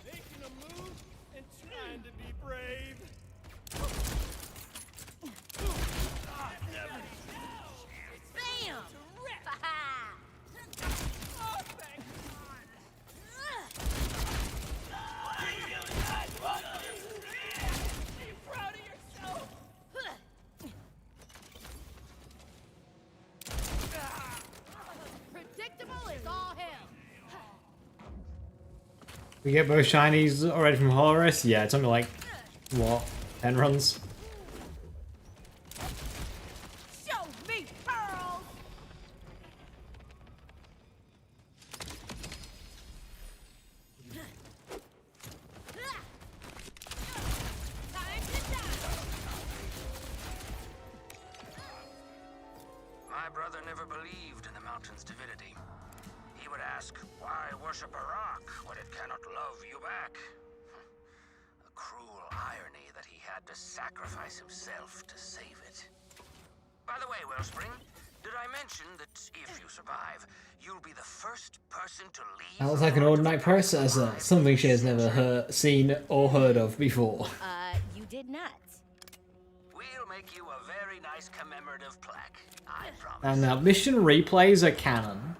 Making a move and trying to be brave. Bam! Oh, thank God. Be proud of yourself. Predictable as all hell. We get both shinies already from Horus? Yeah, it's only like, what, 10 runs? Show me pearls! Time to die! My brother never believed in the mountain's divinity. He would ask, why worship a rock when it cannot love you back? A cruel irony that he had to sacrifice himself to save it. By the way, Wellspring, did I mention that if you survive, you'll be the first person to leave? That was like an Ordinite processor, something she has never seen or heard of before. You did not. We'll make you a very nice commemorative plaque, I promise. And now mission replays are canon.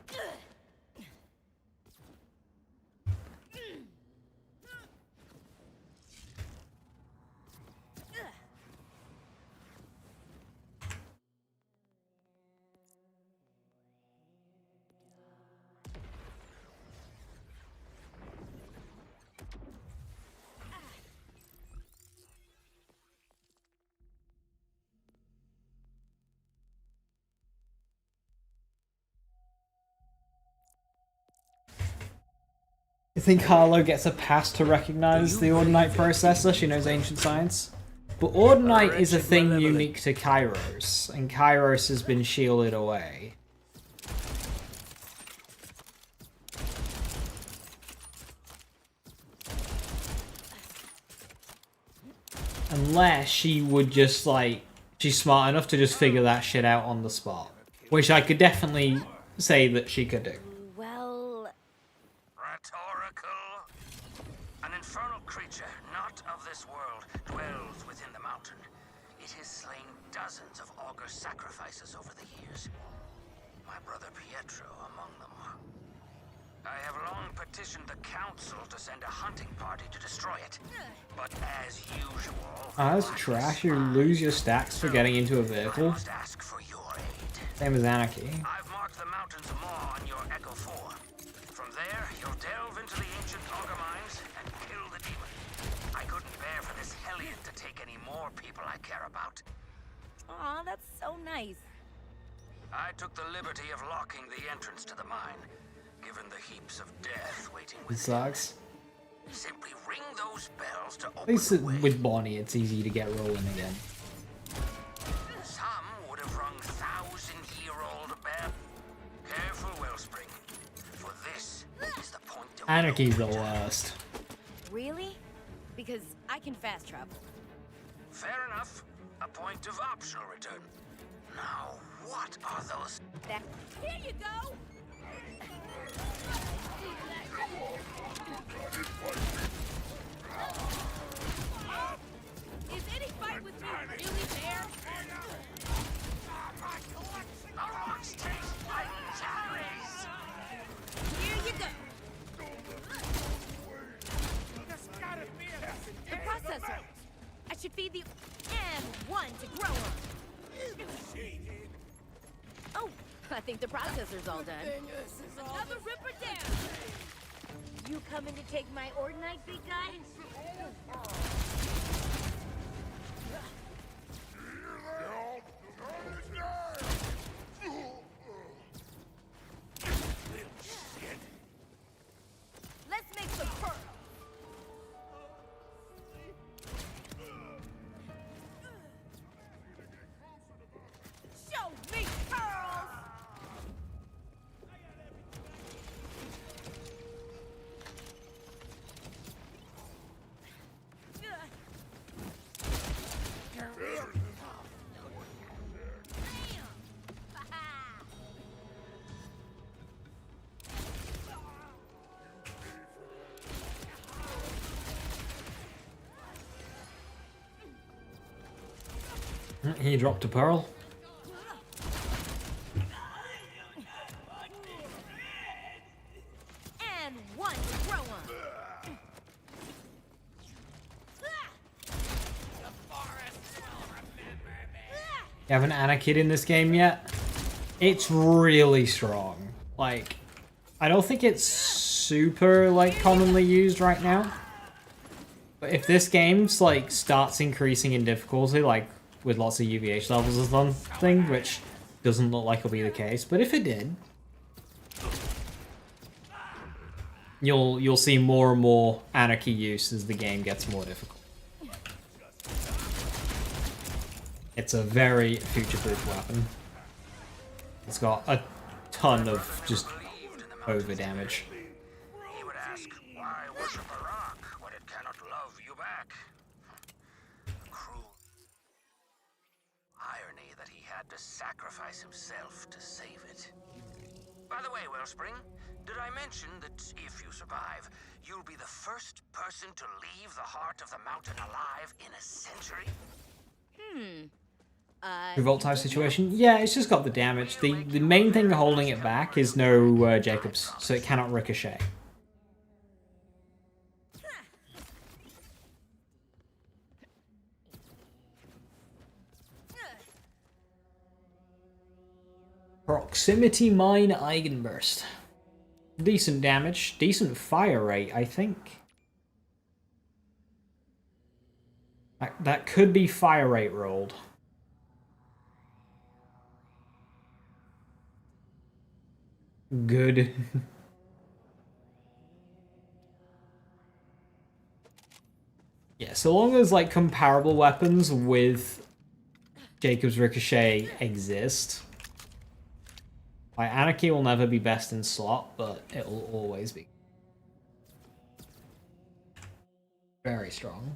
You think Harlow gets a pass to recognize the Ordinite processor? She knows ancient science. But Ordinite is a thing unique to Kairos, and Kairos has been shielded away. Unless she would just, like, she's smart enough to just figure that shit out on the spot. Which I could definitely say that she could do. Well, Rhetorical. An infernal creature, not of this world, dwells within the mountain. It has slain dozens of augur sacrifices over the years. My brother Pietro among them. I have long petitioned the council to send a hunting party to destroy it. But as usual... That's trash. You lose your stacks for getting into a I vehicle. must ask for your aid. Same as Anarchy. I've marked the mountain's maw on your Echo 4. From there, you'll delve into the ancient augur mines and kill the demon. I couldn't bear for this hellion to take any more people I care about. aw, that's so nice. I took the liberty of locking the entrance to the mine, given the heaps of death waiting It within. sucks. Simply ring those bells to At open least the way. with Bonnie, it's easy to get rolling again. Some would have rung 1,000-year-old bell. Careful, Wellspring, for this is the point of Anarchy's no the return. worst. Really? Because I can fast travel. Fair enough. A point of optional return. Now, what are those? That. Here you go! Is any fight with me really fair? The rocks taste like cherries. Here you go. The processor. I should feed the M1 to grow on. Oh, I think the processor's all done. Another ripper down. You coming to take my Ordinite, big guy? Let's make some pearls. Show me pearls. He dropped a pearl. And one throw on. You haven't Anarched in this game yet? It's really strong. Like, I don't think it's super, like, commonly used right now. But if this game's, like, starts increasing in difficulty, like, with lots of UVH levels or something, which doesn't look like it'll be the case, but if it did, you'll see more and more Anarchy use as the game gets more difficult. It's a very future-proof weapon. It's got a ton of just over damage. He would ask, why worship a rock when it cannot love you back? Cruel irony that he had to sacrifice himself to save it. By the way, Wellspring, did I mention that if you survive, you'll be the first person to leave the heart of the mountain alive in a century? Revolt type situation? Yeah, it's just got the damage. The main thing holding it back is no Jacobs, so it cannot ricochet. Proximity Mine Eigenburst. Decent damage, decent fire rate, I think. That could be fire rate rolled. Good. Yeah, so long as like comparable weapons with Jacob's Ricochet exist. Like, Anarchy will never be best in slot, but it will always be very strong.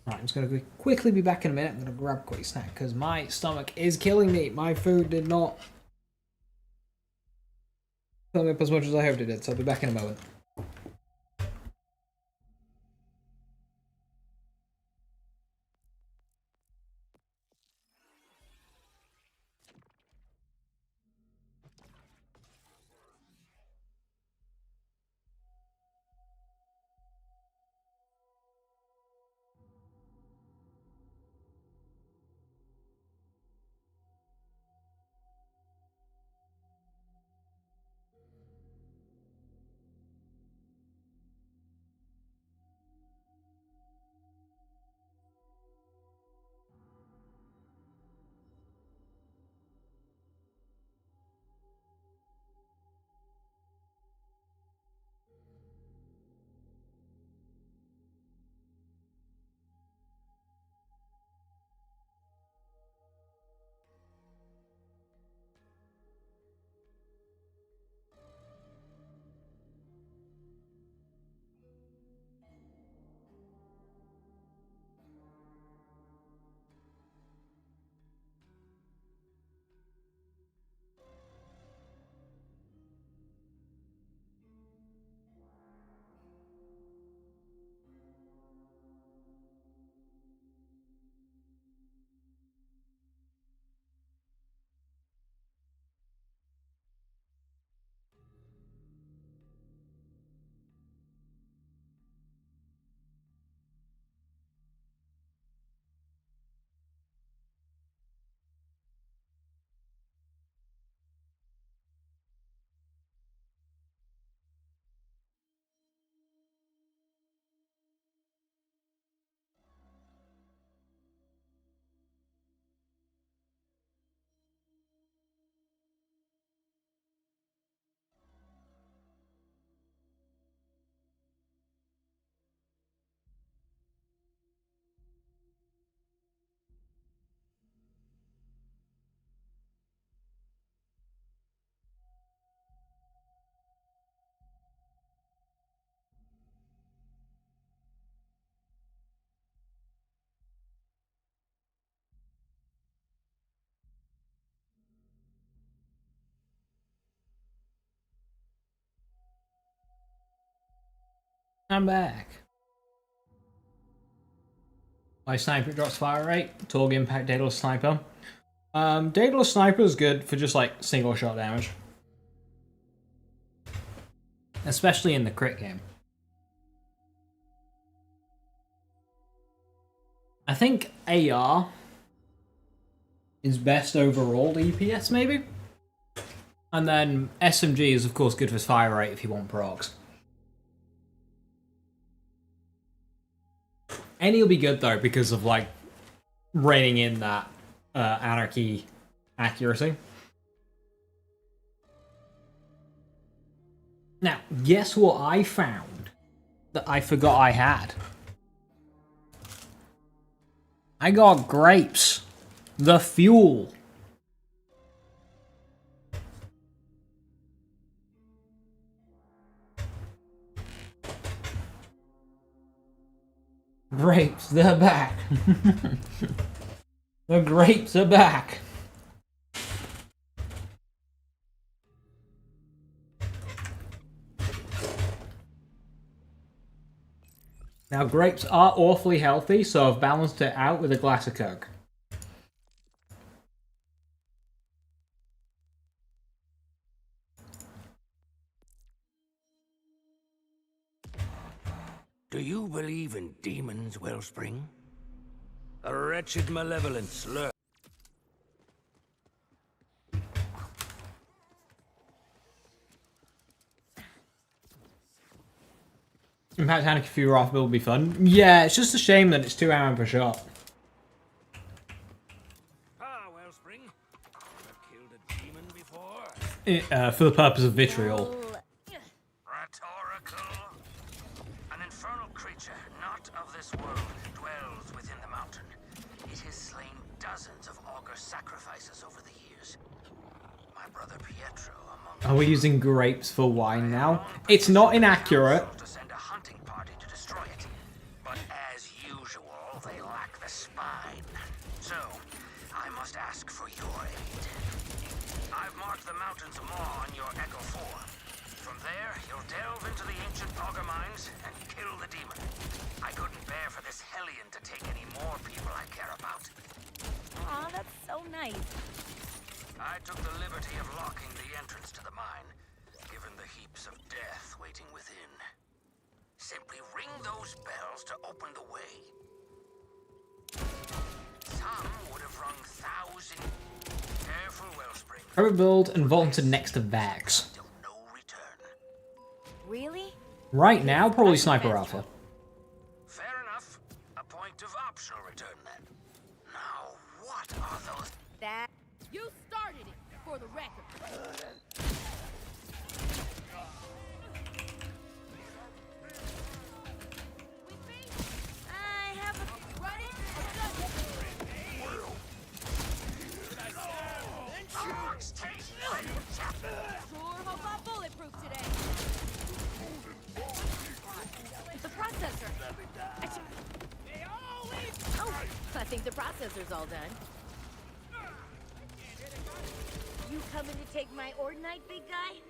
Right, I'm just going to quickly be back in a minute. I'm going to grab a quick snack because my stomach is killing me. My food did not fill me up as much as I hoped it did, so I'll be back in a moment. I'm back. My sniper drops fire rate. Torg impact Daedalus sniper. Daedalus sniper is good for just like single shot damage, especially in the crit game. I think AR is best overall DPS maybe, and then SMG is of course good for fire rate if you want procs. Any will be good though because of like reining in that anarchy accuracy. Now, guess what I found that I forgot I had? I got grapes. The fuel. Grapes, they're back. The grapes are back. Now, grapes are awfully healthy, so I've balanced it out with a glass of Coke. Do you believe in demons, Wellspring? A wretched malevolence lurks. Impact Anarchy for your off build would be fun. Yeah, it's just a shame that it's 2 ammo per shot. Ah, Wellspring. Ever killed a demon before? For the purpose of vitriol. Rhetorical. An infernal creature, not of this world, dwells within the mountain. It has slain dozens of augur sacrifices over the years. My brother Pietro among Are we using grapes for wine now? It's not inaccurate. to send a hunting party to destroy it. But as usual, they lack the spine. So, I must ask for your aid. I've marked the mountain's maw on your Echo 4. From there, you'll delve into the ancient augur mines and kill the demon. I couldn't bear for this hellion to take any more people I care about. Aw, that's so nice. I took the liberty of locking the entrance to the mine, given the heaps of death waiting within. Simply ring those bells to open the way. Some would have rung 1,000. Careful, Wellspring. Private build and vault into next to Vax. Till no return. Really? Right now, probably Sniper Alpha. Fair enough. A point of optional return then. Now, what are those? That. You started it, for the record. I have a ready. Sure hope I'm bulletproof today. The processor. Oh, I think the processor's all done. You coming to take my Ordinite, big guy?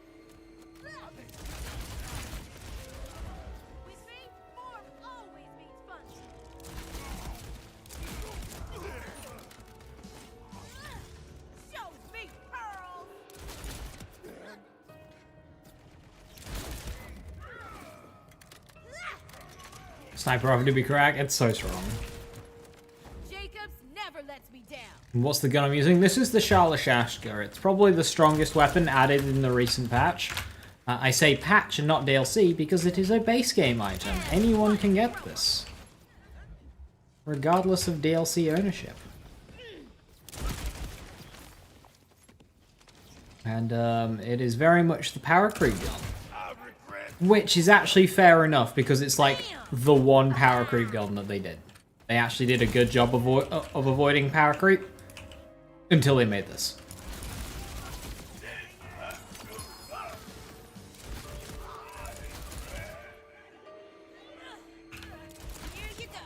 We see, form always means fun. Show me pearls. Sniper Alpha to be correct, it's so strong. Jacobs never lets me down. And what's the gun I'm using? This is the Shalashashka. It's probably the strongest weapon added in the recent patch. I say patch and not DLC because it is a base game item. Anyone can get this, regardless of DLC ownership. And it is very much the power creep gun. Which is actually fair enough because it's like the one power creep gun that they did. They actually did a good job of avoiding power creep until they made this. Here you go.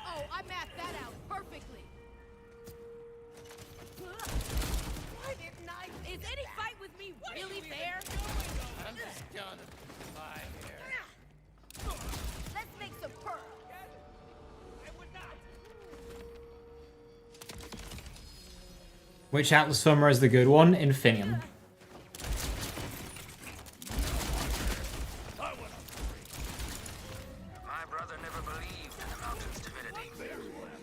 Oh, I mapped that out perfectly. me really fair? I'm just done with my hair. Let's make some pearl. I would not. Which Atlas firmware is the good one? Infinium. My brother never believed in the mountain's divinity.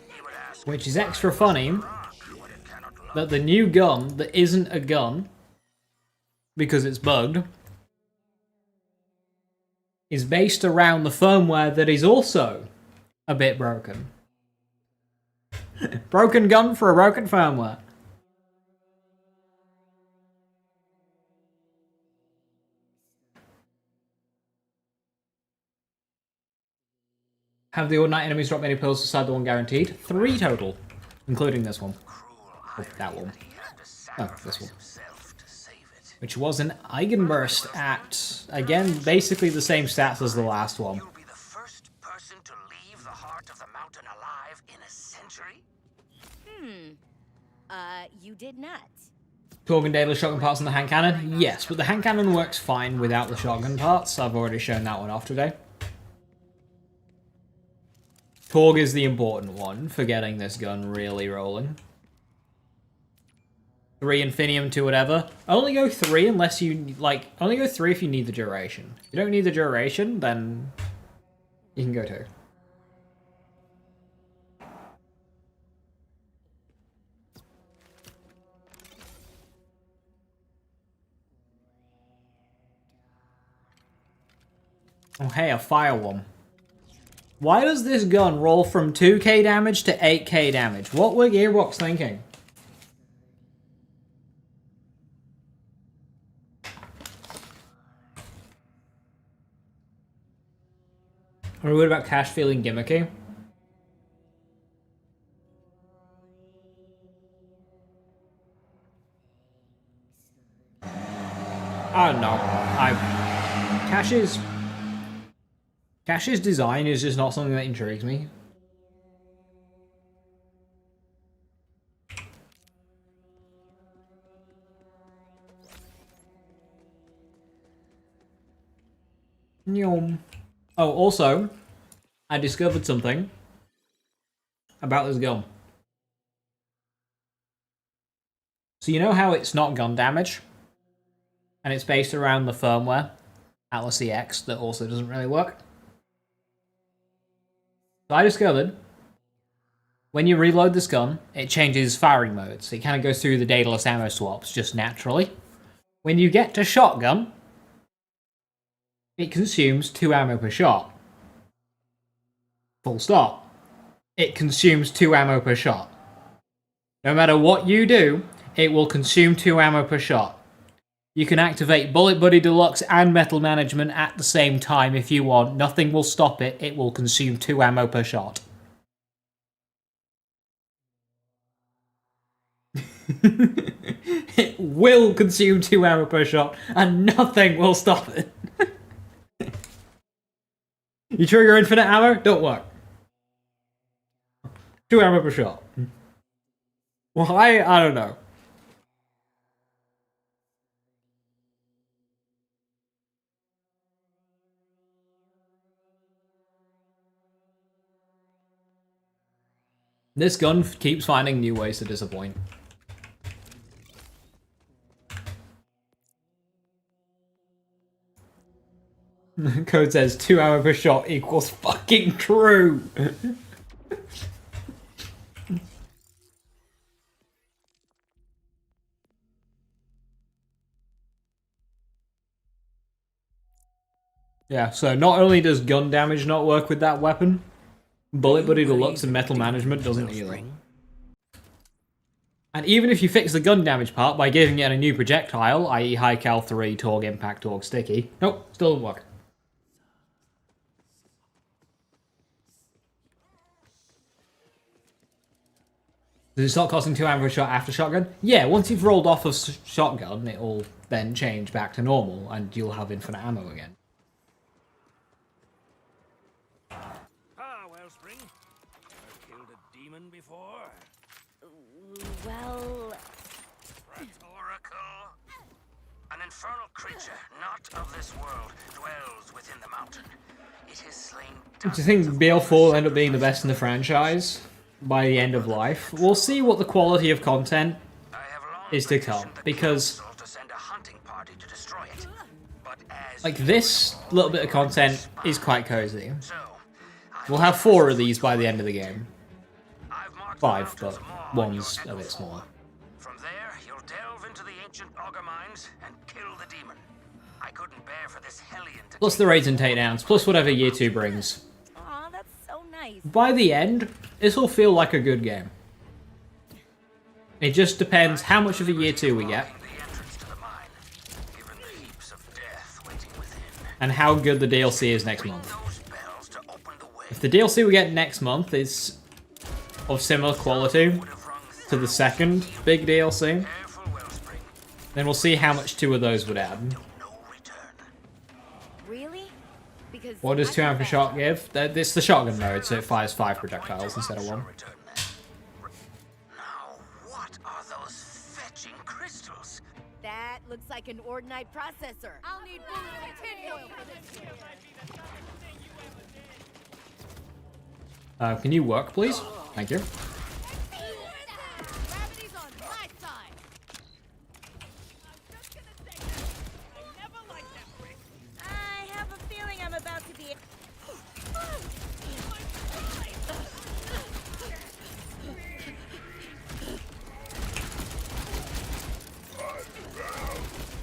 He would ask Which is extra funny rock what it cannot love. that the new gun that isn't a gun, because it's bugged, is based around the firmware that is also a bit broken. Broken gun for a broken firmware. Have the Ordinate enemies drop many pills beside the one guaranteed? 3 total, including this one. Oh, that one. Oh, this one. Which was an Eigenburst at, again, basically the same stats as the last one. You'll be the first person to leave the heart of the mountain alive in a century? You did not. Torg and Daedalus shotgun parts on the hand cannon? Yes, but the hand cannon works fine without the shotgun parts. I've already shown that one off today. Torg is the important one for getting this gun really rolling. 3 Infinium, 2 whatever. Only go 3 unless you, like, only go 3 if you need the duration. If you don't need the duration, then you can go 2. Oh hey, a fire one. Why does this gun roll from 2k damage to 8k damage? What were Gearbox thinking? Are we worried about Cash feeling gimmicky? I don't know. Cash's design is just not something that intrigues me. Nyom. Oh, also, I discovered something about this gun. So you know how it's not gun damage? And it's based around the firmware, Atlas EX, that also doesn't really work? So I discovered, when you reload this gun, it changes firing modes. It kind of goes through the Daedalus ammo swaps just naturally. When you get to shotgun, it consumes 2 ammo per shot. Full stop. It consumes 2 ammo per shot. No matter what you do, it will consume 2 ammo per shot. You can activate Bullet Buddy Deluxe and Metal Management at the same time if you want. Nothing will stop it. It will consume 2 ammo per shot. It will consume 2 ammo per shot, and nothing will stop it. You trigger infinite ammo? Don't work. 2 ammo per shot. Why? I don't know. This gun keeps finding new ways to disappoint. Code says 2 ammo per shot equals fucking true. Yeah, so not only does gun damage not work with that weapon, Bullet Buddy Deluxe and Metal Management doesn't either. And even if you fix the gun damage part by giving it a new projectile, i.e. High Cal 3, Torg Impact, Torg Sticky, nope, still doesn't work. Does it start costing 2 ammo per shot after shotgun? Yeah, once you've rolled off of shotgun, it'll then change back to normal, and you'll have infinite ammo again. Wellspring. I've killed a demon before. Well... Rhetorical? infernal creature, not of this world, dwells within the mountain. It has slain Do you think BL4 will end up being the best in the franchise by the end of life? We'll see what the quality of content I have long is to come, petitioned the because council to send a hunting party to destroy it. But as like this little bit of content is quite cozy. so, We'll have 4 of these by the end of the game. I've marked 5, the but mountains more on one's your a bit echo smaller. From there, you'll delve into the ancient auger mines and kill the demon. I couldn't bear for this hellion to Plus the raids and takedowns, plus whatever year 2 brings. Aw, that's so nice. By the end, this will feel like a good game. It just depends how much of a year 2 we get, the entrance to the mine, given the heaps of death waiting within. and how good the DLC is next month. Those bells to open the way If the DLC we get next month is of similar quality would have rung to the second big DLC, careful wellspring, then we'll see how much 2 of those would add. no return. Really? Because What does I 2 amp bet- for shot give? It's the shotgun mode, so it fires 5 projectiles instead of 1. Return that. Now, what are those fetching crystals? That looks like an Ordinite processor. I'll need bullets and tinfoil for this one. Can you work, please? Thank you. Gravity's on my side. I have a feeling I'm about to be.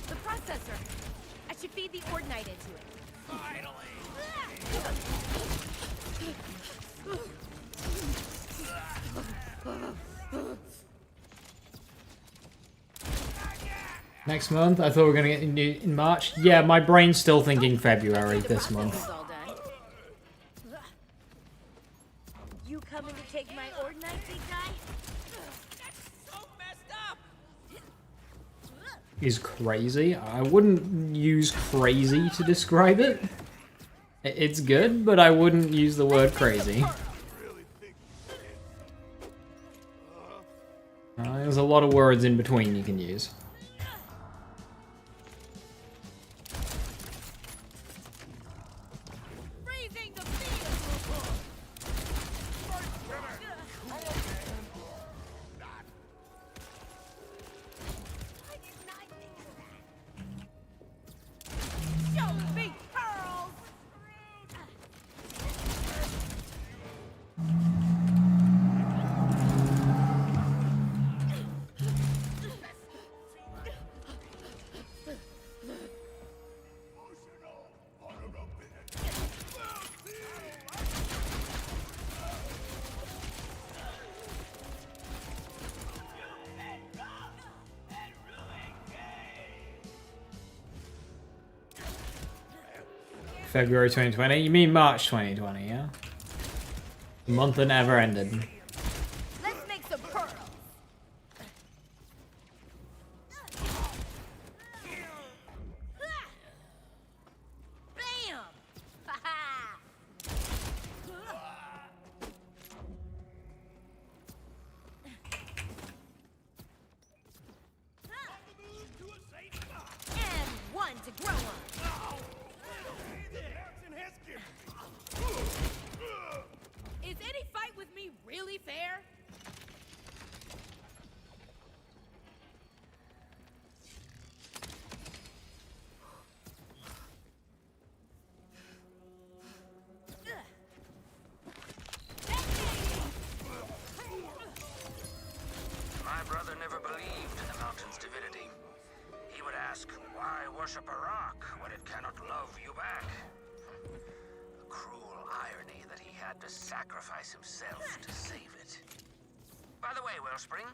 The processor. I should feed the Ordinite into it. Next month? I thought we were going to get new in March. Yeah, my brain's still thinking February The this processor's month. all done. You coming to take my Ordinite, big guy? So messed up. Is crazy. I wouldn't use crazy to describe it. It's good, but I wouldn't use the word crazy. There's a lot of words in between you can use. Freezing the field! Show me pearls! February 2020? You mean March 2020, yeah? The month that never ended. Let's make some pearls! Bam! Ha-ha! And one to grow on. Is any fight with me really fair? My brother never believed in the mountain's divinity. He would ask, why worship a rock when it cannot love you back? A cruel irony that he had to sacrifice himself to save it. By the way, Wellspring,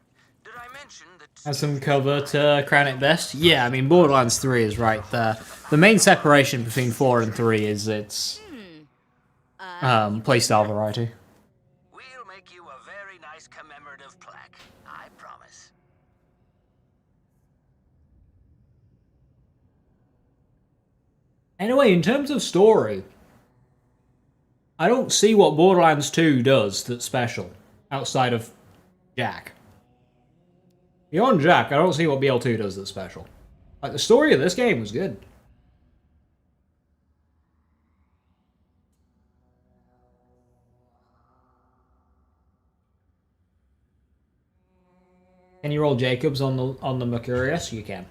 did I mention that... Has some cover to crown it best? Yeah, I mean, Borderlands 3 is right there. The main separation between 4 and 3 is its playstyle variety. We'll make you a very nice commemorative plaque, I promise. Anyway, in terms of story, I don't see what Borderlands 2 does that's special, outside of Jack. Beyond Jack, I don't see what BL2 does that's special. Like, the story of this game was good. Can you roll Jacobs on the Mercurius? You can.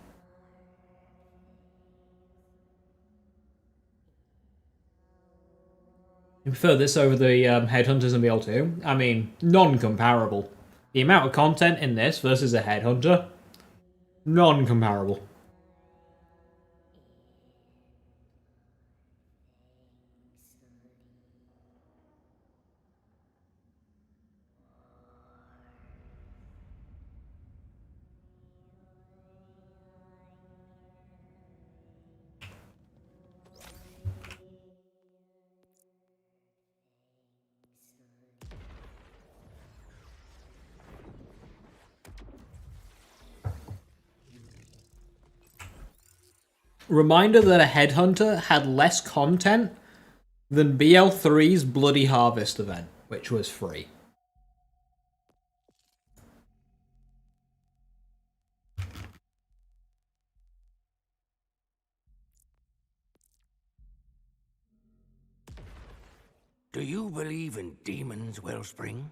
You prefer this over the Headhunters and BL2? I mean, non-comparable. The amount of content in this versus a Headhunter, non-comparable. Reminder that a Headhunter had less content than BL3's Bloody Harvest event, which was free. Do you believe in demons, Wellspring?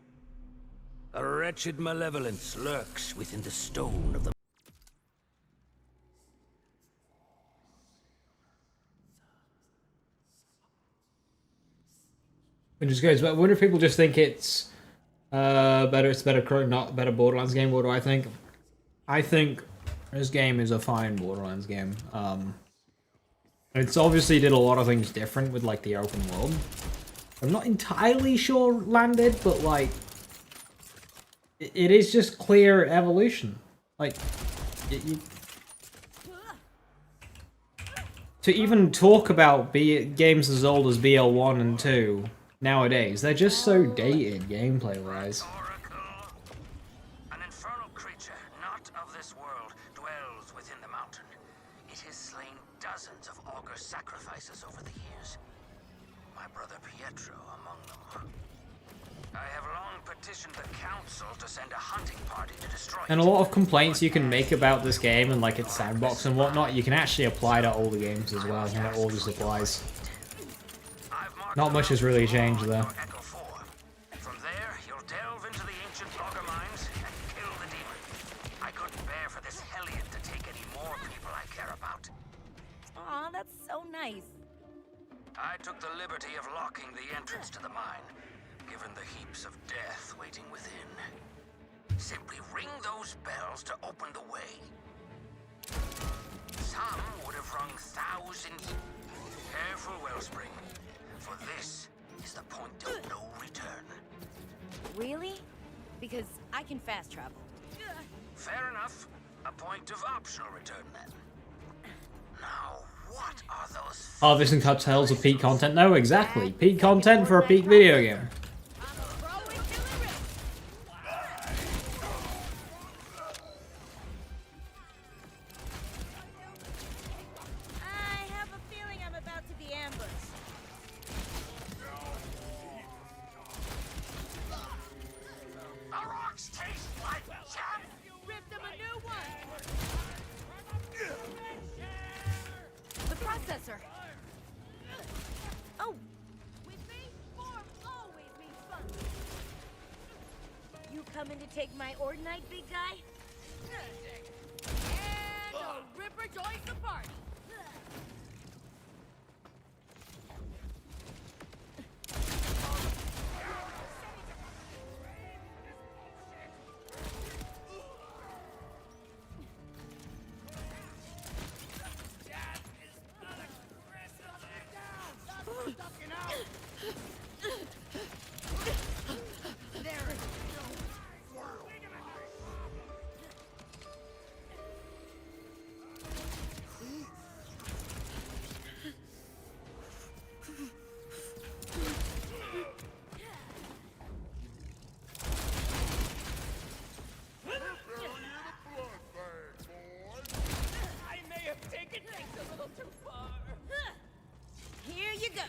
A wretched malevolence lurks within the stone of the... Which is good. But I wonder if people just think it's better. It's better, not better Borderlands game. What do I think? I think this game is a fine Borderlands game. It's obviously did a lot of things different with like the open world. I'm not entirely sure landed, but like it is just clear evolution. Like to even talk about games as old as BL1 and 2 nowadays, they're just so dated gameplay-wise. An infernal creature, not of this world, dwells within the mountain. It has slain dozens of augur sacrifices over the years. My brother Pietro among them. I have long petitioned the council to send a hunting party to destroy it. And a lot of complaints you can make about this game and like its sandbox and whatnot, you can actually apply to older games as well, and it all just applies. Not much has really changed though. From there, you'll delve into the ancient augur mines and kill the demon. I couldn't bear for this hellion to take any more people I care about. Aw, that's so nice. I took the liberty of locking the entrance to the mine, given the heaps of death waiting within. Simply ring those bells to open the way. Some would have rung thousands. Careful, Wellspring, for this is the point of no return. Really? Because I can fast travel. Fair enough. A point of optional return, then. Now, what are those... Harvesting Cartels of peak content? No, exactly. Peak content for a peak video game. I have a feeling I'm about to be ambushed. The rocks taste like jam! Rip them a new one! The processor! Oh! With me, form always means fun! You coming to take my Ordinite, big guy? And the Ripper joins the party! I may have taken things a little too far. Here you go!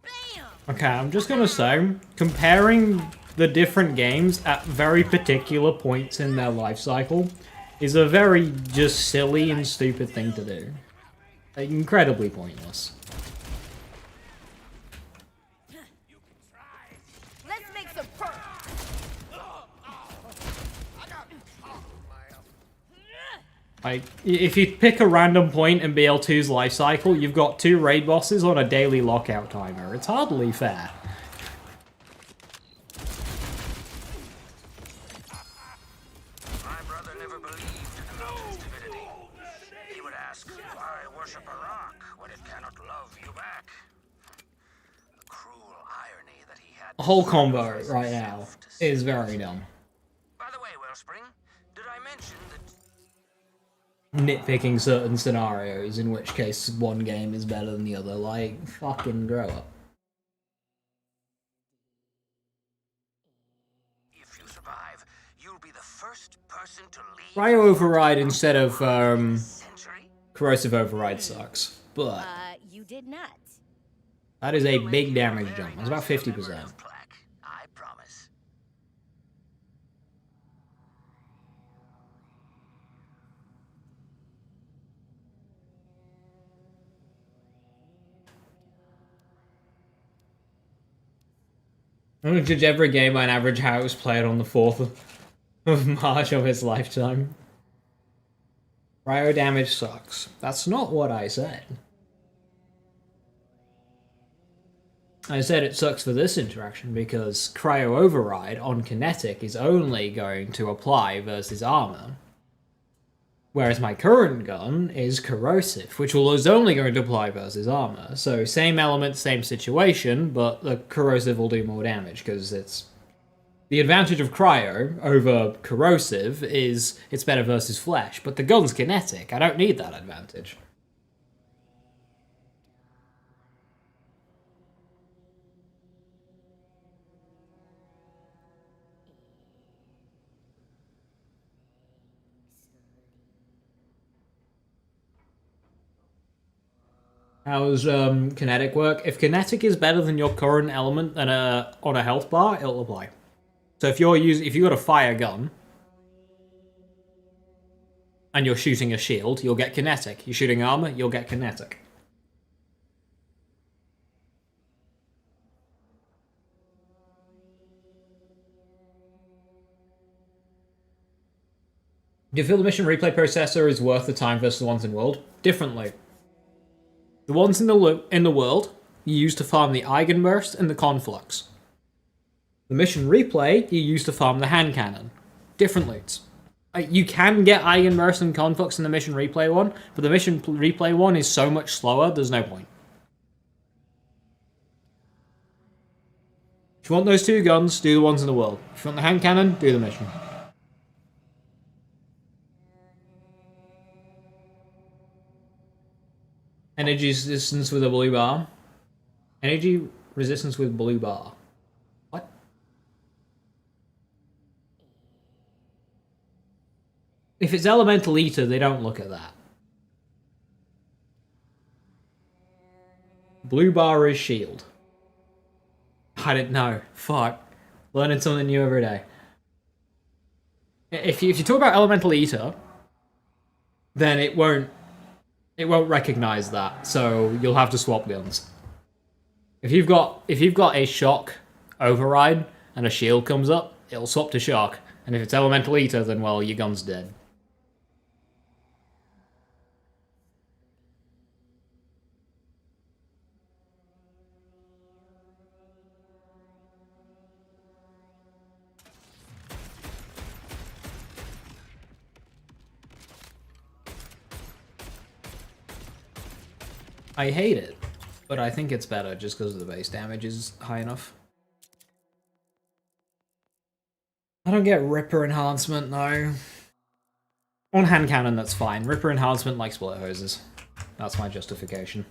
Bam! Okay, I'm just gonna say, comparing the different games at very particular points in their life cycle is a very just silly and stupid thing to do. Like, incredibly pointless. Let's make some perk. Like, if you pick a random point in BL2's life cycle, you've got 2 raid bosses on a daily lockout timer. It's hardly fair. My brother never believed in the mountain's divinity. He would ask, why worship a rock when it cannot love you back? The cruel irony that he had. The whole combo right now is very dumb. By the way, Wellspring, did I mention that Nitpicking certain scenarios, in which case one game is better than the other. Like, fucking grow up. if you survive, you'll be the first person to leave Cryo Override instead of century? Corrosive Override sucks, but You did not. that is a big damage jump. It's about 50%. Plaque, I promise. I'm gonna judge every game by an average how it was played on the 4th of March of its lifetime. Cryo damage sucks. That's not what I said. I said it sucks for this interaction because Cryo Override on Kinetic is only going to apply versus armor. Whereas my current gun is Corrosive, which is only going to apply versus armor. So same element, same situation, but the Corrosive will do more damage because it's... The advantage of Cryo over Corrosive is it's better versus flesh, but the gun's Kinetic. I don't need that advantage. How's Kinetic work? If Kinetic is better than your current element than on a health bar, it'll apply. So if you got a fire gun and you're shooting a shield, you'll get Kinetic. You're shooting armor, you'll get Kinetic. Do you feel the mission replay processor is worth the time versus the ones in world? Differently. The ones in the world you use to farm the Eigenburst and the Conflux. The mission replay you use to farm the hand cannon. Different loots. You can get Eigenburst and Conflux in the mission replay one, but the mission replay one is so much slower, there's no point. If you want those 2 guns, do the ones in the world. If you want the hand cannon, do the mission. Energy resistance with a blue bar. Energy resistance with blue bar. What? If it's Elemental Eater, they don't look at that. Blue bar is shield. I didn't know. Fuck. Learning something new every day. If you talk about Elemental Eater, then it won't recognize that, so you'll have to swap guns. If you've got a shock override and a shield comes up, it'll swap to shock. And if it's Elemental Eater, then well, your gun's dead. I hate it, but I think it's better just because the base damage is high enough. I don't get Ripper enhancement, no. On hand cannon, that's fine. Ripper enhancement like split hoses. That's my justification.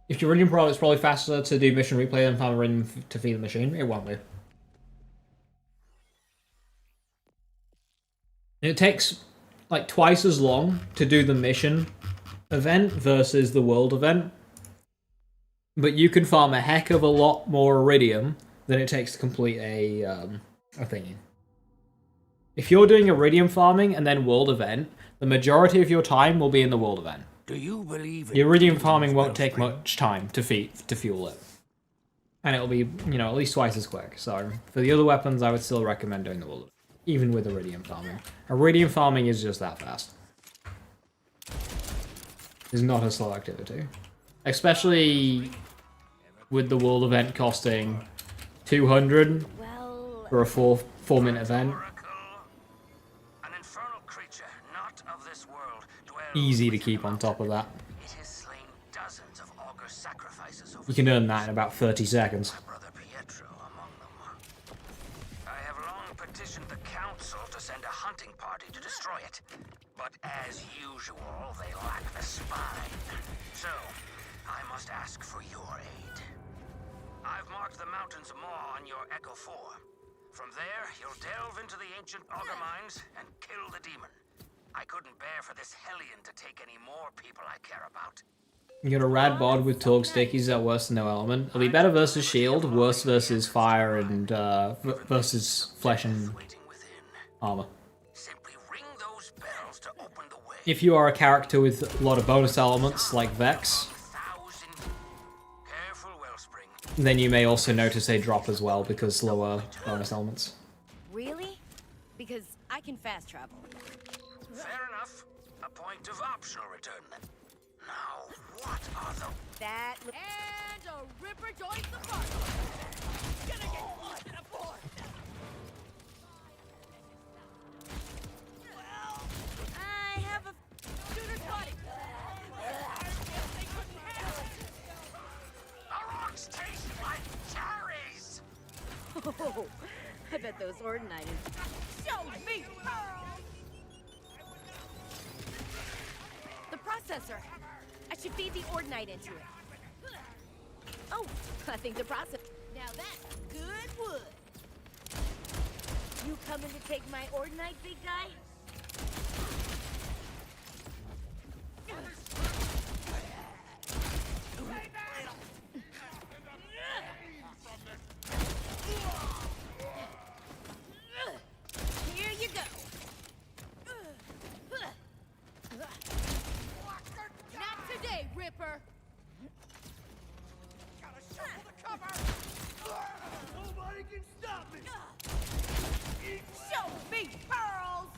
If you're running pro, it's probably faster to do mission replay than farm run to feed the machine. It won't be. It takes like twice as long to do the mission event versus the world event. But you can farm a heck of a lot more iridium than it takes to complete a thingy. If you're doing iridium farming and then world event, the majority of your time will be in the world event. Do you believe The iridium farming won't take much time to fuel it. And it'll be, you know, at least twice as quick. So, for the other weapons, I would still recommend doing the world event, even with iridium farming. Iridium farming is just that fast. It's not a slow activity. Especially with the world event costing 200 Well, for a 4-minute event. An infernal creature, not of this world, dwells Easy to within keep the on top of that. It has slain dozens of augur sacrifices over You can earn that in about 30 seconds. my brother Pietro among them. I have long petitioned the council to send a hunting party to destroy it, but as usual, they lack the spine. So, I must ask for your aid. I've marked the mountains Maw on your Echo 4. From there, you'll delve into the ancient augur mines and kill the demon. I couldn't bear for this hellion to take any more people I care about. You got a rad bod with Torg stickies that are worse than no element. It'll be better versus shield, worse versus fire and versus flesh and Waiting within. armor. Simply ring those bells to open the way. If you are a character with a lot of bonus elements like Vex, 1,000. Careful, Wellspring. then you may also notice a drop as well because lower bonus elements. really? Because I can fast travel. Fair enough. A point of optional return then. Now, what are the... That and a ripper joins the party. Gonna get lost in a floor. Well, I have a shooter's body. They couldn't handle it. The rocks taste like cherries! Oh, I bet those Ordinites. Show me pearls. The processor. I should feed the Ordinite into it. Oh, I think the process. Now that's good wood. You coming to take my Ordinite, big guy? Here you go. Not today, Ripper. Gotta shovel the cover! Nobody can stop me! Show me pearls.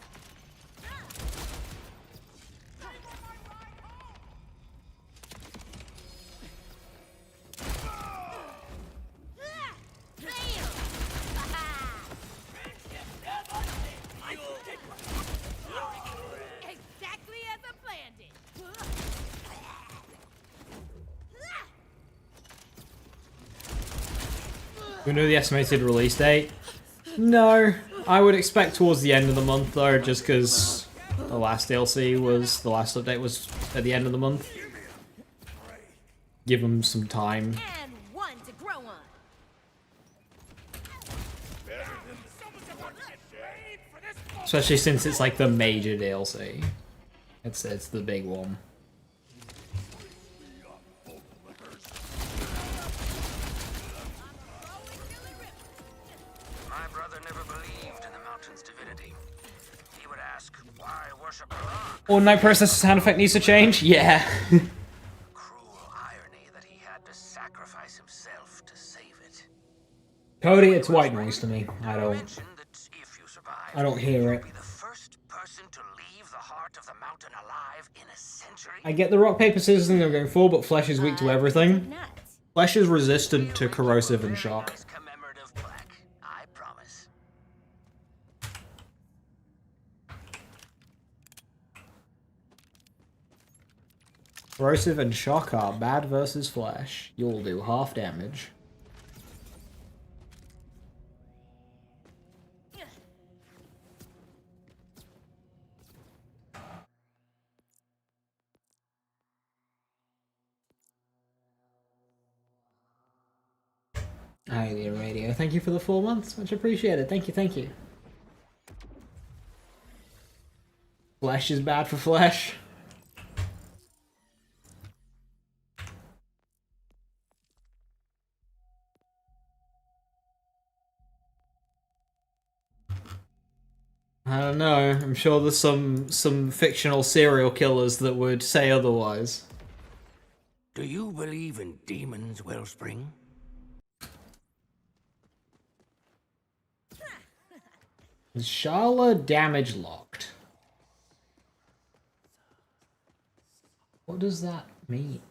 Exactly as I planned it. We know the estimated release date? No. I would expect towards the end of the month though, just because the last update was at the end of the month. Give them some time. And one to grow on. Especially since it's like the major DLC. It's the big one. My brother never believed in the mountain's divinity. He would ask, why worship a rock? Ordinate processor sound effect needs to change? Yeah. Cruel irony that he had to sacrifice himself to save it. Cody, it's white noise to me. I Mention that if you survive, I don't hear you'll it. be the first person to leave the heart of the mountain alive in a century. I get the rock, paper, scissors thing I'm going for, but flesh is weak to everything. Nuts. Flesh is resistant to corrosive and shock. Nice commemorative plaque, I promise. Corrosive and shock are bad versus flesh. You'll do half damage. Alien Radio, thank you for the 4 months. Much appreciated. Thank you, thank you. Flesh is bad for flesh. I don't know. I'm sure there's some fictional serial killers that would say otherwise. Do you believe in demons, Wellspring? Is Sharla damage locked? What does that mean?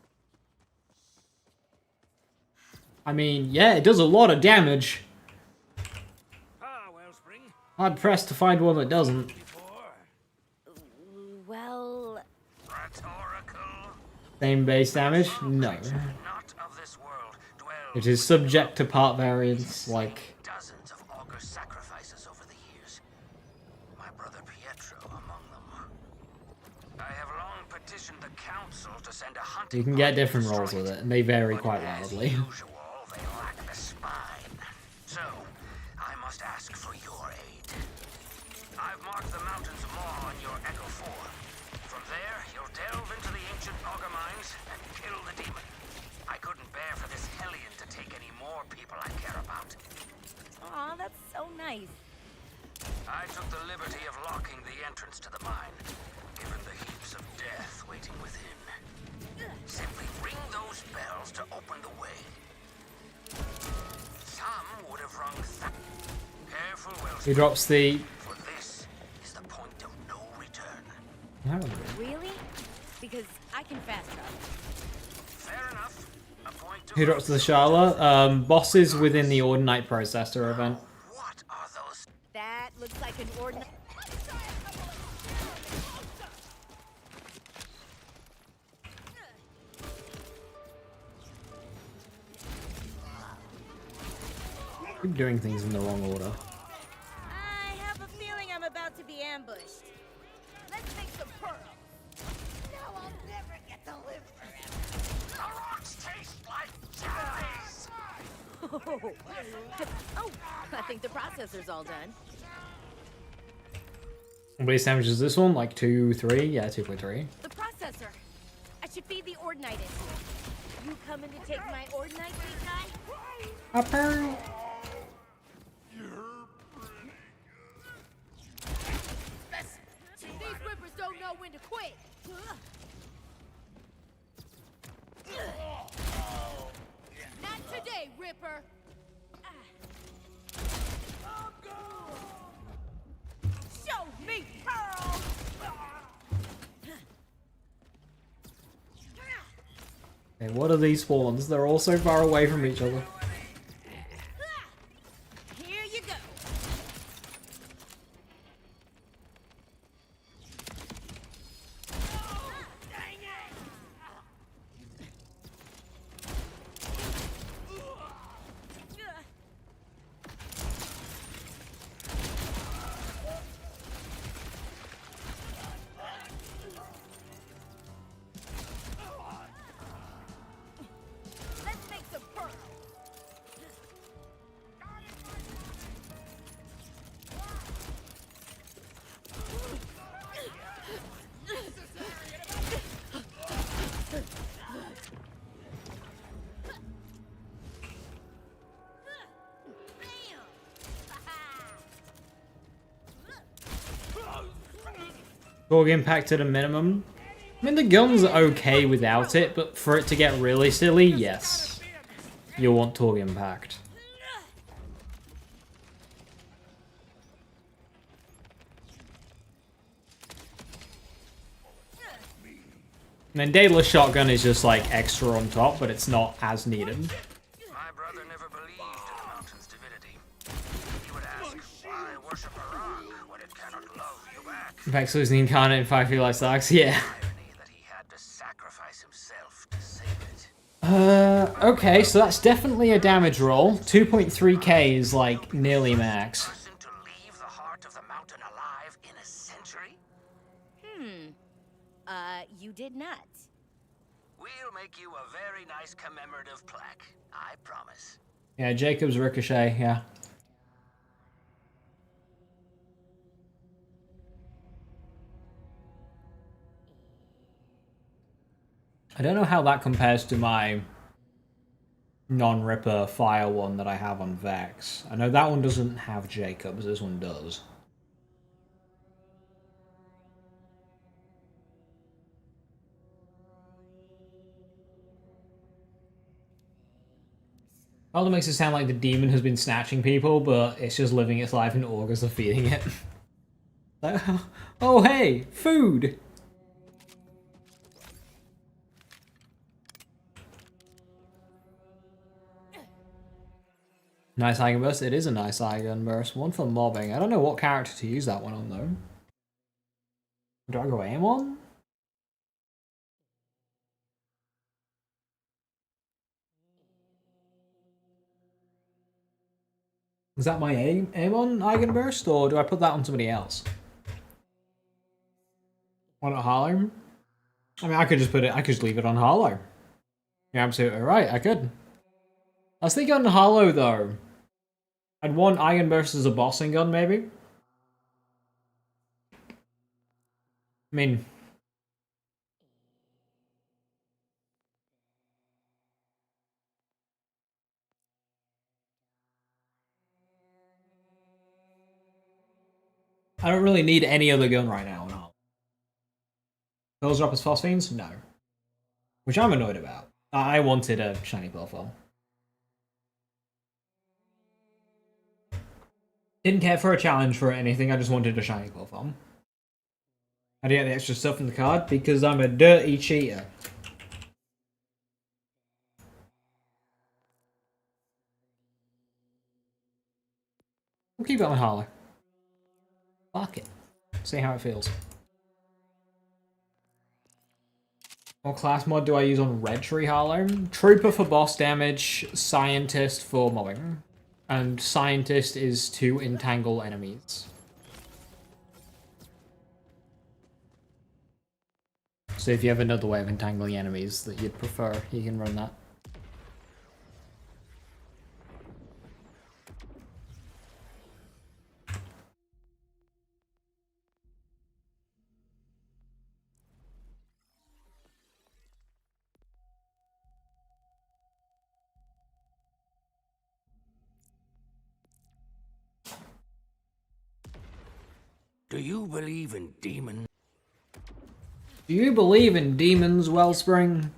I mean, yeah, it does a lot of damage. Wellspring. Hard pressed to find one that doesn't. Well, Rhetorical. Same base damage? No. Not of this world. It is subject to part variance, like... Dozens of augur sacrifices over the years. My brother Pietro among them. I have long petitioned the council to send a hunting You can get party to different destroy rolls with it. it, and they vary But quite as wildly. usual, they lack the spine. So, I must ask for your aid. I've marked the mountains of Maw on your Echo 4. From there, you'll delve into the ancient augur mines and kill the demon. I couldn't bear for this Hellion to take any more people I care about. aw, that's so nice. I took the liberty of locking the entrance to the mine, given the heaps of death waiting within. Simply ring those bells to open the way. Some would have rung careful, He Wellspring, drops the... for this is the point of no return. Really? Because I can fast travel. Fair enough. A point to Who drops the Sharla? Bosses within the Ordinite Processor event. What are those? That looks like an ordinary. Keep doing things in the wrong order. I have a feeling I'm about to be ambushed. Let's make some pearls. Now I'll never get to live forever. The rocks taste like jellies! Oh, I think the processor's all done. What base damage is this one? Like 2, 3? Yeah, 2.3. The processor. I should feed the ordinite into it. You coming to take my ordinite, big guy? A pearl. These rippers don't know when to quit. Not today, Ripper. Show me pearls. Okay, what are these spawns? They're all so far away from each other. Here you go. Let's make some pearls. Torg impact at a minimum. I mean, the gun's okay without it, but for it to get really silly, yes. You'll want Torg impact. And then Daedalus Shotgun is just like extra on top, but it's not as needed. My brother never believed in the mountain's divinity. He would ask, why worship a rock when it cannot love you back? Vex losing the Incarnate in 5 Life Sucks, yeah. Irony that he had to sacrifice himself to save it. Okay, so that's definitely a damage roll. 2.3k is like nearly max. Person to leave the heart of the mountain alive in a century? You did not. We'll make you a very nice commemorative plaque. I promise. Yeah, Jacob's Ricochet, yeah. I don't know how that compares to my non-Ripper fire one that I have on Vex. I know that one doesn't have Jacobs, this one does. Although it makes it sound like the demon has been snatching people, but it's just living its life and augurs are feeding it. Like, oh hey, food! Nice Eigen Burst. It is a nice Eigen Burst. One for mobbing. I don't know what character to use that one on though. Do I go aim on? Is that my aim on Eigen Burst, or do I put that on somebody else? Why not Harlow? I mean, I could just leave it on Harlow. You're absolutely right, I could. I was thinking on Harlow though. I'd want Eigen Burst as a bossing gun, maybe. I mean, I don't really need any other gun right now. No. Those drop as phosphenes? No. Which I'm annoyed about. I wanted a shiny Pearl. Didn't care for a challenge for anything, I just wanted a shiny Pearl. I didn't get the extra stuff in the card because I'm a dirty cheater. We'll keep it on Harlow. Fuck it. See how it feels. What class mod do I use on Red Tree Harlow? Trooper for boss damage, Scientist for mobbing. And Scientist is to entangle enemies. So if you have another way of entangling enemies that you'd prefer, you can run that. Do you believe in demons? Do you believe in demons, Wellspring?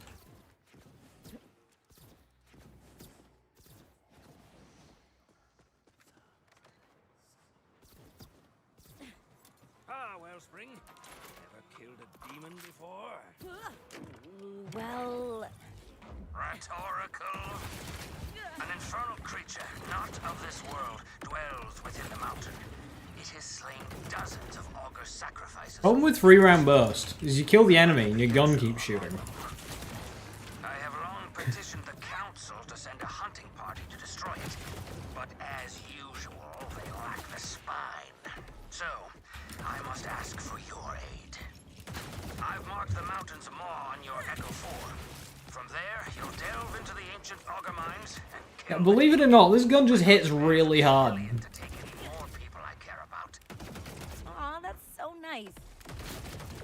Ah, Wellspring. Ever killed a demon before? Well, Rhetorical. An infernal creature, not of this world, dwells within the mountain. It has slain dozens of augur sacrifices. Problem with 3-round burst is you kill the enemy and your gun keeps shooting. I have long petitioned the council to send a hunting party to destroy it, but as usual, they lack the spine. So, I must ask for your aid. I've marked the mountain's maw on your Echo 4. From there, you'll delve into the ancient augur mines and kill Believe it or not, this gun just hits really hard. to take any more people I care about. aw, that's so nice.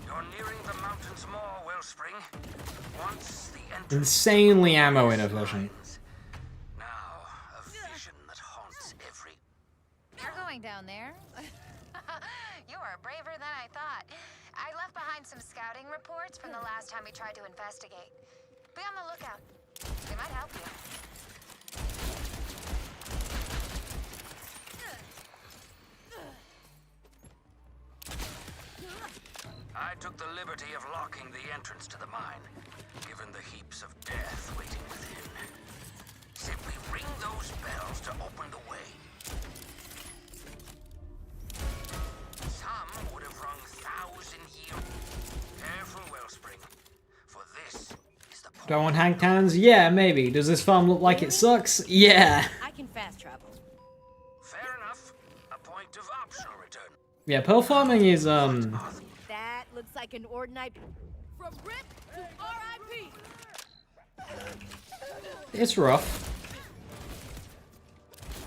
You're nearing the mountain's maw, Wellspring. Once the entrance Insanely ammo inefficient. now a vision that haunts every. You're going down there? You are braver than I thought. I left behind some scouting reports from the last time we tried to investigate. Be on the lookout. They might help you. I took the liberty of locking the entrance to the mine, given the heaps of death waiting within. Simply ring those bells to open the way. Some would have rung 1,000 years. Careful, Wellspring, for this is the Do I want hang cannons? Yeah, maybe. Does this farm look like it sucks? Yeah. I can fast travel. Fair enough. A point of optional return. Yeah, pearl farming is, That looks like an ordinary. From RIP to RIP. it's rough.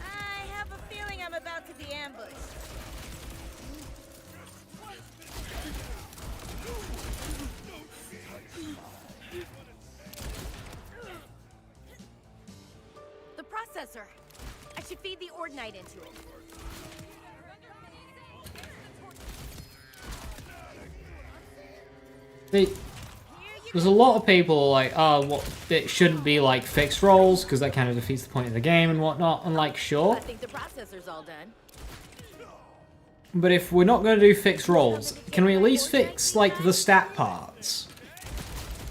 I have a feeling I'm about to be ambushed. processor. I should feed the Ordinite into it. There's a lot of people like, oh, what, it shouldn't be like fixed roles because that kind of defeats the point of the game and whatnot. And like, sure. I think the processor's all done. But if we're not going to do fixed roles, can we at least fix like the stat parts?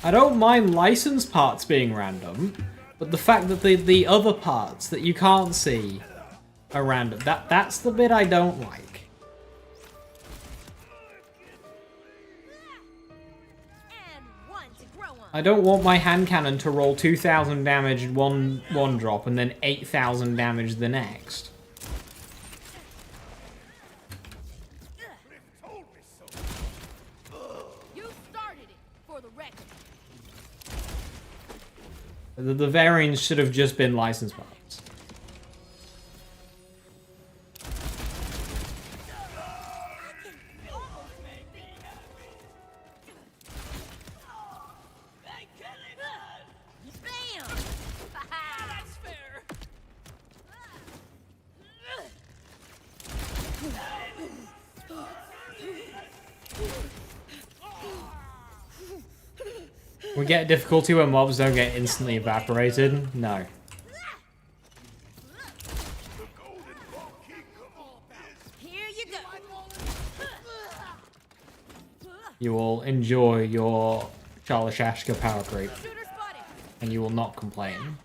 I don't mind license parts being random, but the fact that the other parts that you can't see are random, that's the bit I don't like. And one to grow on. I don't want my hand cannon to roll 2,000 damage one drop and then 8,000 damage the next. You started it for the record. The variants should have just been license parts. Bam! That's fair. We get difficulty when mobs don't get instantly evaporated? No. Here you go. You will enjoy your Charlashashka power creep, Shooter spotted. and you will not complain.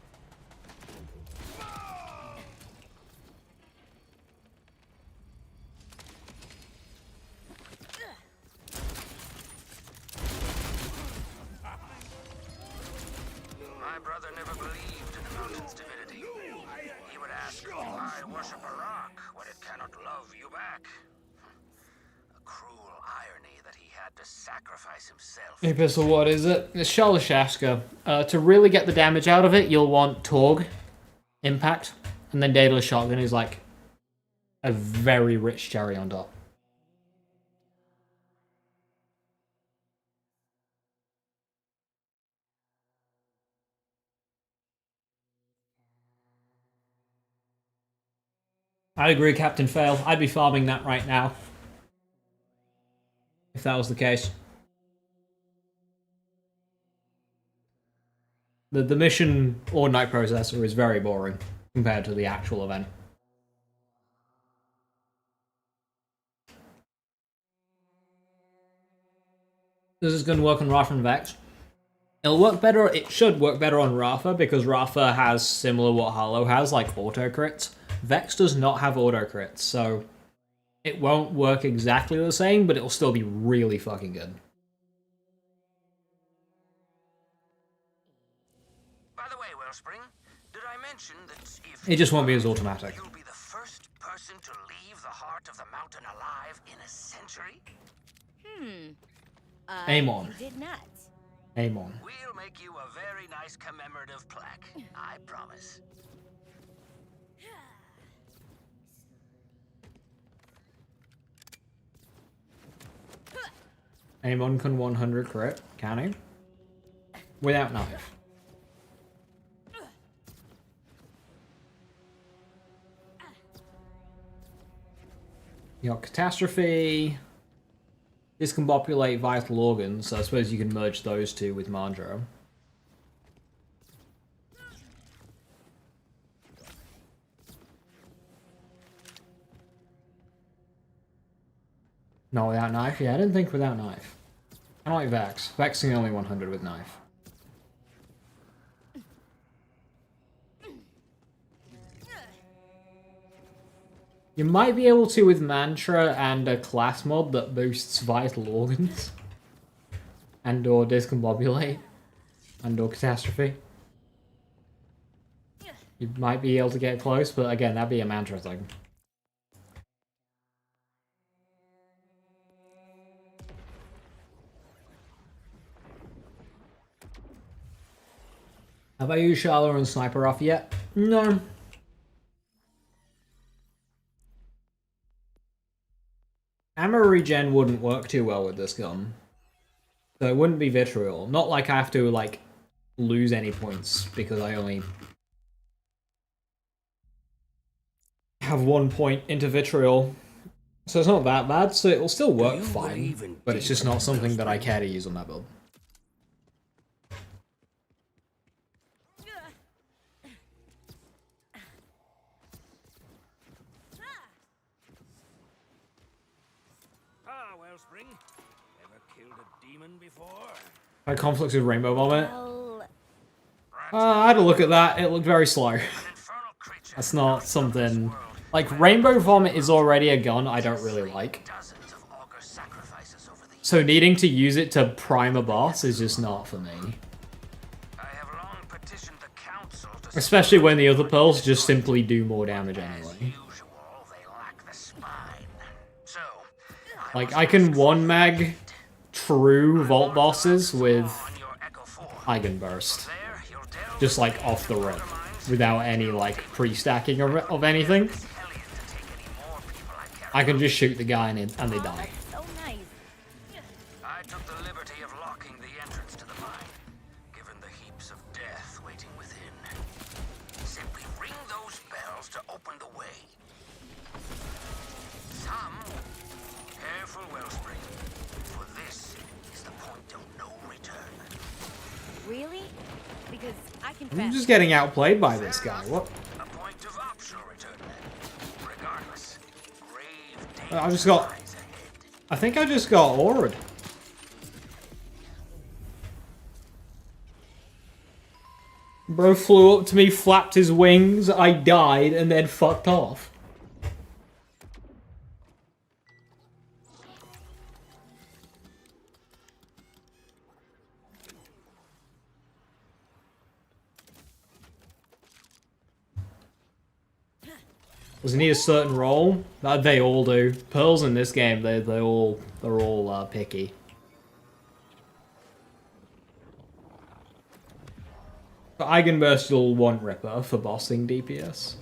My brother never believed in the mountain's divinity. He would ask, why worship a rock when it cannot love you back? A cruel irony that he had to sacrifice himself. Epistle, what is it? It's Charlashashka. To really get the damage out of it, you'll want Torg, Impact, and then Daedalus Shotgun is like a very rich cherry on top. I agree, Captain Fail. I'd be farming that right now. If that was the case. The mission Ordinite processor is very boring compared to the actual event. This is going to work on Rafa and Vex. It'll work better, it should work better on Rafa because Rafa has similar what Harlow has, like auto crits. Vex does not have auto crits, so it won't work exactly the same, but it'll still be really fucking good. By the way, Wellspring, did I mention that if It just won't be as automatic. you'll be the first person to leave the heart of the mountain alive in a century? Amon. Did not. Amon. We'll make you a very nice commemorative plaque, I promise. Amon can 100 crit, can he? Without knife. You got Catastrophe. Discombobulate Vital Organs, so I suppose you can merge those two with Marjorie. No, without knife? Yeah, I didn't think without knife. I like Vex. Vexing only 100 with knife. You might be able to with Mantra and a class mod that boosts Vital Organs. And or Discombobulate. And or Catastrophe. You might be able to get close, but again, that'd be a Mantra thing. Have I used Shala and Sniper off yet? No. Ammo regen wouldn't work too well with this gun. So it wouldn't be Vitriol. Not like I have to, like, lose any points because I only have 1 point into vitriol. So it's not that bad, so it'll still work fine. But it's just not something that I care to use on that build. Ah, Wellspring. Ever killed a demon before? I had conflicts with Rainbow Vomit. Well, I had a look at that, it looked very slow. An infernal creature. That's not something... Like, Rainbow Vomit is already a gun I don't really like. Dozens of augur sacrifices over the years. So needing to use it to prime a boss is just not for me. I have long petitioned the council to Especially when the other pearls just simply do more damage anyway. usual, they lack the spine. So, Like, I can one-mag true vault bosses with on your Echo 4. Eigenburst. There, you'll delve Just like off the rip. Without any like pre-stacking of anything. Hellion to take any more people I carry. I can just shoot the guy and they die. so nice. I took the liberty of locking the entrance to the mine, given the heaps of death waiting within. Simply ring those bells to open the way. Some, careful Wellspring, for this is the point of no return. Really? Because I I'm confess. just getting outplayed by this guy. What? A point of optional return then. Regardless, grave danger I just got... lies ahead. I think I just got auraed. Bro flew up to me, flapped his wings, I died, and then fucked off. Does it need a certain role? They all do. Pearls in this game, they're all picky. But Eigenburst will want Ripper for bossing DPS.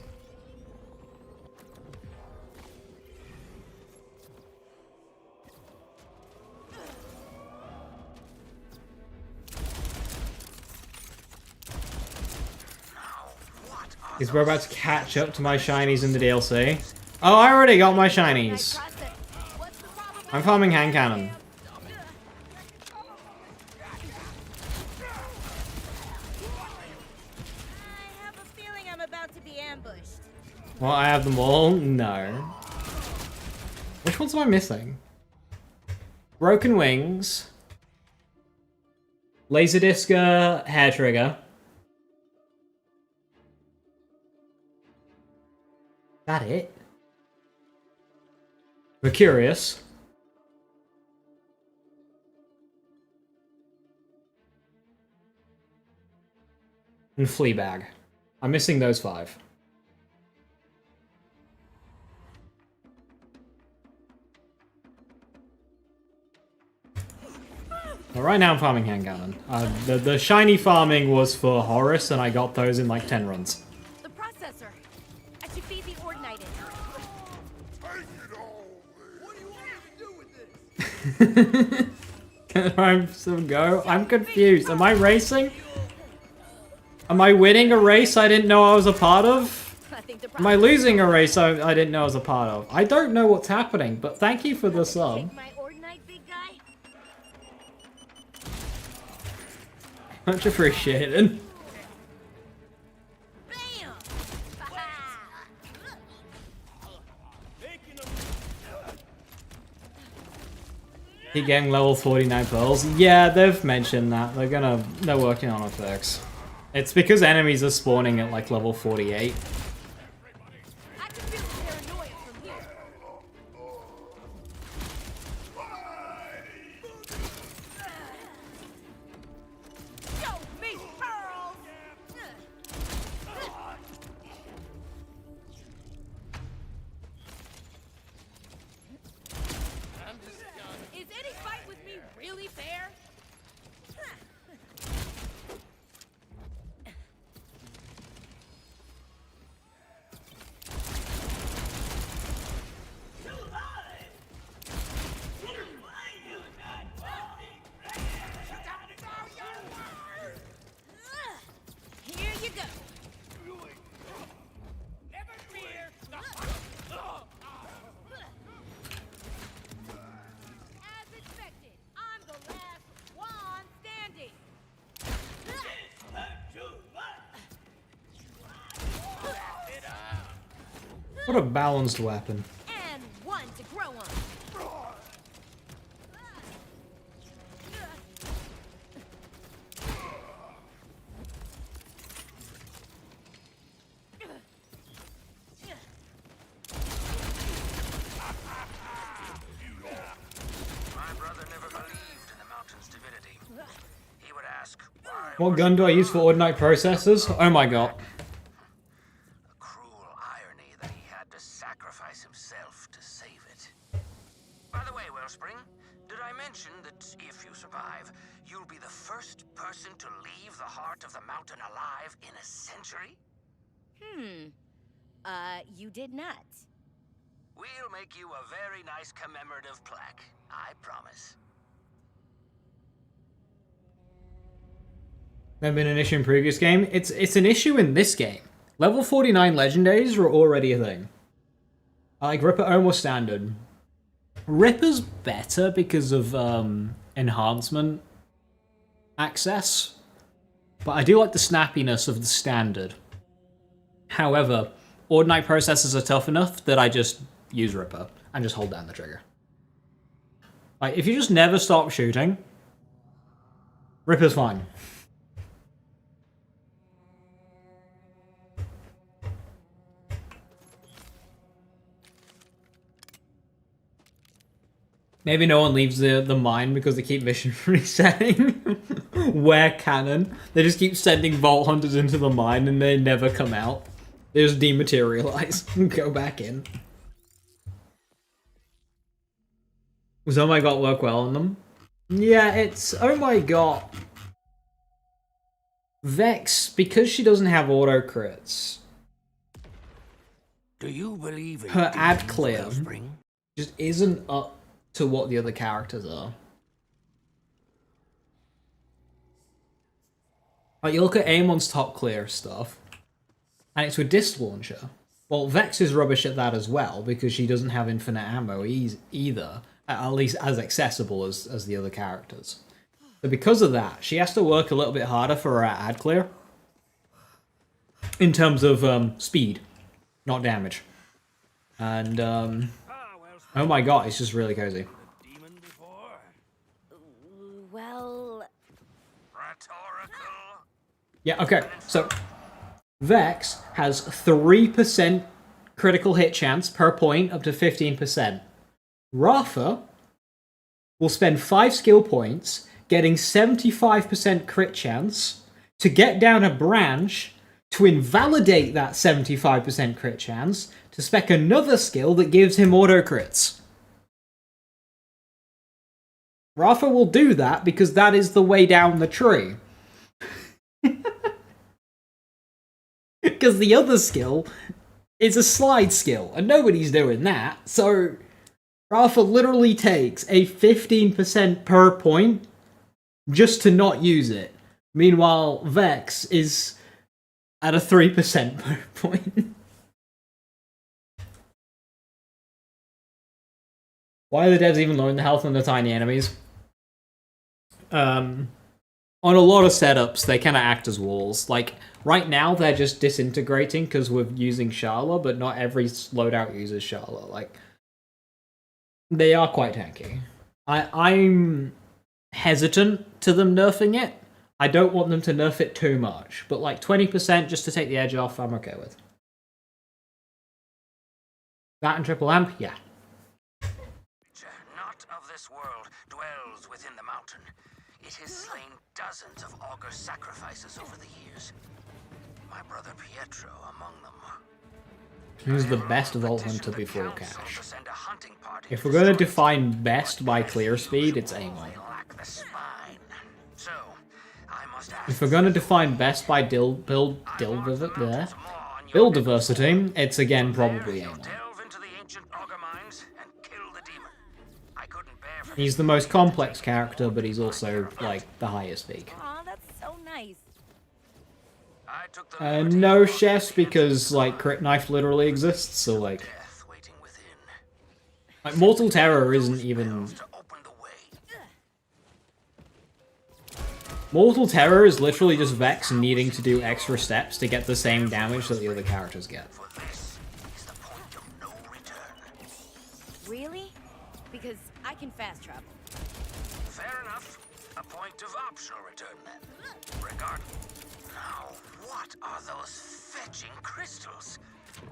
Is we're about to catch up to my shinies in the DLC. Oh, I already got my shinies. I'm farming hand cannon. I have a feeling I'm about to be ambushed. Well, I have them all? No. Which ones am I missing? Broken Wings. Laserdisc Hair Trigger. That it? Mercurius. And Fleabag. I'm missing those 5. Well, right now I'm farming hand cannon. The shiny farming was for Horus, and I got those in like 10 runs. The processor. I should feed the Ordnited. Take it all. What do you want me to do with this? Can I still go? I'm confused. Am I racing? Am I winning a race I didn't know I was a part of? I think the Am I losing a race I didn't know I was a part of? I don't know what's happening, but thank you for the sub. Take my Ordnite, big guy. Much appreciated. Bam! Keep getting level 49 pearls. Yeah, they've mentioned that. They're working on a fix. It's because enemies are spawning at like level 48. I can feel the paranoia from here. Show me pearls! Is any fight with me really fair? What a balanced weapon. And one to grow on. My brother never believed in the mountain's divinity. He would ask, why What gun do I use for Ordinite processors? Oh my god. the cruel irony that he had to sacrifice himself to save it. By the way, Wellspring, did I mention that if you survive, you'll be the first person to leave the heart of the mountain alive in a century? You did not. We'll make you a very nice commemorative plaque, I promise. Never been an issue in previous game. It's an issue in this game. Level 49 legendaries are already a thing. I like Ripper almost standard. Ripper's better because of enhancement access, but I do like the snappiness of the standard. However, Ordinite processors are tough enough that I just use Ripper and just hold down the trigger. Like, if you just never stop shooting, Ripper's fine. Maybe no one leaves the mine because they keep mission resetting. Where cannon. They just keep sending Vault Hunters into the mine and they never come out. They just dematerialize and go back in. Was Oh My God work well on them? Yeah, it's Oh My God. Vex, because she doesn't have auto crits, Do you believe in her ad demons, clear Wellspring? just isn't up to what the other characters are. Like, you look at Amon's top clear stuff, and it's with Disc Launcher. Well, Vex is rubbish at that as well, because she doesn't have infinite ammo either, at least as accessible as the other characters. So because of that, she has to work a little bit harder for her ad clear, in terms of speed, not damage. And, oh my god, it's just really cozy. Demon before? Well, Rhetorical? Yeah, okay, so Vex has 3% critical hit chance per point up to 15%. Rafa will spend 5 skill points getting 75% crit chance to get down a branch to invalidate that 75% crit chance to spec another skill that gives him auto crits. Rafa will do that because that is the way down the tree. Because the other skill is a slide skill, and nobody's doing that, so Rafa literally takes a 15% per point just to not use it. Meanwhile, Vex is at a 3% per point. Why are the devs even lowering the health on the tiny enemies? On a lot of setups, they kind of act as walls. Like, right now, they're just disintegrating because we're using Sharla, but not every loadout uses Sharla. Like, they are quite tanky. I'm hesitant to them nerfing it. I don't want them to nerf it too much, but like 20% just to take the edge off, I'm okay with. That and triple amp, yeah. Not of this world dwells within the mountain. It has slain dozens of augur sacrifices over the years. My brother Pietro among them. Who's the best Vault Hunter before Cash? If we're going to define best by clear speed, it's Amon. If we're going to define best by build diversity, it's again probably Amon. He's the most complex character, but he's also, like, the highest peak. aw, that's so nice. No chefs, because, like, Crit Knife literally exists, so, like, Mortal Terror isn't even... Mortal Terror is literally just Vex needing to do extra steps to get the same damage that the other characters get. really? Because I can fast travel. Fair enough. A point of optional return then. Regardless. Now, what are those fetching crystals?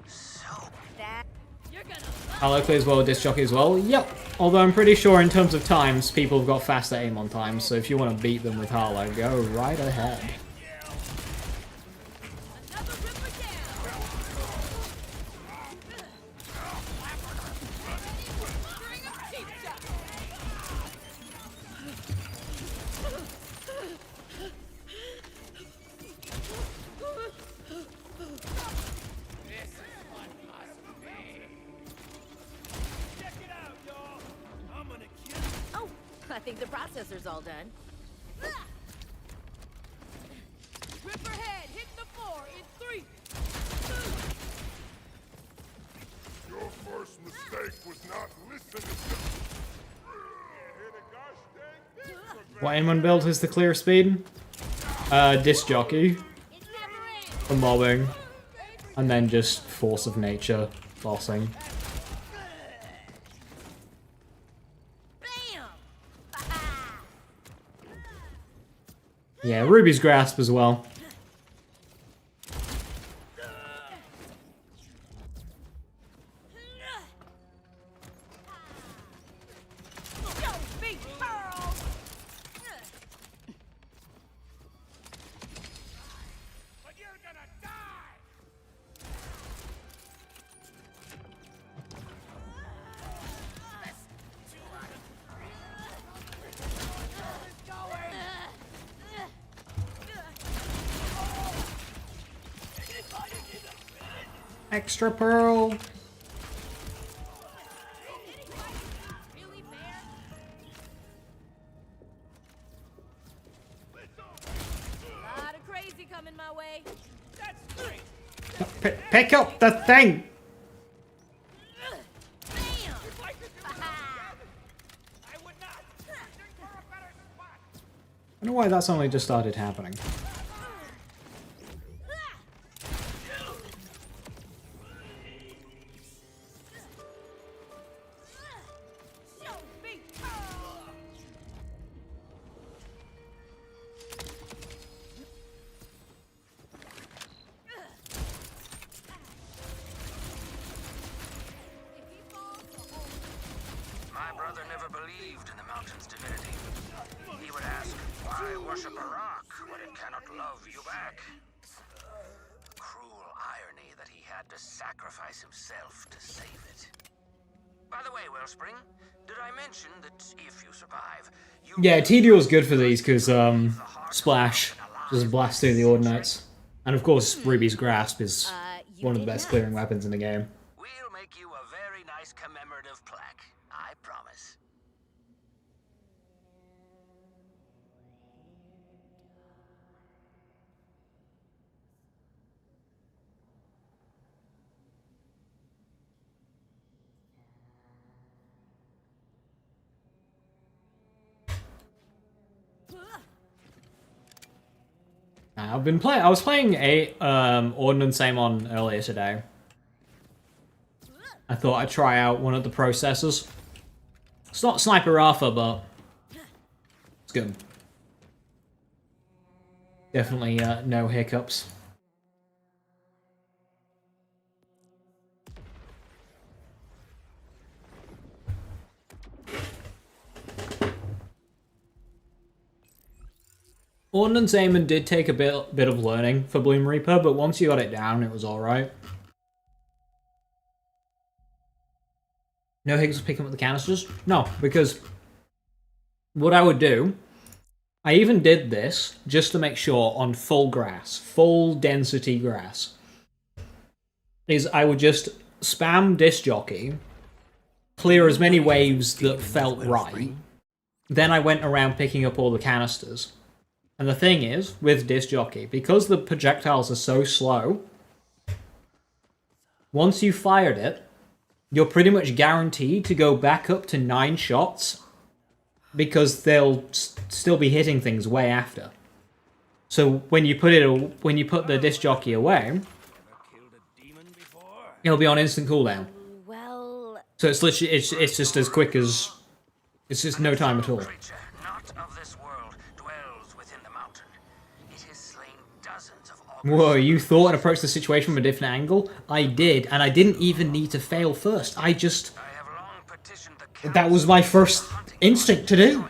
So That you're gonna Harlow plays well with Disc Jockey as well. Yep. Although I'm pretty sure in terms of times, people have got faster aim on times, so if you want to beat them with Harlow, go right ahead. another ripper down. Bring 'em cheap shot. This is what must be. Check it out, y'all. I'm gonna kill you. Oh, I think the processor's all done. Ripper head, hit the floor in 3. Your first mistake was not listening to Hear the gosh dang thing? What Amon build is the clear speed? Disc Jockey It never ends. for mobbing, and then just Force of Nature bossing. Bam! Yeah, Ruby's Grasp as well. Yo, big pearl! But you're gonna die! Extra Pearl. Really fair? Lot of crazy coming my way. That's great. Pick up the thing! Bam! If I could do it, I would not. Think for a better spot. I don't know why that's only just started happening. Yo, big pearl! If he falls, the whole my brother never believed in the mountain's divinity. He would ask, why worship a rock when it cannot love you back? Cruel irony that he had to sacrifice himself to save it. By the way, Wellspring, did I mention that if you survive, you Yeah, TDO is good for these because Splash just blasts through the Ordinates. And of course, Ruby's Grasp is you one of the did best not. clearing weapons in the game. We'll make you a very nice commemorative plaque. I promise. I've been playing. I was playing a Ordnance Amon earlier today. I thought I'd try out one of the processors. It's not Sniper Alpha, but it's good. Definitely no hiccups. Ordnance Amon did take a bit of learning for Bloom Reaper, but once you got it down, it was alright. No hiccups picking up the canisters? No, because what I would do, I even did this just to make sure on full grass, full density grass, is I would just spam Disc Jockey, clear as many waves that felt right, then I went around picking up all the canisters. And the thing is, with Disc Jockey, because the projectiles are so slow, once you fired it, you're pretty much guaranteed to go back up to 9 shots because they'll still be hitting things way after. So when you put the Disc Jockey away, it'll be on instant cooldown. well, So it's literally it's just as quick as it's just no time at all. Creature not of this world dwells within the mountain. It has slain dozens of Whoa, you thought and approached the situation from a different angle? I did, and I didn't even need to fail first. I just have long petitioned the that was my first instinct to do.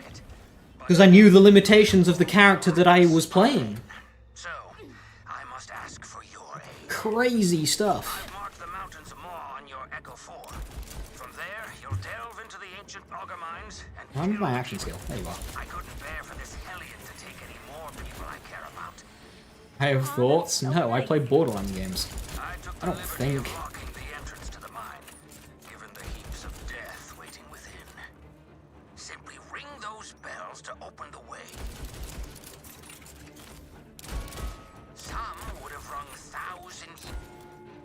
Because I knew the limitations of the character that I was playing. So, I must ask for your aid. Crazy stuff. Mark the mountains of Maw on your Echo 4. From there, you'll delve into the ancient auger mines and I'm my action skill. There you are. I couldn't bear for this hellion to take any more people I care about. I have thoughts? No, I play Borderlands games. I took I the don't liberty think. of blocking the entrance to the mine, given the heaps of death waiting within. Simply ring those bells to open the way. Some would have rung thousands.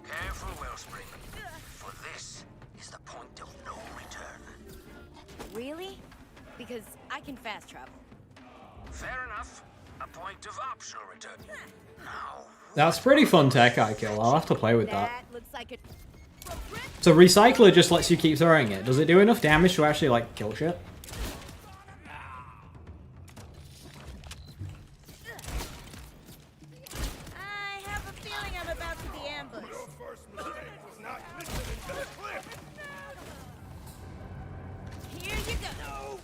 Careful, Wellspring, for this is the point of no return. Really? Because I can fast travel. Fair enough. A point of optional return. Now, That's pretty fun tech, I kill. I'll have to play with that. That looks like it. So Recycler just lets you keep throwing it. Does it do enough damage to actually, like, kill shit? I have a feeling I'm about to be ambushed. Your first mistake was not listening to the clip. Here you go.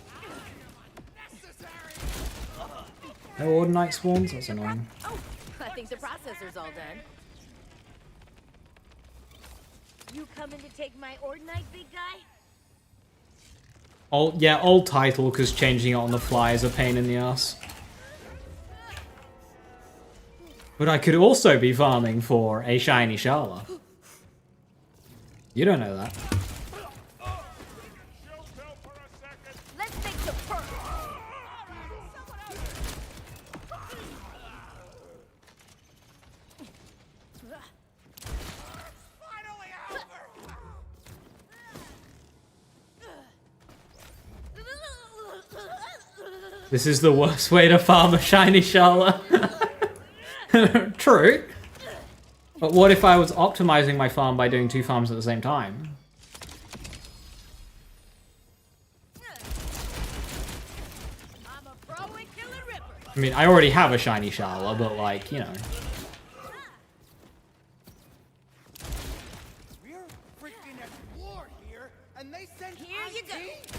No Ordinite spawns? That's annoying. Oh, I think the processor's all done. You coming to take my Ordinite, big guy? Old title, because changing it on the fly is a pain in the ass. But I could also be farming for a shiny Shala. You don't know that. Let's make some pearls. Finally over! This is the worst way to farm a shiny Shala. True. But what if I was optimizing my farm by doing two farms at the same time? I'm a pro at killing rippers. I mean, I already have a shiny Shala, but like, you know. We're freaking at war here, and they sent Here you go. IT?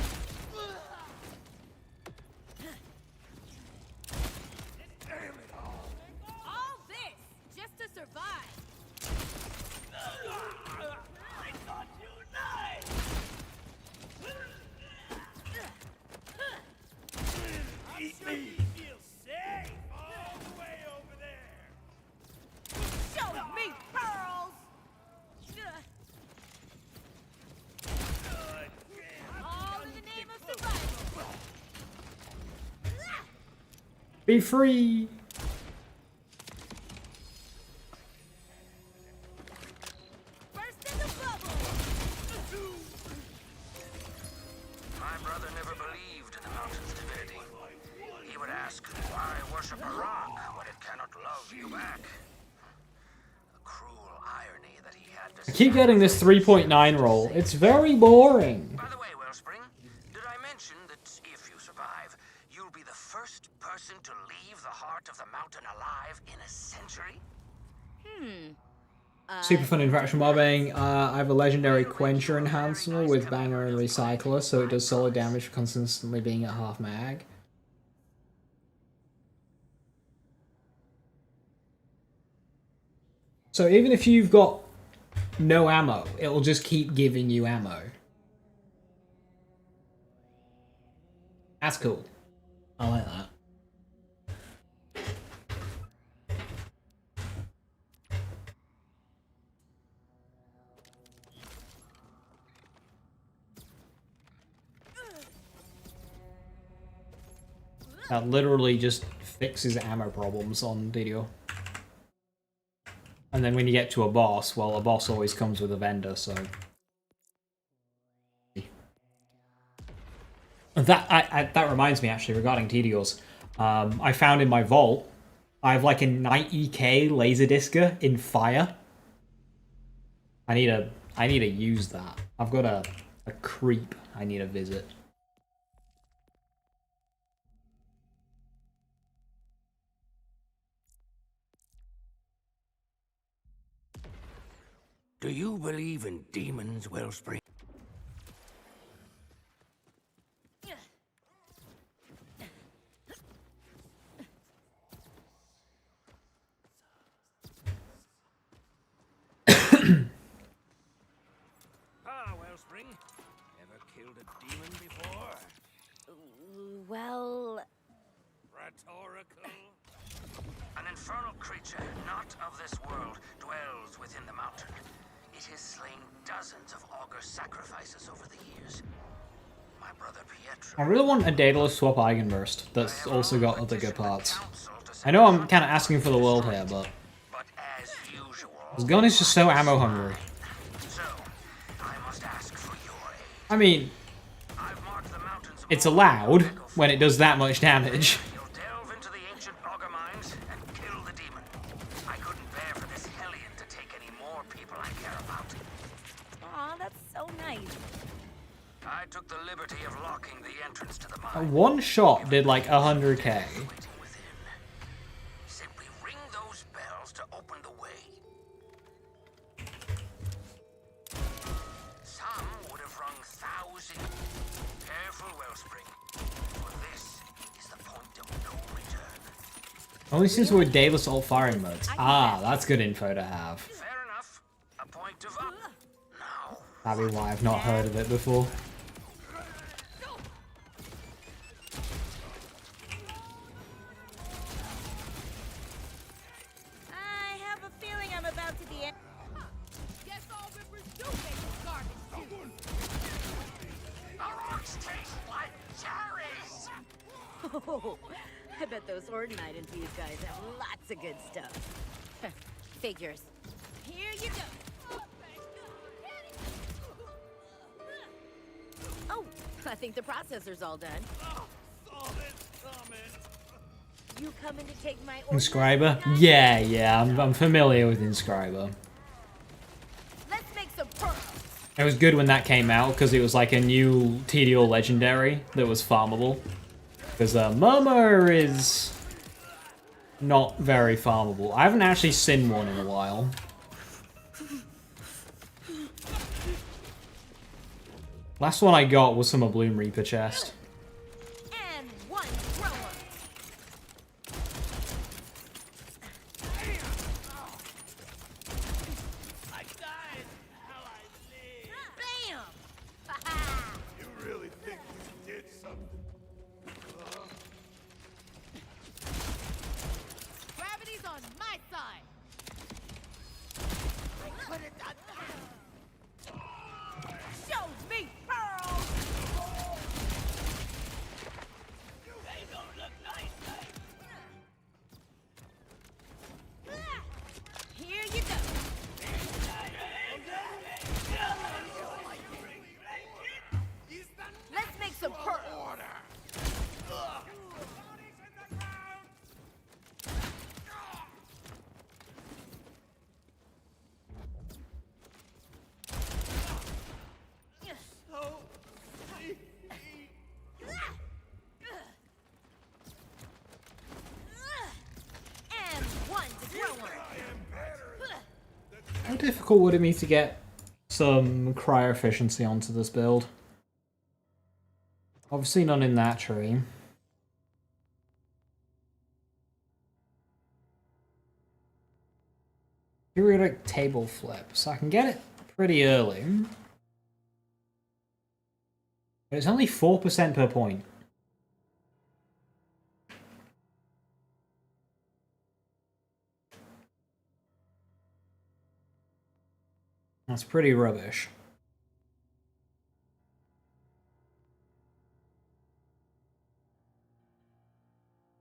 All this just to survive. I thought you nice. Eat me. Feel safe all the way over there. Show me pearls. All in the name of survival. Be free! Burst in the bubble. my brother never believed in the mountain's divinity. He would ask, why worship a rock when it cannot love you back? The cruel irony that he had to I keep getting this 3.9 roll. It's very boring. By the way, Wellspring, did I mention that if you survive, you'll be the first person to leave the heart of the mountain alive in a century? Super fun interaction mobbing. I have a legendary Quencher enhancer with Banger and Recycler, so it does solid damage for consistently being at half mag. So even if you've got no ammo, it'll just keep giving you ammo. That's cool. I like that. That literally just fixes ammo problems on video. And then when you get to a boss, well, a boss always comes with a vendor, so... That reminds me, actually, regarding Tedios. I found in my vault, I have like a 90k Laserdiscer in fire. I need to use that. I've got a A creep I need to visit. Do you believe in demons, Wellspring? Wellspring. Ever killed a demon before? Well, Rhetorical. An infernal creature, not of this world, dwells within the mountain. It has slain dozens of augur sacrifices over the years. My brother Pietro. I really want a Daedalus swap Eigenburst that's also got other good parts. I know I'm kind of asking for the world here, but But as usual, this gun is just so ammo hungry. so I must ask for your aid. I mean, I've marked the mountains. it's allowed when it does that much damage. You'll delve into the ancient augur mines and kill the demon. I couldn't bear for this hellion to take any more people I care about. aw, that's so nice. I took the liberty of locking the entrance to the mine. One shot did like 100k. Waiting within. Simply ring those bells to open the way. Some would have rung thousands. Careful, Wellspring, for this is the point of no return. Only since we're Daedalus all firing modes. Ah, that's good info to have. Fair enough. A point of up. Now, That'd be why I've not heard of it before. I have a feeling I'm about to be in. Guess all rippers do make this garbage too. the rocks taste like cherries. Oh, I bet those Ordenite and these guys have lots of good stuff. Figures. Here you go. Oh, I think the processor's all done. You coming to take my Inscriber? Ordenite? Yeah, I'm familiar with Inscriber. Let's make some pearls. It was good when that came out because it was like a new TDO legendary that was farmable. Because Murmur is not very farmable. I haven't actually seen one in a while. Last one I got was from a Bloom Reaper chest. And one thrower. I died. How I live. Bam! You really think you did something? Gravity's on my side. I could have done that. Show me pearls. They don't look nice. Here you go. Let's make some pearls. And one to throw on. How difficult would it be to get some cryo efficiency onto this build? Obviously none in that tree. Periodic table flip, so I can get it pretty early. But it's only 4% per point. That's pretty rubbish.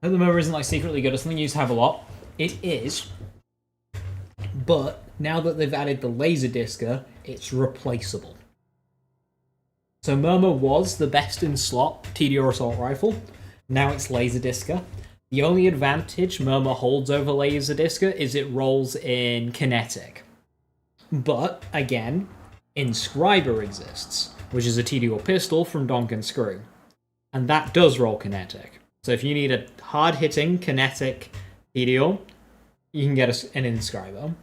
I hope the mower isn't like secretly good or something you used to have a lot. It is. But now that they've added the laser discer, it's replaceable. So Murmur was the best in slot TDR assault rifle. Now it's laser discer. The only advantage Murmur holds over laser discer is it rolls in kinetic. But again, Inscriber exists, which is a T-Dual pistol from Donkin Screw. And that does roll kinetic. So if you need a hard-hitting kinetic T-Dual, you can get an inscriber.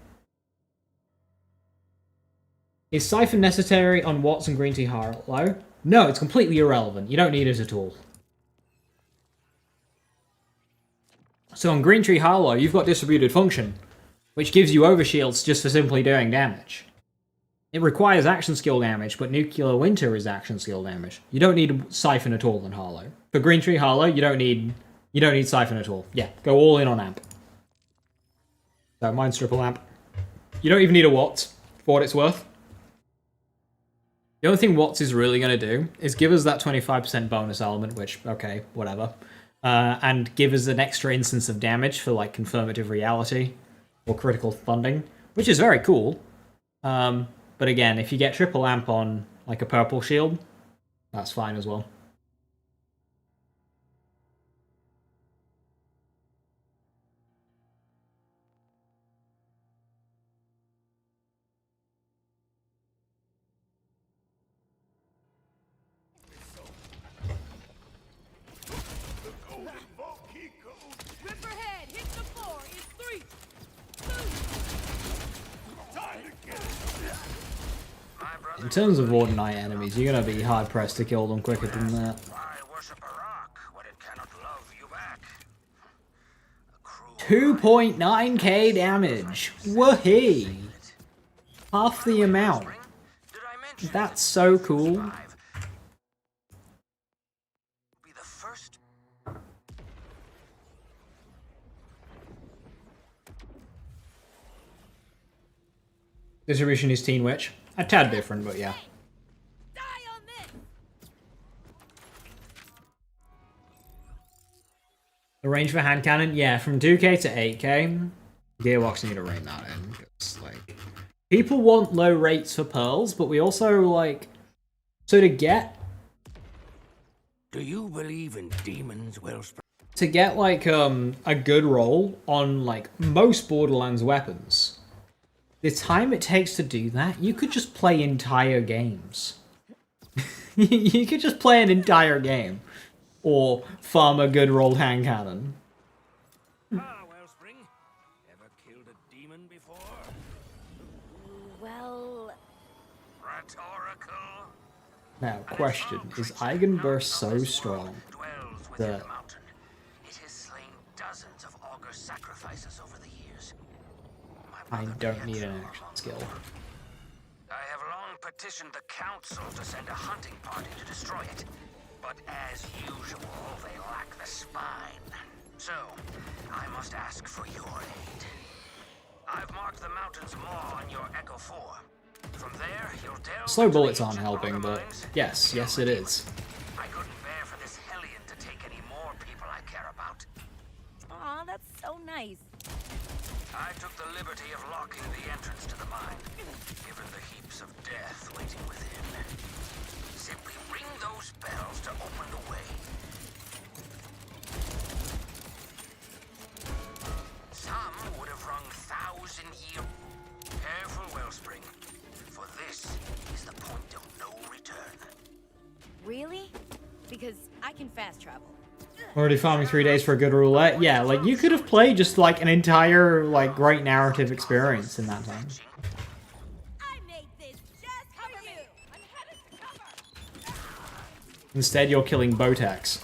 Is Siphon necessary on Watts and Green Tea Harlow? No, it's completely irrelevant. You don't need it at all. So on Green Tree Harlow, you've got Distributed Function, which gives you overshields just for simply doing damage. It requires action skill damage, but Nuclear Winter is action skill damage. You don't need Siphon at all in Harlow. For Green Tree Harlow, you don't need Siphon at all. Yeah, go all in on Amp. So mine's triple Amp. You don't even need a Watts, for what it's worth. The only thing Watts is really going to do is give us that 25% bonus element, which, okay, whatever. And give us an extra instance of damage for, like, Confirmative Reality or Critical Funding, which is very cool. But again, if you get triple amp on, like, a purple shield, that's fine as well. Ripperhead, hit the floor in 3, 2. In terms of Ordinite enemies, you're going to be hard-pressed to kill them quicker than that. Why worship a rock when it cannot love you back? A cruel 2.9k damage. Woohee! Half the amount. Did I mention That's so cool. five? Be the first. Distribution is Teen Witch. A tad different, but yeah. Die on this! The range for hand cannon, yeah, from 2k to 8k. Gearbox need to rein that in, because, like, people want low rates for pearls, but we also, like, so to get, Do you believe in demons, Wellspring? like, a good roll on, like, most Borderlands weapons, the time it takes to do that, you could just play entire games. You could just play an entire game. Or farm a good rolled hand cannon. Ah, Wellspring. Ever killed a demon before? Well, Rhetorical. Now, question, is Eigenburst so strong Dwells within that the mountain. It has slain dozens of augur sacrifices over the years. My I brother don't need Pietro an action among skill? them. I have long petitioned the council to send a hunting party to destroy it. But as usual, they lack the spine. So, I must ask for your aid. I've marked the mountain's maw on your Echo 4. From there, you'll delve Slow into the bullets aren't ancient helping, augur but mines. yes, yes it is. I couldn't bear for this hellion to take any more people I care about. aw, that's so nice. I took the liberty of locking the entrance to the mine, given the heaps of death waiting within. Simply ring those bells to open the way. Some would have rung 1,000-year. Careful, Wellspring, for this is the point of no return. Really? Because I can fast travel. Already farming 3 days for a good roulette? Yeah, like, you could have played just, like, an entire, like, great narrative experience in that time. I made this just for you! I'm headed to cover! Instead, you're killing Botex.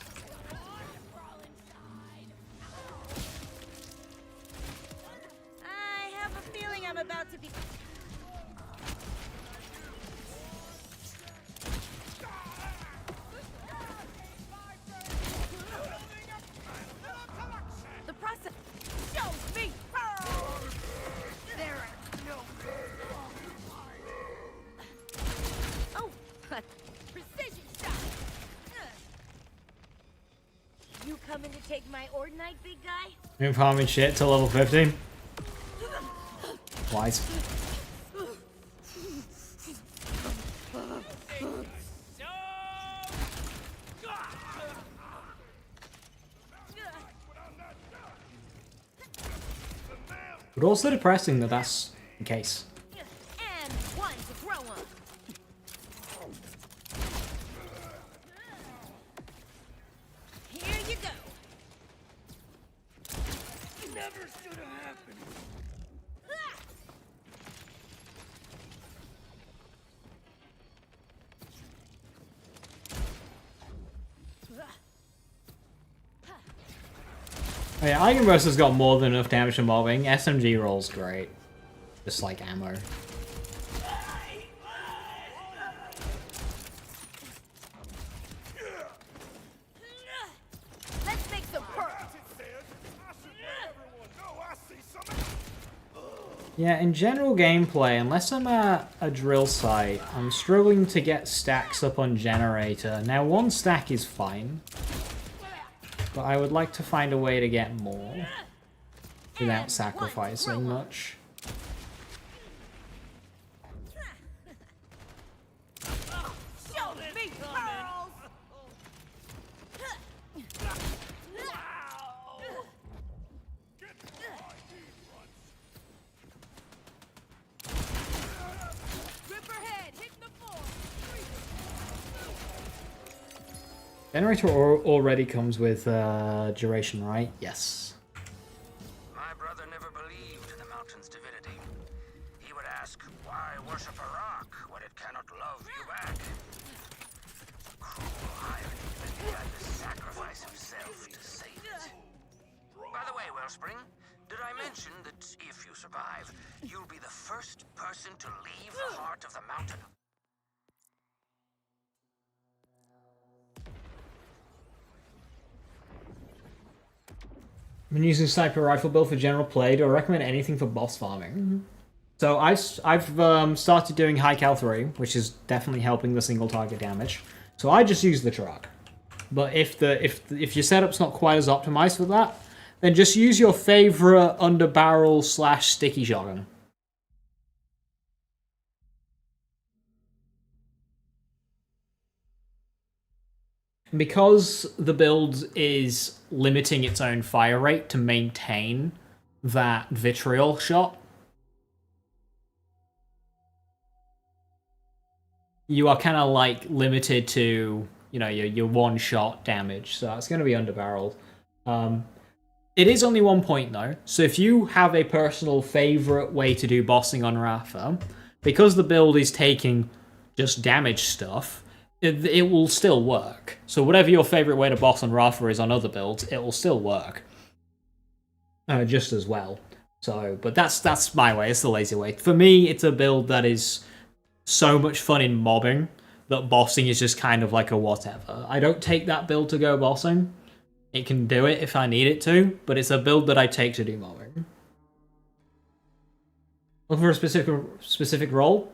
I have a feeling I'm about to be... The process shows me! There are no... Oh! Precision shot! You coming to take my Ordinite, big guy? Been farming shit till level 15. Wise. But also depressing that that's the case. And one to throw on. never should have happened. Oh yeah, Eigenburst has got more than enough damage to mobbing. SMG rolls great. Just like ammo. Let's make some perks. I should let everyone know I see something. Yeah, in general gameplay, unless I'm at a drill site, I'm struggling to get stacks up on generator. Now, one stack is fine, but I would like to find a way to get more without sacrificing much. Show me pearls. Ripperhead, hit the floor. Generator already comes with duration, right? Yes. My brother never believed in the mountain's divinity. He would ask, why worship a rock when it cannot love you back? Cruel irony that he had to sacrifice himself to save it. By the way, Wellspring, did I mention that if you survive, you'll be the first person to leave the heart of the mountain? I've been using sniper rifle build for general play. Do I recommend anything for boss farming? So I've started doing high cal 3, which is definitely helping the single target damage. So I just use the truck. But if your setup's not quite as optimized for that, then just use your favorite underbarrel / sticky shotgun. Because the build is limiting its own fire rate to maintain that vitriol shot, you are kind of like limited to, you know, your one shot damage, so it's going to be underbarreled. It is only 1 point though, so if you have a personal favorite way to do bossing on Rafa, because the build is taking just damage stuff, it will still work. So whatever your favorite way to boss on Rafa is on other builds, it will still work just as well. So, but that's my way. It's the lazy way. For me, it's a build that is so much fun in mobbing that bossing is just kind of like a whatever. I don't take that build to go bossing. It can do it if I need it to, but it's a build that I take to do mobbing. Looking for a specific role?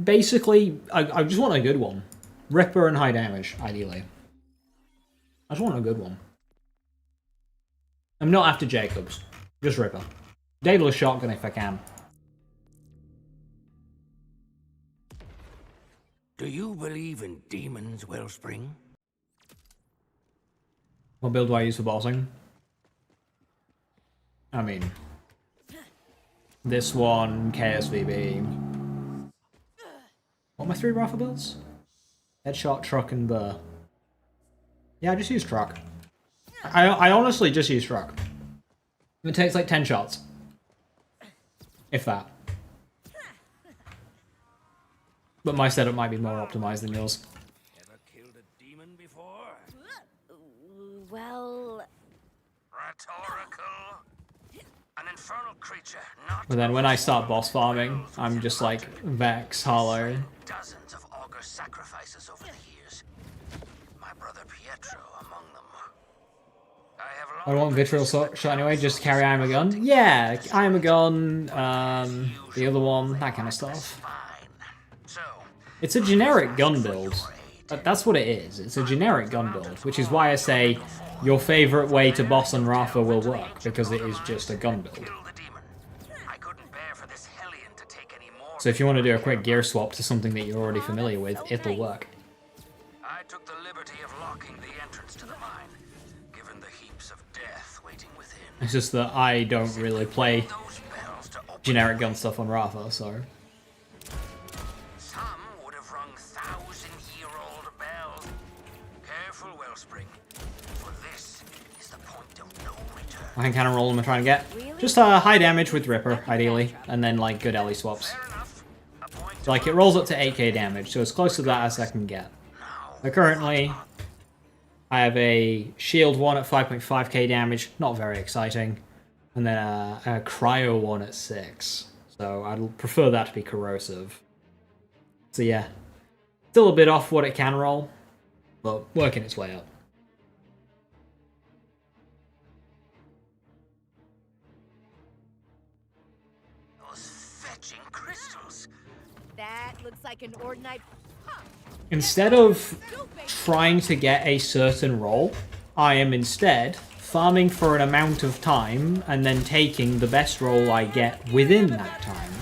Basically, I just want a good one. Ripper and high damage, ideally. I just want a good one. I'm not after Jacobs. Just Ripper. Daedalus shotgun if I can. Do you believe in demons, Wellspring? What build do I use for bossing? I mean, this one, KSVB. What are my 3 Rafa builds? Headshot, truck, and burr. Yeah, I just use truck. I honestly just use truck. It takes like 10 shots. If that. But my setup might be more optimized than yours. Ever killed a demon before? Well, Rhetorical. An infernal creature, not. But then when I start boss farming, I'm just like Vex, Hollow. Dozens of augur sacrifices over the years. My brother Pietro among them. I don't want vitriol shot anyway, just carry I'm a gun. Yeah, I'm a gun, the other one, that kind of stuff. It's a generic gun build. That's what it is. It's a generic gun build, which is why I say your favorite way to boss on Rafa will work, because it is just a gun build. So if you want to do a quick gear swap to something that you're already familiar with, it'll work. I took the liberty of locking the entrance to the mine, given the heaps of death waiting within. It's just that I don't really play generic gun stuff on Rafa, so... Some would have wrung 1,000-year-old bells. Careful, Wellspring, for this is the point of no return. What hand cannon roll am I trying to get? Really? Just high damage with Ripper, ideally, and then like good Ellie swaps. Fair enough. A point So, like it rolls up to 8k damage, so as close to that as I can get. So currently, I have a shield one at 5.5k damage, not very exciting, and then a cryo one at 6. So I'd prefer that to be corrosive. So yeah, still a bit off what it can roll, but working its way up. those fetching crystals. That looks like an Ordinite. Huh. Instead of trying to get a certain roll, I am instead farming for an amount of time and then taking the best roll I get within that time.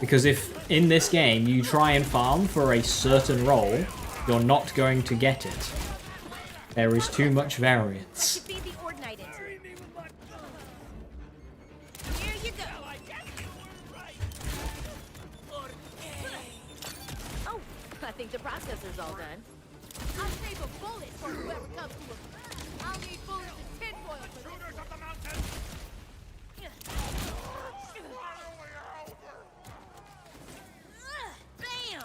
Because if in this game you try and farm for a certain roll, you're not going to get it. There is too much variance. Could be the Ordinite into it. Here you go. Oh, I think the processor's all done. I'll save a bullet for whoever comes to a... I'll need bullets and tinfoil for this. Shooters of the mountains! Bam!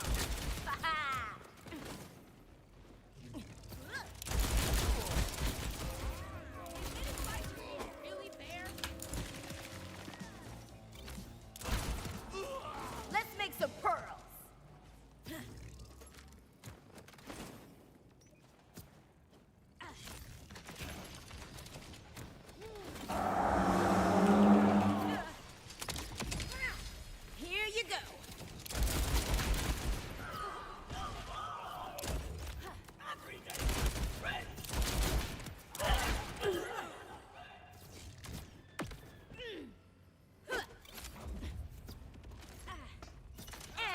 Really fair? Let's make some pearls. Here you go.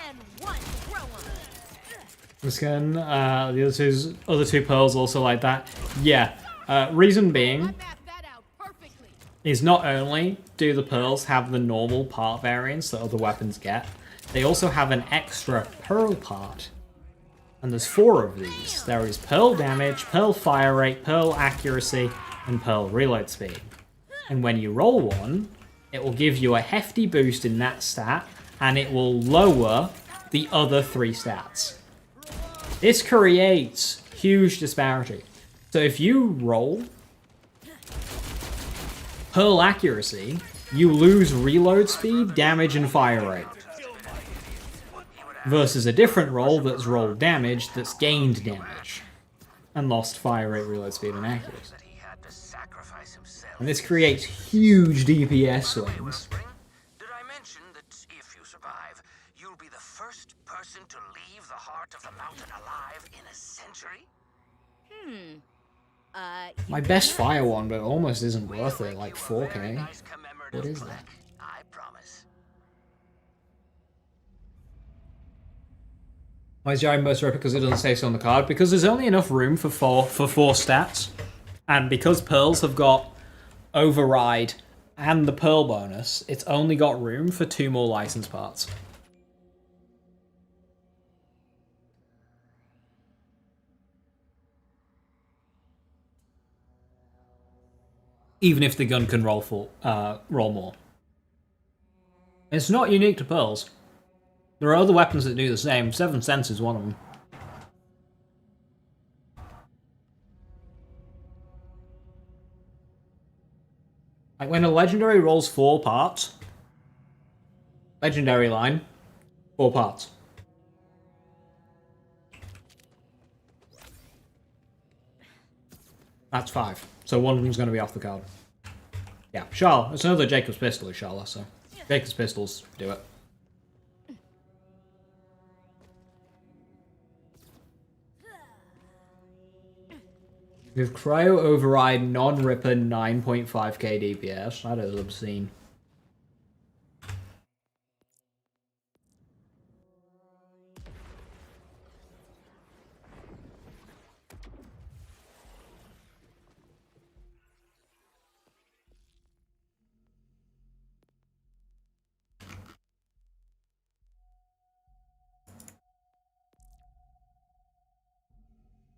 And one throw 'em. This gun, the other two pearls also like that. Yeah, reason being I mapped that out perfectly. is not only do the pearls have the normal part variance that other weapons get, they also have an extra pearl part. And there's 4 of these. There is pearl damage, pearl fire rate, pearl accuracy, and pearl reload speed. And when you roll one, it will give you a hefty boost in that stat, and it will lower the other 3 stats. This creates huge disparity. So if you roll pearl accuracy, you lose reload speed, damage, and fire rate. Versus a different roll that's rolled damage that's gained damage. And lost fire rate, reload speed, and accuracy. That he had to sacrifice himself. And this creates huge DPS swings. Wellspring, did I mention that if you survive, you'll be the first person to leave the heart of the mountain alive in a century? My best fire one, but it almost isn't worth it, like You a very 4k. nice commemorative What is plaque, that? I promise. Why is Jerry most rip? Because it doesn't say so on the card. Because there's only enough room for four stats. And because pearls have got override and the pearl bonus, it's only got room for 2 more license parts. Even if the gun can roll more. It's not unique to pearls. There are other weapons that do the same. 7th Sense is one of them. Like when a legendary rolls 4 parts, legendary line, 4 parts. That's 5. So one of them's going to be off the card. Yeah, Charla. It's another Jacob's Pistol, Charla, so Jacob's Pistols do it. With Cryo Override non-Ripper 9.5k DPS, that is obscene.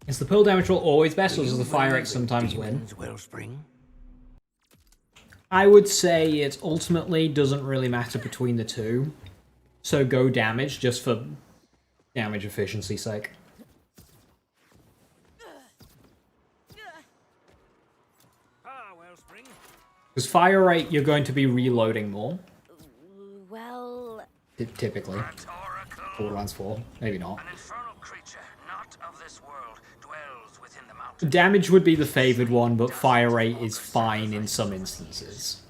Is the pull damage roll always best, or does the fire rate sometimes win? Wellspring? I would say it ultimately doesn't really matter between the two. So go damage just for damage efficiency's sake. Wellspring. Because fire rate, you're going to be reloading more, Well, typically. Borderlands 4, maybe not. An infernal creature, not of this world, dwells within the mountain. Damage would be the favored one, but fire rate is fine in some instances.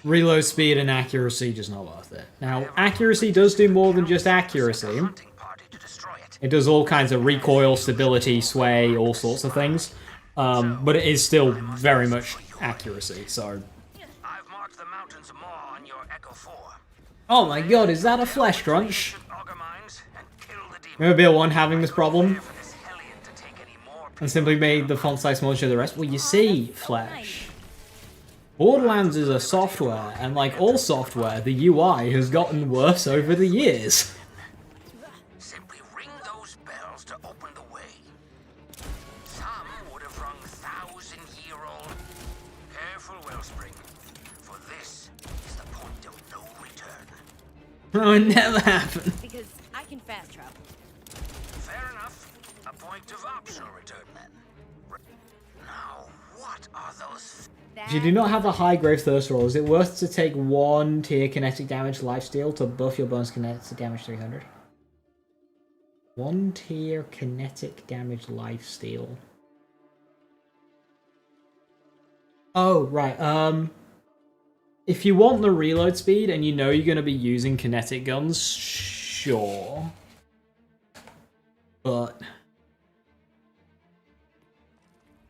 Reload speed and accuracy just not worth it. Now, accuracy does do more than just accuracy. It does all kinds of recoil, stability, sway, all sorts of things. But it is still very much accuracy, so... I've marked the mountain's maw on your Echo 4. Oh my god, is that a flesh crunch? Remember Bill 1 having this problem? And simply made the font size smaller to the rest? Well, you see, Flesh. Borderlands is a software, and like all software, the UI has gotten worse over the years. Simply ring those bells to open the way. Some would have rung 1,000-year-old. Careful, Wellspring, for this is the point of no return. Oh, it never happened. because I can fast travel. Fair enough. A point of optional return then. Now, what are those? If you do not have a high grave thirst roll, is it worth to take 1 tier kinetic damage lifesteal to buff your bonus kinetic damage 300? 1 tier kinetic damage lifesteal. Oh, right. If you want the reload speed and you know you're going to be using kinetic guns, sure. But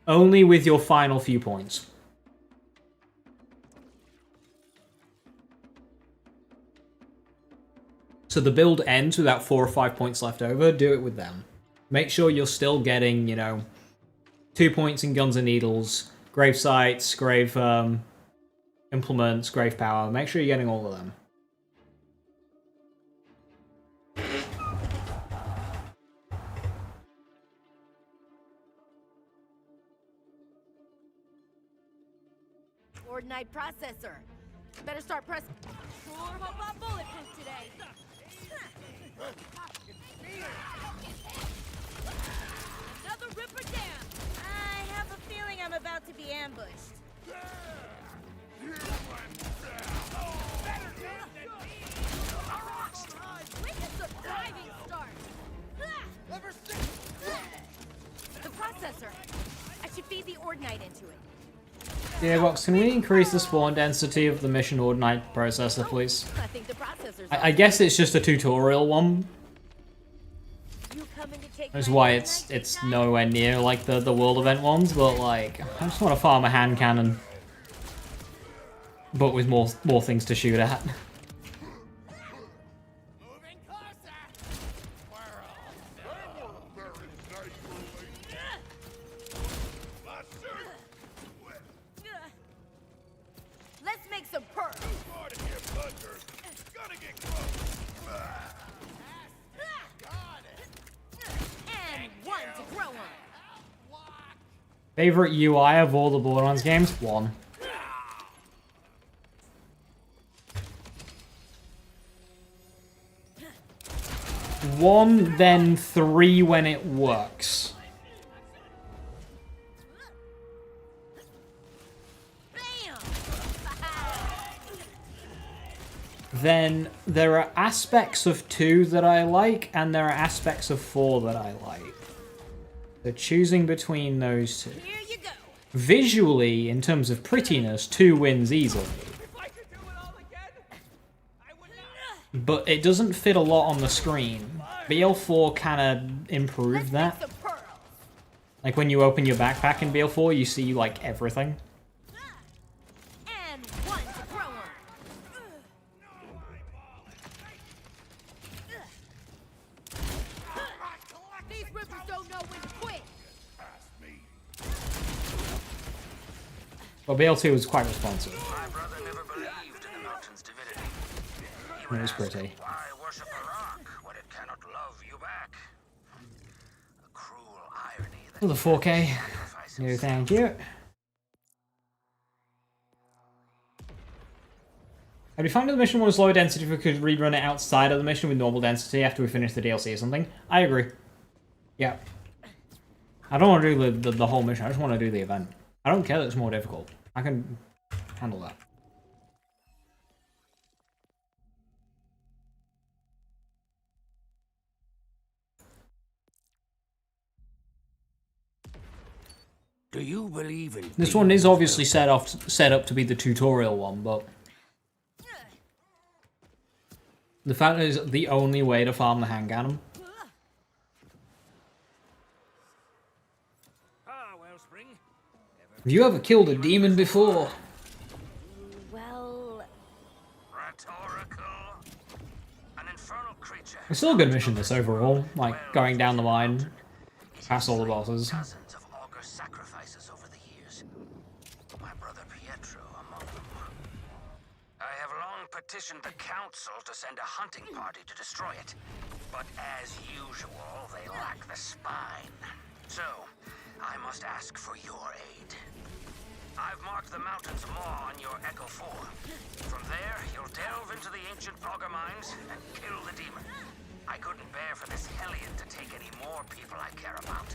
only with your final few points. So the build ends without 4 or 5 points left over, do it with them. Make sure you're still getting, you know, 2 points in Guns and Needles, Grave Sights, Grave Implements, Grave Power. Make sure you're getting all of them. Ordinite processor. Better start pressing. Sure hope I'm bulletproof today. Another ripper down. I have a feeling I'm about to be ambushed. Quick as a driving start. Never seen. The processor. I should feed the Ordinite into it. Yeah, Vox, can we increase the spawn density of the Mission Ordinite processor, please? I think the processor's I guess it's just a tutorial one. You coming to take That's my why Ordinite it's tonight? nowhere near like the world event ones, but like I just want to farm a hand cannon, but with more things to shoot at. Moving closer. Let's make some pearls. And one to grow on. Favorite UI of all the Borderlands games? 1. One, then 3 when it works. Bam! Then there are aspects of 2 that I like, and there are aspects of 4 that I like. So choosing between those 2. Here you go. Visually, in terms of prettiness, 2 wins easily. If I could do it all again, I would not. But it doesn't fit a lot on the screen. BL4 kind of improved Let's that. make some pearls. Like when you open your backpack in BL4, you see like everything. And one to grow on. These rippers don't know when to quit. But BL2 was quite responsive. My brother never believed in the mountain's divinity. He It would was ask, pretty. why worship a rock when it cannot love you back? A cruel For the 4K. sacrifice No, himself. thank you. I'd be fine if the mission was low density if we could rerun it outside of the mission with normal density after we finish the DLC or something. I agree. Yeah. I don't want to do the whole mission, I just want to do the event. I don't care that it's more difficult. I can handle that. Do you believe in This one is obviously set up to be the tutorial one, but the fact that it's the only way to farm the hand cannon. Wellspring? Have you ever killed a demon before? Well, Rhetorical? An infernal creature. It's still a good mission, this overall. Like, going down the line, past all the bosses. Dozens of augur sacrifices over the years. My brother Pietro among them. I have long petitioned the council to send a hunting party to destroy it. But as usual, they lack the spine. So, I must ask for your aid. I've marked the mountain's maw on your Echo 4. From there, you'll delve into the ancient augur mines and kill the demon. I couldn't bear for this hellion to take any more people I care about.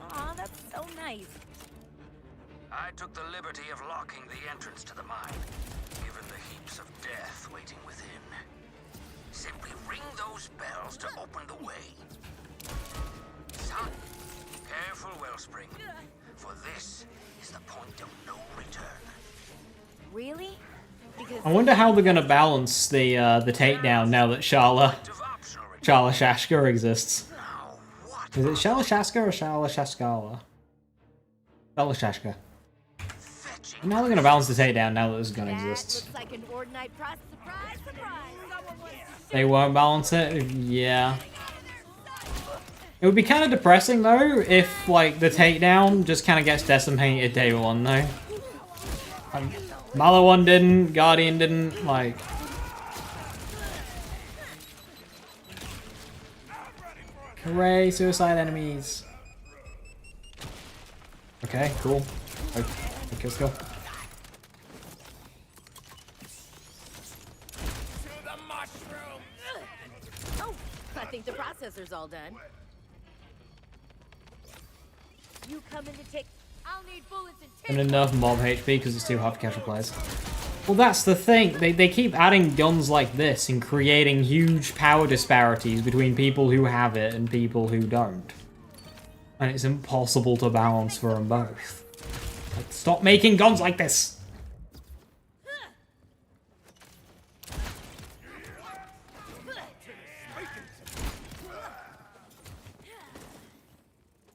aw, that's so nice. I took the liberty of locking the entrance to the mine, given the heaps of death waiting within. Simply ring those bells to open the way. Son, careful, Wellspring, for this is the point of no return. Really? Because I wonder how they're gonna balance the takedown now that Shala Of optional return. Shashka exists. Now, what? Is it Shala Shaska or Shala Shaskala? Shala Shashka. Fetching. Now they're gonna balance the takedown now that this gun that exists. looks like an ordinary surprise, surprise! Someone wants to They won't balance it? Yeah. It would be kind of depressing though if like the takedown just kind of gets decimated day one though. Malo one didn't, Guardian didn't, like. Hooray, suicide enemies. Okay, cool. Okay, let's go. To the mushroom! Oh, I think the processor's all done. You coming to take... I'll need bullets and And tin enough mob HP because it's too hard for casual players. Well, that's the thing. They keep adding guns like this and creating huge power disparities between people who have it and people who don't. And it's impossible to balance for them both. Like, stop making guns like this!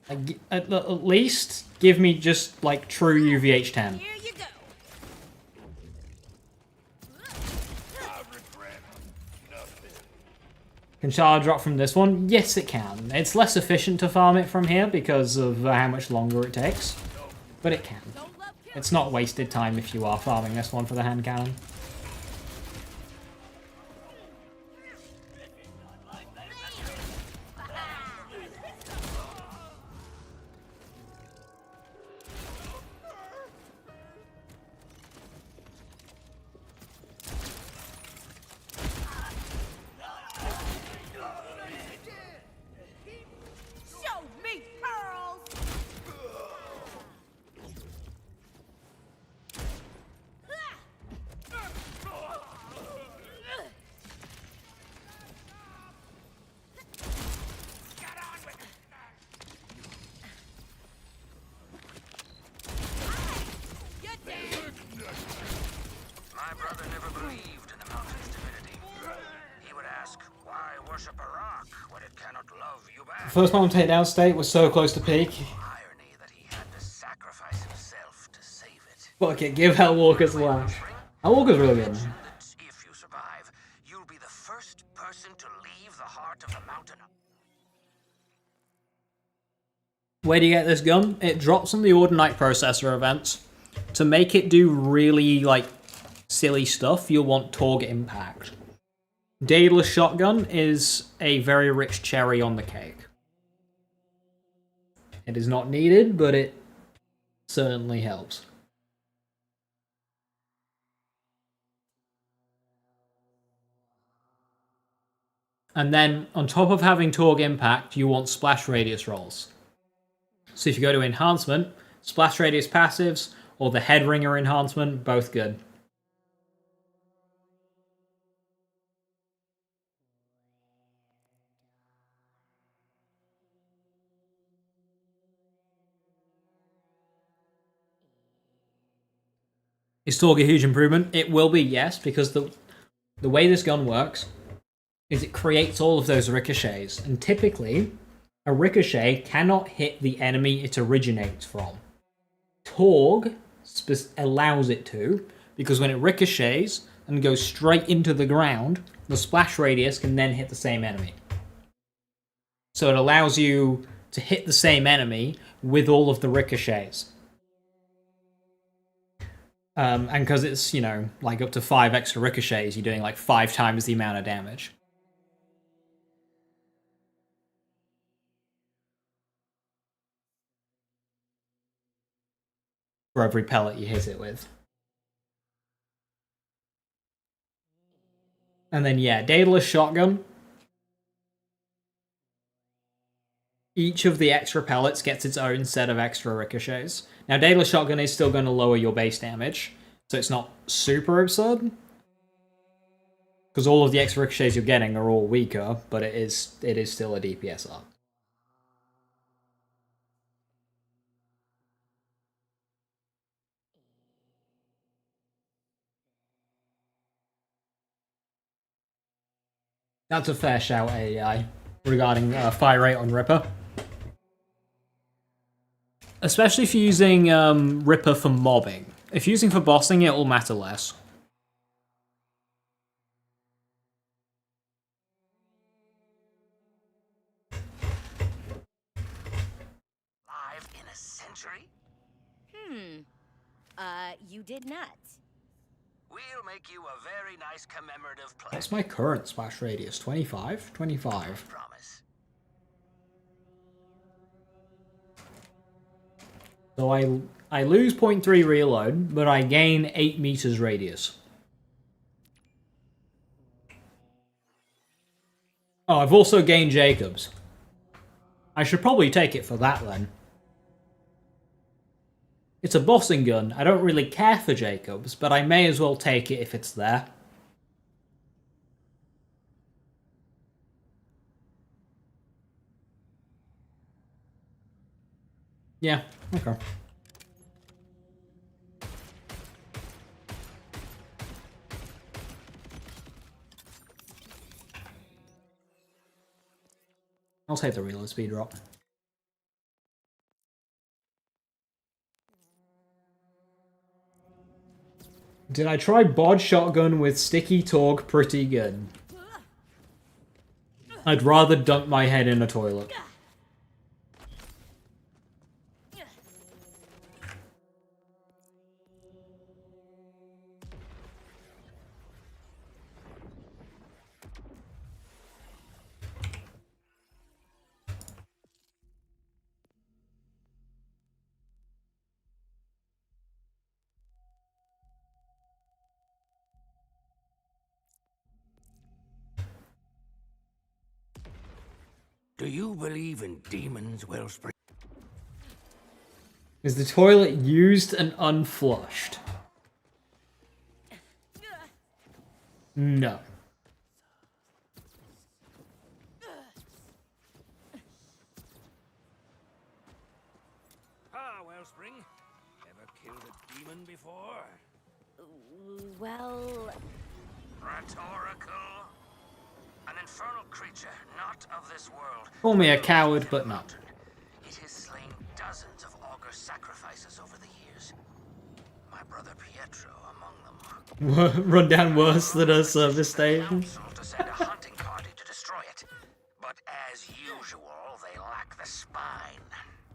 Like, at least give me just like true UVH-10. Here you go. Can Shard drop from this one? Yes, it can. It's less efficient to farm it from here because of how much longer it takes, but it can. don't love killing. It's not wasted time if you are farming this one for the hand cannon. Show me pearls! You're dead! My brother never believed in the mountain's divinity. He would ask, why worship a rock when it cannot love you back? First mountain takedown state was so close to peak. Irony that he had to sacrifice himself to save it. Fuck it, give Hellwalker's Lash. Hellwalker's really good. That if you survive, you'll be the first person to leave the heart of the mountain. Where do you get this gun? It drops from the Ordinite processor events. To make it do really, like, silly stuff, you'll want Torg Impact. Daedalus Shotgun is a very rich cherry on the cake. It is not needed, but it certainly helps. And then, on top of having Torg Impact, you want Splash Radius rolls. So if you go to Enhancement, Splash Radius passives, or the Head Ringer enhancement, both good. Is Torg a huge improvement? It will be, yes, because the way this gun works is it creates all of those ricochets, and typically a ricochet cannot hit the enemy it originates from. Torg allows it to, because when it ricochets and goes straight into the ground, the splash radius can then hit the same enemy. So it allows you to hit the same enemy with all of the ricochets. And because it's, you know, like up to 5 extra ricochets, you're doing like 5 times the amount of damage. For every pellet you hit it with. And then, yeah, Daedalus Shotgun. Each of the extra pellets gets its own set of extra ricochets. Now, Daedalus Shotgun is still going to lower your base damage, so it's not super absurd. Because all of the extra ricochets you're getting are all weaker, but it is still a DPSR. That's a fair shout, AI, regarding fire rate on Ripper. Especially if you're using Ripper for mobbing. If you're using for bossing, it will matter less. Live in a century? You did not. We'll make you a very nice commemorative plate. What's my current splash radius? 25? 25. Promise. So I lose 0.3 reload, but I gain 8 meters radius. Oh, I've also gained Jacobs. I should probably take it for that then. It's a bossing gun. I don't really care for Jacobs, but I may as well take it if it's there. Yeah, okay. I'll take the reload speed drop. Did I try Bod Shotgun with Sticky Torg? Pretty good. I'd rather dunk my head in a toilet. Do you believe in demons, Wellspring? Is the toilet used and unflushed? No. Wellspring. Ever killed a demon before? Well, Rhetorical. An infernal creature, not of this world. Call me a coward, but no. It has slain dozens of augur sacrifices over the years. My brother Pietro among them. Run down worse than a service station. Council to send a hunting party to destroy it. But as usual, they lack the spine.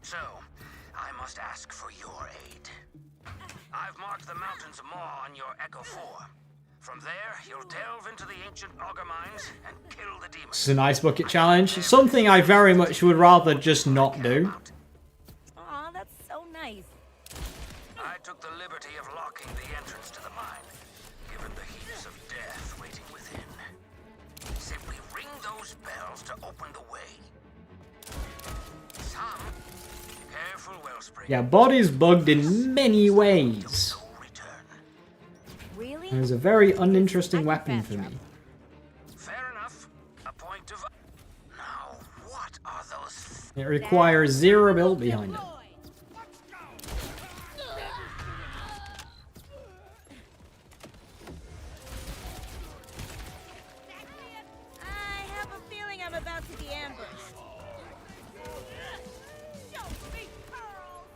So, I must ask for your aid. I've marked the mountains of Maw on your Echo 4. From there, you'll delve into the ancient augur mines and kill the demons. It's an ice bucket challenge. Something I very much would rather just not do. themselves to open the way. Some, careful, Wellspring. Yeah, body's bugged in many ways. No return. Really? And it's a very uninteresting weapon for me. Fair enough. A point of. Now, what are those? It requires zero build behind it. I have a feeling I'm about to be ambushed. Show me pearls!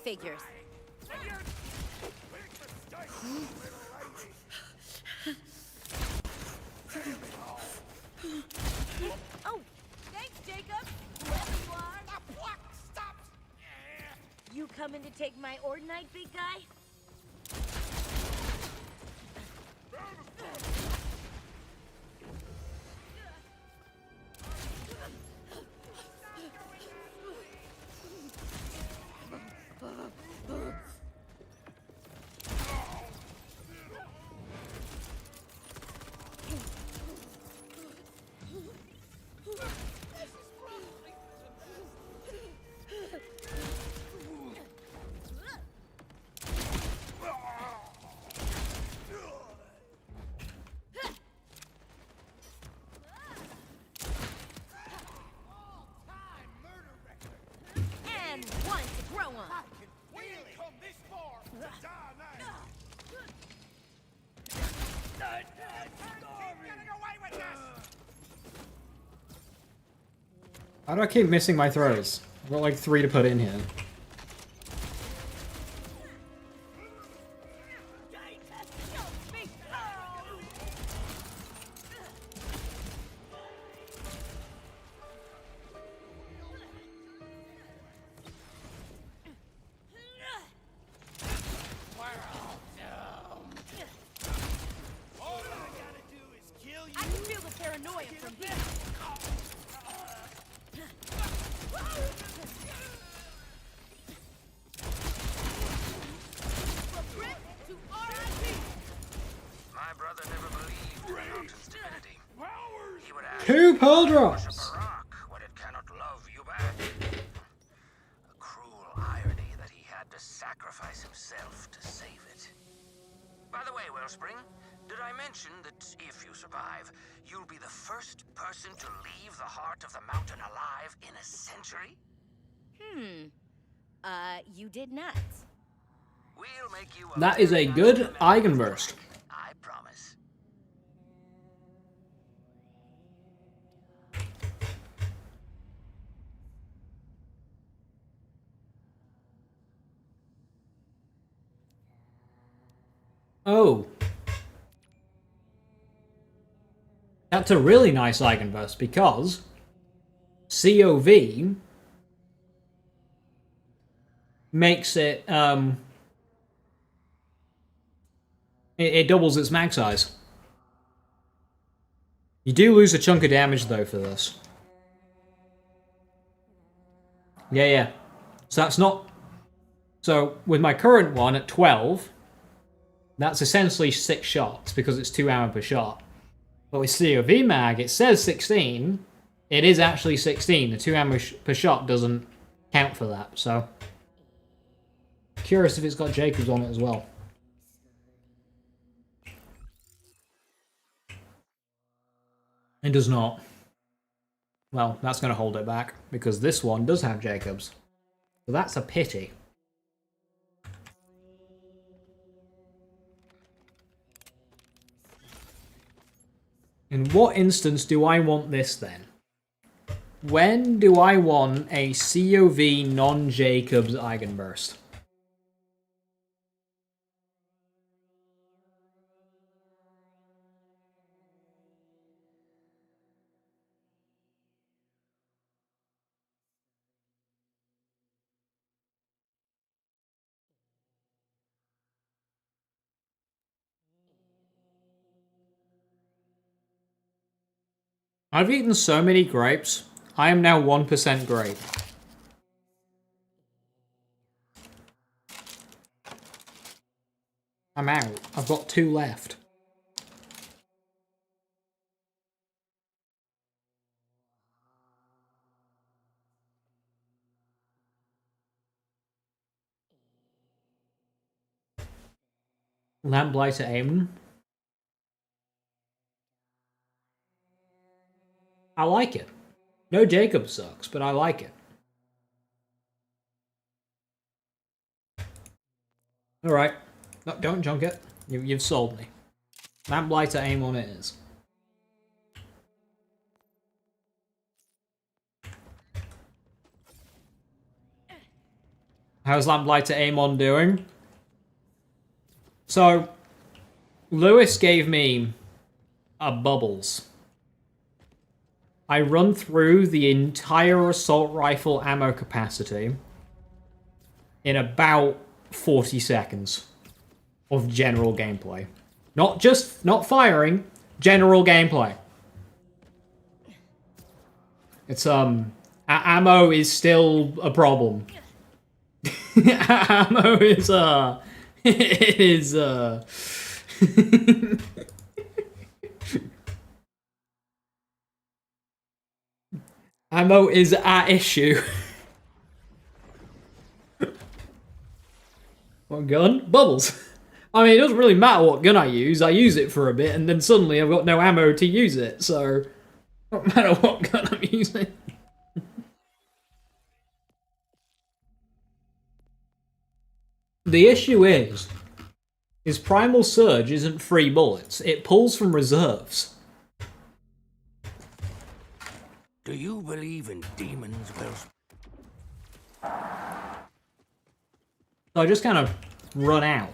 Figures. Oh, thanks, Jacob. Whoever you are. Stop! You coming to take my Ordinite, big guy? And one to grow on. We ain't come this far to die now. Keep getting away with this. How do I keep missing my throws? I've got like 3 to put in here. Show me pearls! All I gotta do is kill you. I can feel the paranoia from here. From Brit to R.I.P. My brother never believed in the mountain's divinity. He would ask 2 pearl worship drops! a rock when it cannot love you back. A cruel irony that he had to sacrifice himself to save it. By the way, Wellspring, did I mention that if you survive, you'll be the first person to leave the heart of the mountain alive in a century? You did not. We'll make you That is a very good nice Eigenburst. I promise. Oh. That's a really nice Eigenburst because COV makes it, it doubles its mag size. You do lose a chunk of damage though for this. Yeah. So that's not... So with my current one at 12, that's essentially 6 shots because it's 2 ammo per shot. But with COV mag, it says 16. It is actually 16. The 2 ammo per shot doesn't count for that, so... Curious if it's got Jacobs on it as well. It does not. Well, that's going to hold it back, because this one does have Jacobs. So that's a pity. In what instance do I want this then? When do I want a COV non-Jacobs Eigenburst? I've eaten so many grapes. I am now 1% grape. I'm out. I've got 2 left. Lamplighter aim. I like it. No, Jacob sucks, but I like it. Alright. No, don't junk it. You've sold me. Lamplighter aim on it is. How's Lamplighter aim on doing? So, Lewis gave me a bubbles. I run through the entire assault rifle ammo capacity in about 40 seconds of general gameplay. Not firing, general gameplay. It's, ammo is still a problem. Ammo is, it is, ammo is at issue. What gun? Bubbles. I mean, it doesn't really matter what gun I use it for a bit, and then suddenly I've got no ammo to use it, so... it don't matter what gun I'm using. The issue is Primal Surge isn't free bullets. It pulls from reserves. Do you believe in demons, Will? So I just kind of run out.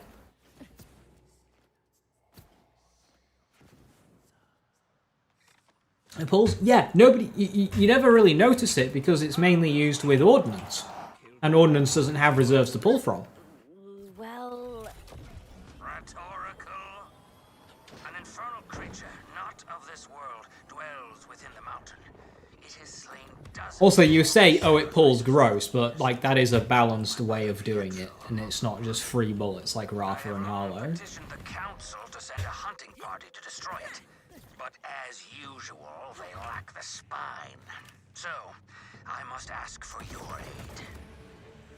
It pulls... yeah, nobody... You never really notice it because it's mainly used with Ordnance. And Ordnance doesn't have reserves to pull from. Well, Rhetorical. An infernal creature, not of this world, dwells within the mountain. It has slain dozens... Also, you say, oh, it pulls gross, but, like, that is a balanced way of doing it. And it's not just free bullets like Rafa and Harlow. petitioned the council to send a hunting party to destroy it. But as usual, they lack the spine. So, I must ask for your aid.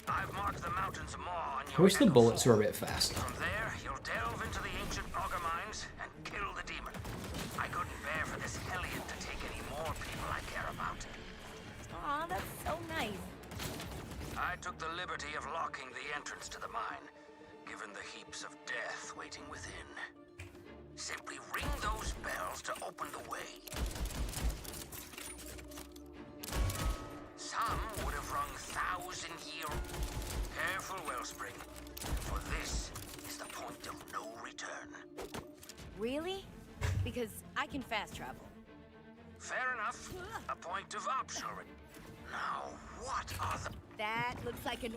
I've marked the mountain's maw on your I wish the Echo bullets were a Fall. bit faster. From there, you'll delve into the ancient auger mines and kill the demon. I couldn't bear for this hellion to take any more people I care about. aw, that's so nice. I took the liberty of locking the entrance to the mine, given the heaps of death waiting within. Simply ring those bells to open the way. Some would have rung 1,000-year... Careful, Wellspring, for this is the point of no return. Really? Because I can fast travel. Fair enough. A point of optional... Now, what are the... That looks like an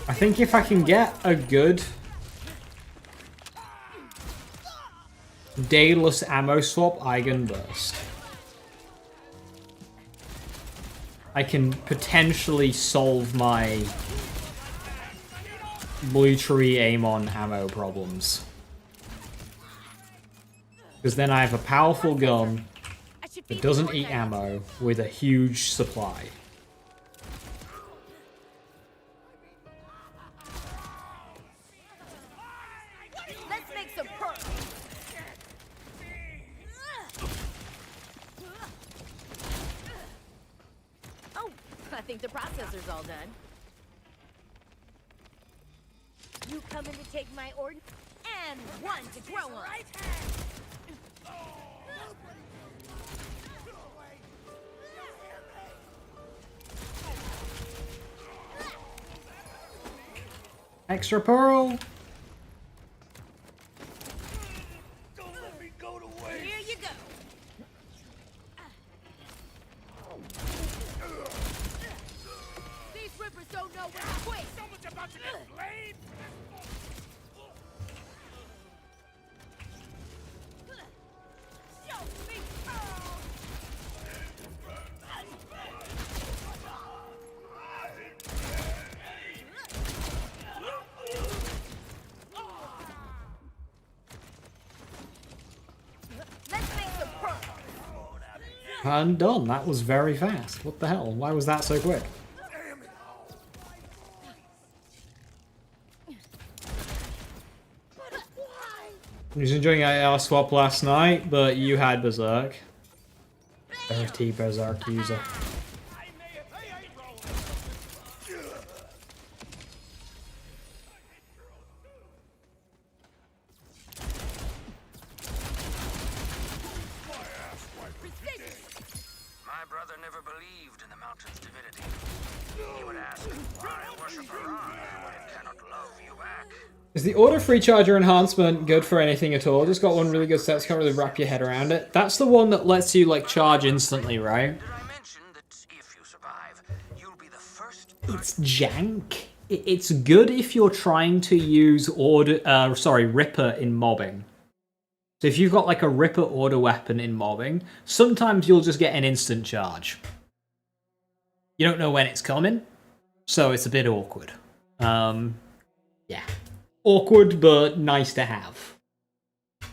I think if I can get a good Daedalus ammo swap Eigenburst, I can potentially solve my Blue Tree Amon ammo problems. Because then I have a powerful gun that doesn't eat ammo with a huge supply. Let's make some pearls. Oh, I think the processor's all done. You coming to take my order? And one to grow on. Extra pearl! Don't let me go to waste. Here you go. These rippers don't know when to quit. Someone's about to get blamed. Show me pearls. Let's make some pearls. And done. That was very fast. What the hell? Why was that so quick? I was enjoying AR swap last night, but you had Berserk. OT Berserk user. My brother never believed in the mountain's divinity. He would ask, why worship Iran when it cannot love you back? Is the auto free charger enhancement good for anything at all? Just got one really good stats, can't really wrap your head around it. That's the one that lets you like charge instantly, right? Did I mention that if you survive, you'll be the first? It's jank. It's good if you're trying to use Ripper in mobbing. So if you've got like a Ripper order weapon in mobbing, sometimes you'll just get an instant charge. You don't know when it's coming, so it's a bit awkward. Yeah. Awkward, but nice to have. To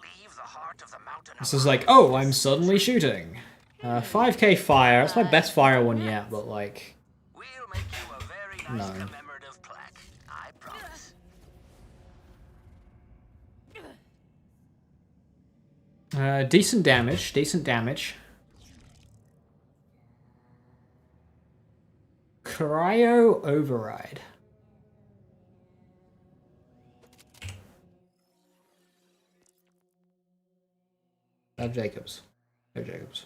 leave the heart of the mountain. This is like, oh, I'm suddenly shooting. 5k fire. That's my best fire one yet, but like... We'll make you a very nice No. commemorative plaque. I promise. Decent damage, decent damage. Cryo Override. Jacobs. No Jacobs.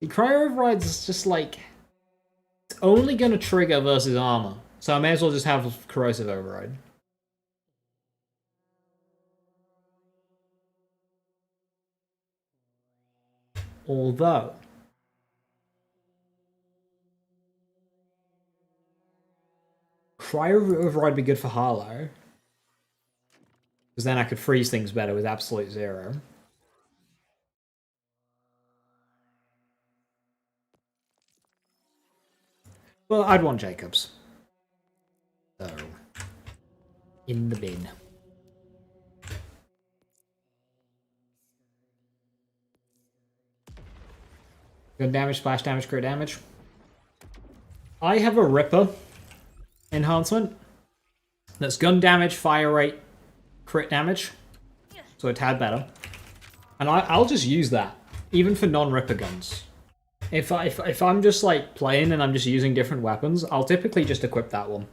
The Cryo Override is just like... It's only going to trigger versus armor. So I may as well just have Corrosive Override. Although... Cryo Override would be good for Harlow. Because then I could freeze things better with Absolute Zero. Well, I'd want Jacobs. So, in the bin. Gun damage, splash damage, crit damage. I have a Ripper enhancement. That's gun damage, fire rate, crit damage. So a tad better. And I'll just use that, even for non-Ripper guns. If I'm just like playing and I'm just using different weapons, I'll typically just equip that one.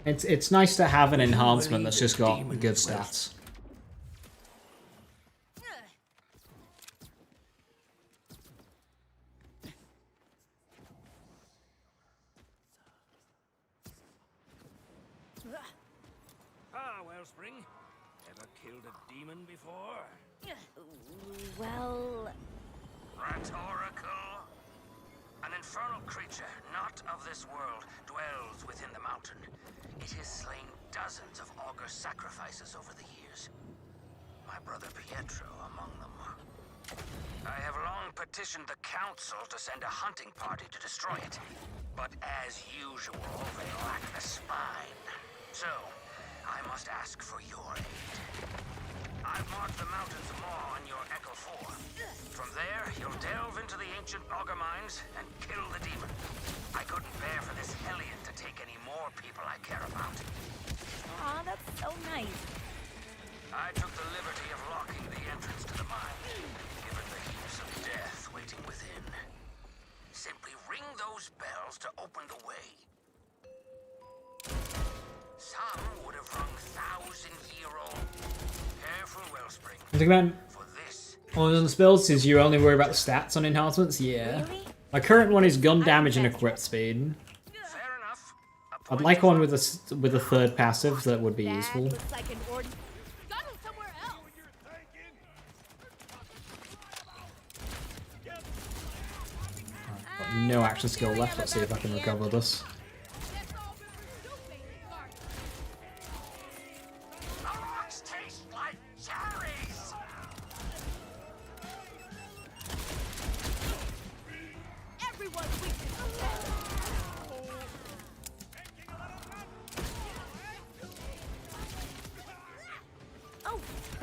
It's nice to have an enhancement that's just got good stats. Ah, Wellspring. Ever killed a demon before? Well, Rhetorical. An infernal creature, not of this world, dwells within the mountain. It has slain dozens of augur sacrifices over the years. My brother Pietro among them. I have long petitioned the council to send a hunting party to destroy it. But as usual, they lack the spine. So, I must ask for your aid. I've marked the mountain's maw on your Echo 4. From there, you'll delve into the ancient augur mines and kill the demon. I couldn't bear for this hellion to take any more people I care about. aw, that's so nice. I took the liberty of locking the entrance to the mine, given the heaps of death waiting within. Simply ring those bells to open the way. Some would have rung 1,000-year-old. Careful, Wellspring. For this, On the spells, is you only worry about the stats on enhancements? Yeah. Really? My current one is gun damage and equip speed. fair enough. I'd like one with a third passive that would be That useful. looks like an got him somewhere else. Got no action skill left. Let's see if I can recover this. That's all been for you, baby Garth. The rocks taste like cherries. Everyone's weakness is dead.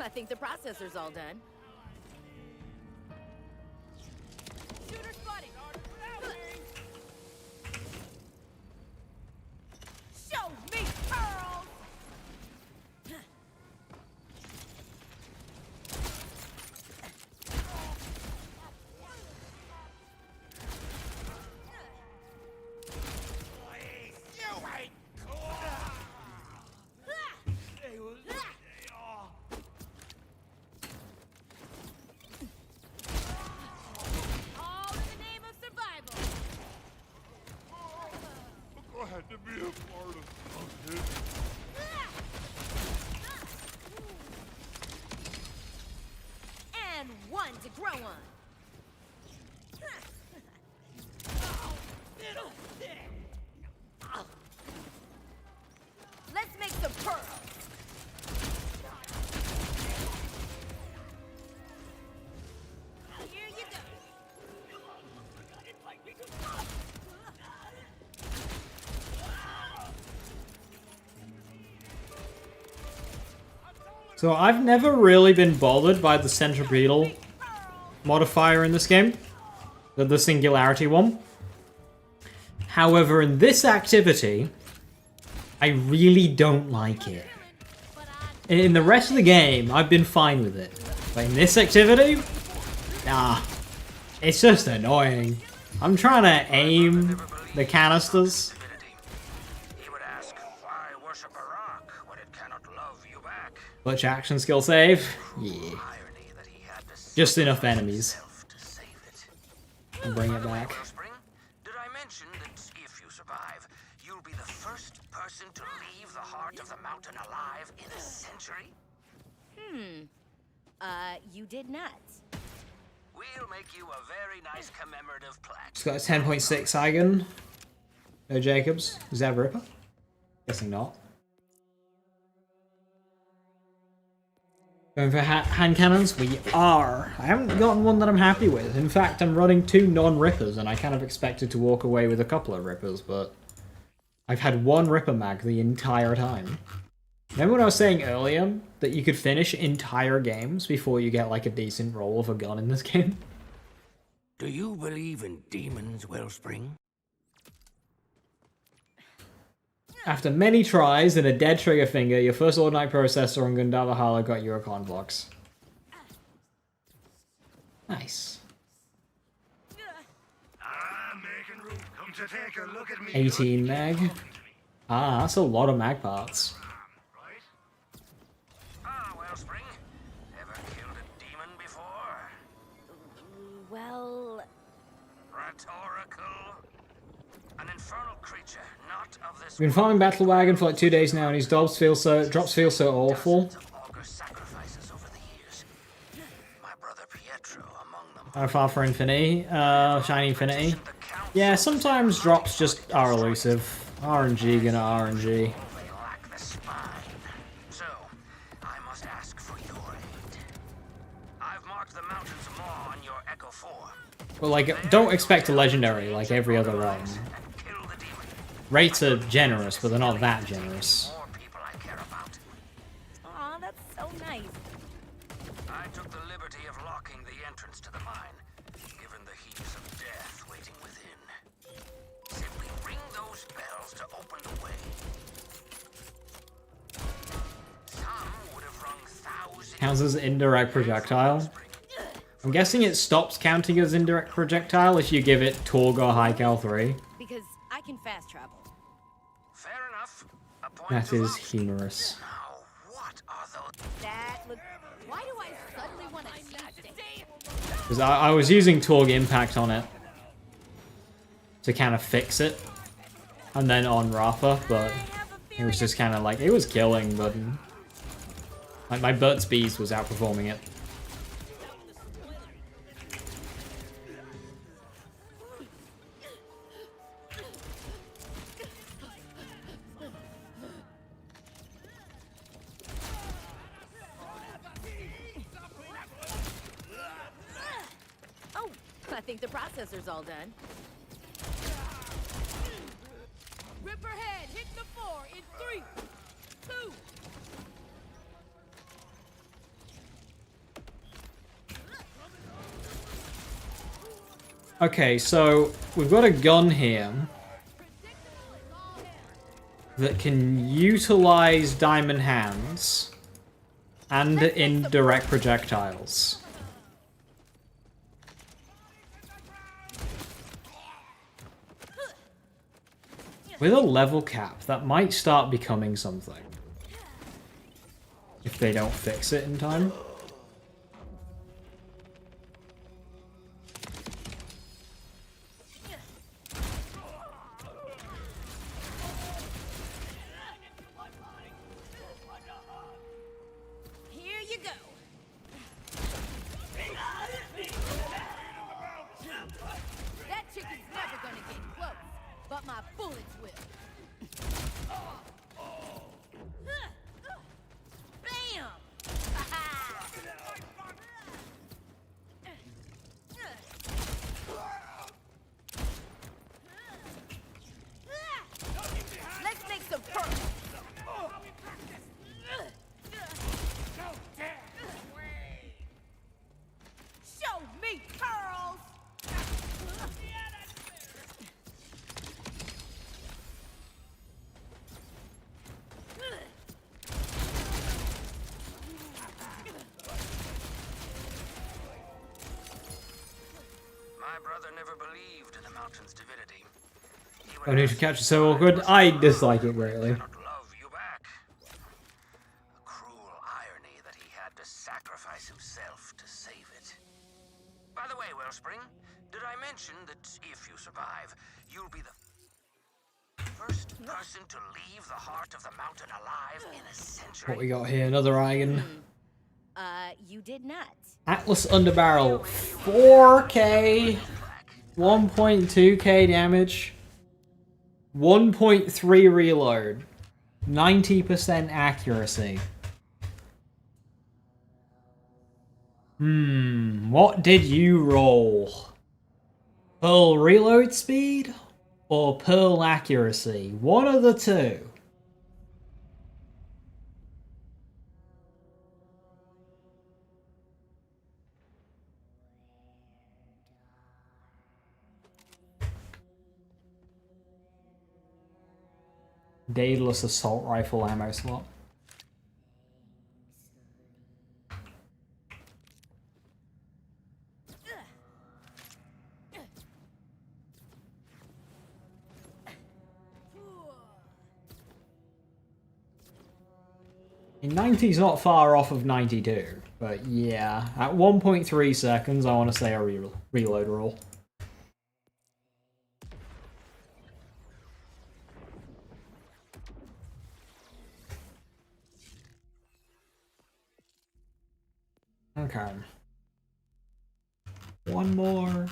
I think the processor's all done. Shooter spotted. Show me pearls! You ain't cool. All in the name of survival. Glad to be a part of it. And one to grow on. Let's make some pearls. Here you go. So I've never really been bothered by the centripetal modifier in this game. The singularity one. However, in this activity, I really don't like it. In the rest of the game, I've been fine with it. But in this activity, nah. It's just annoying. I'm trying to aim the canisters. He would ask, why worship a rock when it cannot love you back? Butch action skill save. Yeah. Irony that he had to Just enough enemies. himself to save it. And bring it back. Wellspring, did I mention that if you survive, you'll be the first person to leave the heart of the mountain alive in a century? You did not. We'll make you a very nice commemorative plaque. It's got a 10.6 Eigen. No Jacobs. Is that Ripper? Guessing not. Going for hand cannons? We are. I haven't gotten one that I'm happy with. In fact, I'm running 2 non-Rippers, and I kind of expected to walk away with a couple of Rippers, but I've had 1 Ripper mag the entire time. Remember when I was saying earlier that you could finish entire games before you get like a decent roll of a gun in this game? Do you believe in demons, Wellspring? After many tries and a dead trigger finger, your first Ordinite processor on Gundava Hala got you a Convox. Nice. I'm making room. Come to take a look at me. 18 mag. Ah, that's a lot of mag parts. Ah, Wellspring. Ever killed a demon before? Well, Rhetorical. An infernal creature, not of this We've been farming Battle Wagon for like 2 days now, and his drops feel so awful. of augur sacrifices over the years. My brother Pietro among them. How far for Infinity? Shiny Infinity. Yeah, sometimes drops just are elusive. RNG gonna RNG. They lack the spine. So, I must ask for your aid. I've marked the mountain's maw on your Echo 4. But like, don't expect a legendary like every other run. And kill the demon. Rates are generous, but they're not that generous. More people I care about. aw, that's so nice. I took the liberty of locking the entrance to the mine, given the heaps of death waiting within. Simply ring those bells to open the way. Some would have rung thousands. Counts as indirect projectile. I'm guessing it stops counting as indirect projectile if you give it Torg or High Cal 3. Because I can fast travel. Fair enough. A point That to is vote. humorous. Now, what are those? That look. Why do I suddenly want to see things? Because I was using Torg Impact on it to kind of fix it. And then on Rafa, but it was just kind of like, it was killing, but like my Burt's Beast was outperforming it. Oh, I think the processor's all done. Ripper head, hit the 4 in 3, 2. Okay, so we've got a gun here that can utilize diamond hands and indirect projectiles. With a level cap, that might start becoming something. If they don't fix it in time. Here you go. That chicken's never gonna get close, but my bullets will. Bam! Let's make some progress. Show me pearls! My brother never believed in the mountain's divinity. He would I need to ask catch you it so why awkward. the I sun dislike it greatly. cannot love you back. A cruel irony that he had to sacrifice himself to save it. By the way, Wellspring, did I mention that if you survive, you'll be the first person to leave the heart of the mountain alive in a century? What we got here? Another iron. You did not. Atlas Underbarrel. 4k. 1.2k damage. 1.3 reload. 90% accuracy. What did you roll? Pearl reload speed? Or Pearl accuracy? One of the two. Daedalus assault rifle ammo slot. And 90's not far off of 92, but yeah, at 1.3 seconds, I want to say a reload roll. Okay. One more.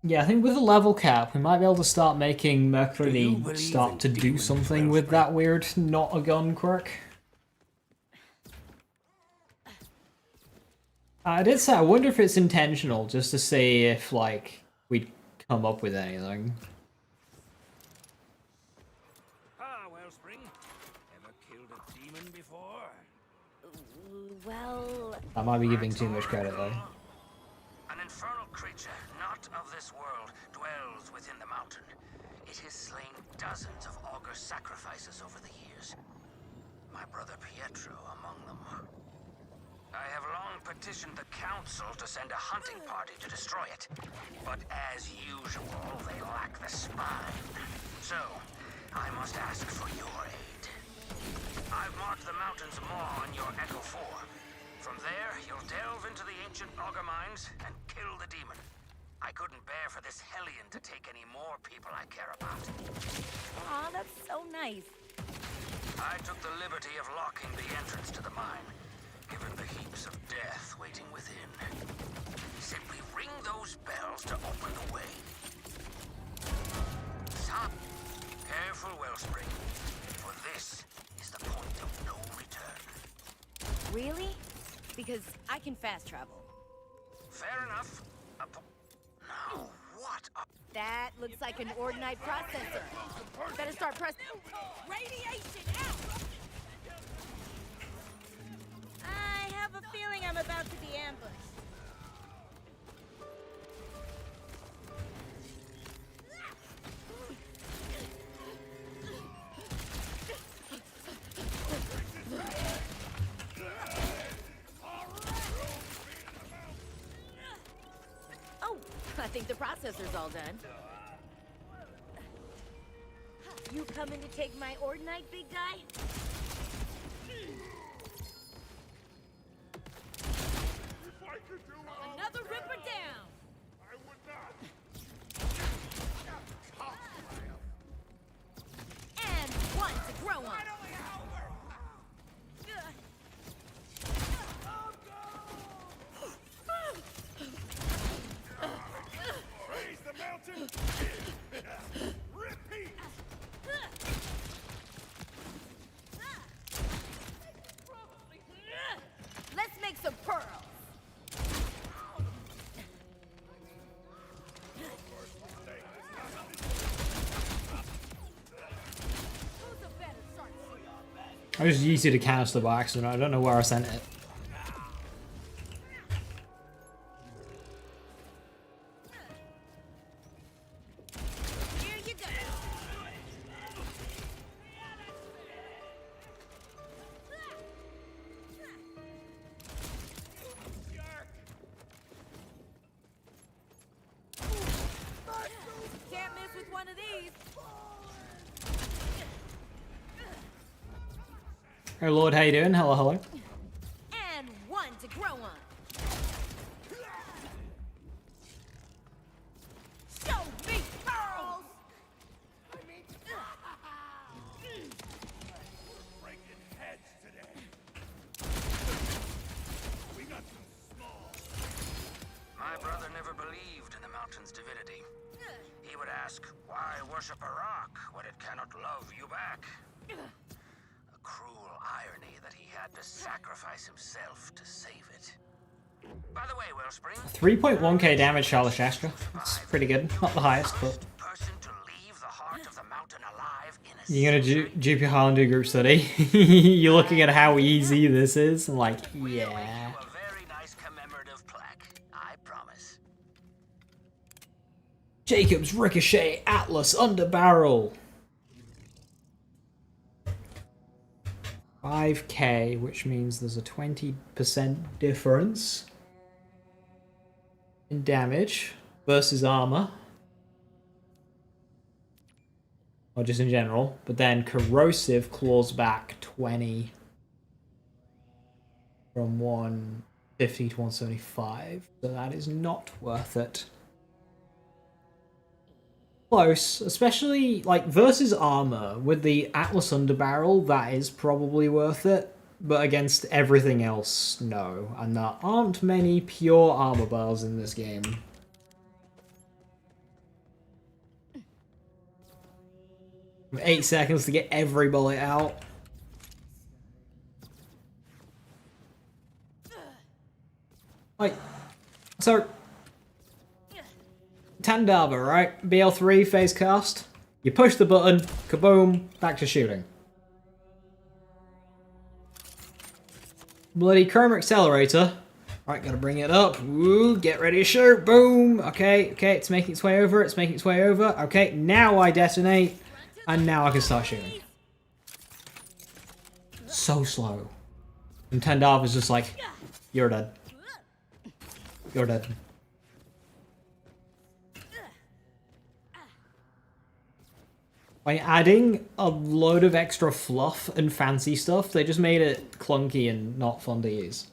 Yeah, I think with a level cap, we might be able to start making Mercury start to do something with that weird not a gun quirk. I did say I wonder if it's intentional, just to see if, like, we'd come up with anything. Ah, Wellspring. Ever killed a demon before? Well, I might be giving too much credit, though. An infernal creature, not of this world, dwells within the mountain. It has slain dozens of augur sacrifices over the years. My brother Pietro among them. I have long petitioned the council to send a hunting party to destroy it. But as usual, they lack the spine. So, I must ask for your aid. I've marked the mountain's maw on your Echo 4. From there, you'll delve into the ancient augur mines and kill the demon. I couldn't bear for this hellion to take any more people I care about. aw, that's so nice. I took the liberty of locking the entrance to the mine, given the heaps of death waiting within. Simply ring those bells to open the way. Stop. Careful, Wellspring, for this is the point of no return. Really? Because I can fast travel. Fair enough. Now, what a... That looks like an Ordinite processor. Better start pressing. Radiation out! I have a feeling I'm about to be ambushed. think the processor's all done. You coming to take my Ordinite, big guy? If I could do it all Another now, ripper down. I would not. And one to grow on. Raise the mountain. Repeat. Let's make some pearls. Who's a better sharpshooter? I just used it to canister by accident. I don't know where I sent it. Here you go. Can't miss with one of these. Hey Lord, how you doing? Hello, hello. And one to grow on. Show me pearls. Breaking heads today. We got some small. My brother never believed in the mountain's divinity. He would ask, why worship a rock when it cannot love you back? A cruel irony that he had to sacrifice himself to save it. By the way, Wellspring, 3.1k damage, Charlotte Shastra. That's pretty good. Not the highest, but person to leave the heart of the mountain alive in a you're gonna century GP Highland do group study. You're looking at how easy this is. I'm like, will make yeah. you a very nice commemorative plaque. I promise. Jacobs, Ricochet, Atlas, Underbarrel. 5k, which means there's a 20% difference in damage versus armor. Or just in general. But then corrosive claws back 20 from 150 to 175. So that is not worth it. Close, especially like versus armor with the Atlas Underbarrel, that is probably worth it, but against everything else, no. And there aren't many pure armor bars in this game. We have 8 seconds to get every bullet out. Like, so Tandava, right? BL3 phase cast. You push the button, kaboom, back to shooting. Bloody Chroma Accelerator. Right, gotta bring it up. Woo, get ready to shoot. Boom. Okay, it's making its way over. It's making its way over. Okay, now I detonate. And now I can start shooting. So slow. And Tandava's just like, you're dead. You're dead. By adding a load of extra fluff and fancy stuff, they just made it clunky and not fun to use.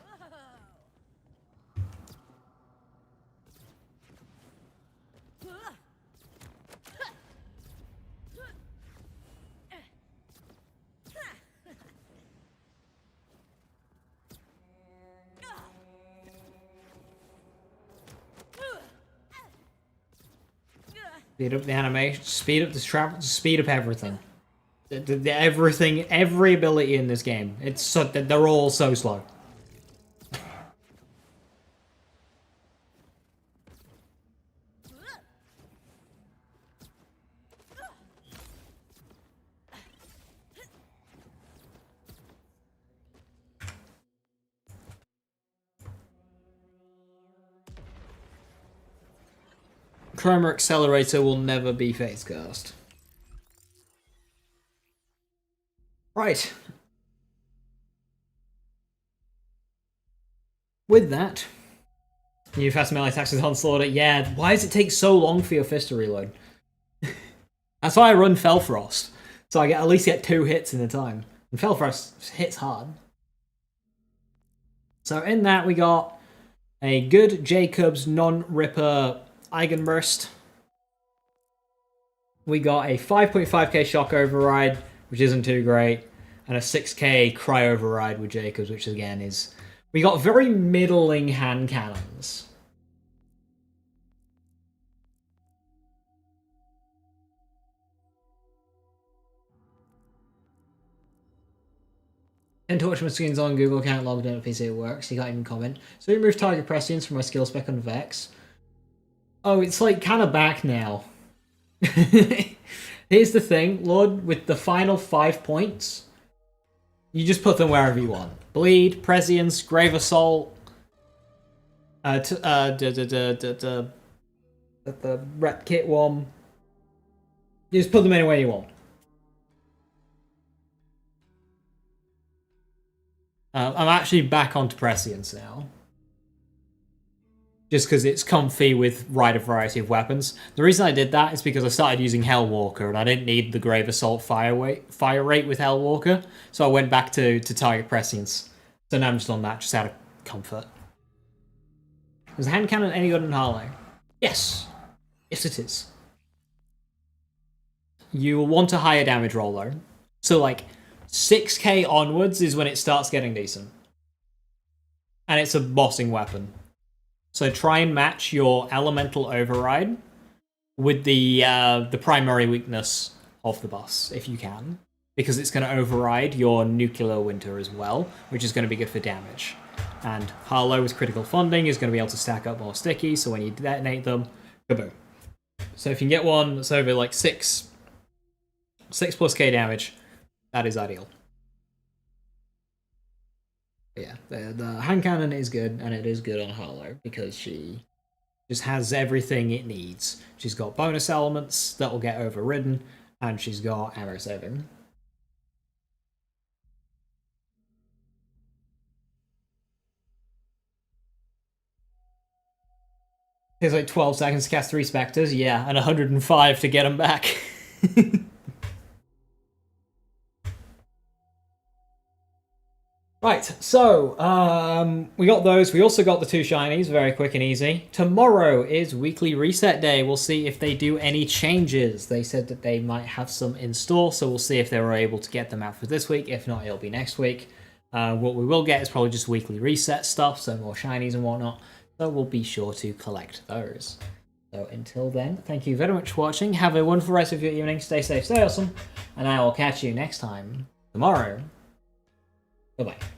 Speed up the animation, speed up the travel, speed up everything. Everything, every ability in this game. It's so, they're all so slow. Chroma Accelerator will never be phase cast. Right. With that, New fast melee attacks with Onslaught. Yeah, why does it take so long for your fist to reload? That's why I run Felfrost. So I at least get 2 hits in a time. And Felfrost hits hard. So in that we got a good Jacobs non-ripper Eigenburst. We got a 5.5k shock override, which isn't too great, and a 6k cry override with Jacobs, which again is... We got very middling hand cannons. And to watch my screens on Google account logged in at PC, it works. You can't even comment. So remove target prescience from my skill spec on Vex. Oh, it's like kind of back now. Here's the thing, Lord, with the final 5 points, you just put them wherever you want. Bleed, Prescience, Grave Assault, the Rep Kit one. You just put them anywhere you want. I'm actually back onto Prescience now. Just because it's comfy with a variety of weapons. The reason I did that is because I started using Hellwalker and I didn't need the Grave Assault fire rate with Hellwalker, so I went back to target Prescience. So now I'm just on that, just out of comfort. Is the hand cannon any good in Harlow? Yes. Yes, it is. You will want a higher damage roll though. So like 6k onwards is when it starts getting decent. And it's a bossing weapon. So try and match your elemental override with the primary weakness of the boss, if you can. Because it's going to override your nuclear winter as well, which is going to be good for damage. And Harlow with critical funding is going to be able to stack up more sticky, so when you detonate them, kaboom. So if you can get one that's over like 6 plus k damage, that is ideal. But yeah, the hand cannon is good, and it is good on Harlow because she just has everything it needs. She's got bonus elements that will get overridden, and she's got arrow saving. It's like 12 seconds to cast 3 Spectres, yeah, and 105 to get them back. Right, so, we got those. We also got the 2 shinies, very quick and easy. Tomorrow is weekly reset day. We'll see if they do any changes. They said that they might have some in store, so we'll see if they were able to get them out for this week. If not, it'll be next week. What we will get is probably just weekly reset stuff, so more shinies and whatnot. So we'll be sure to collect those. So until then, thank you very much for watching. Have a wonderful rest of your evening. Stay safe, stay awesome. And I will catch you next time, tomorrow. Bye-bye.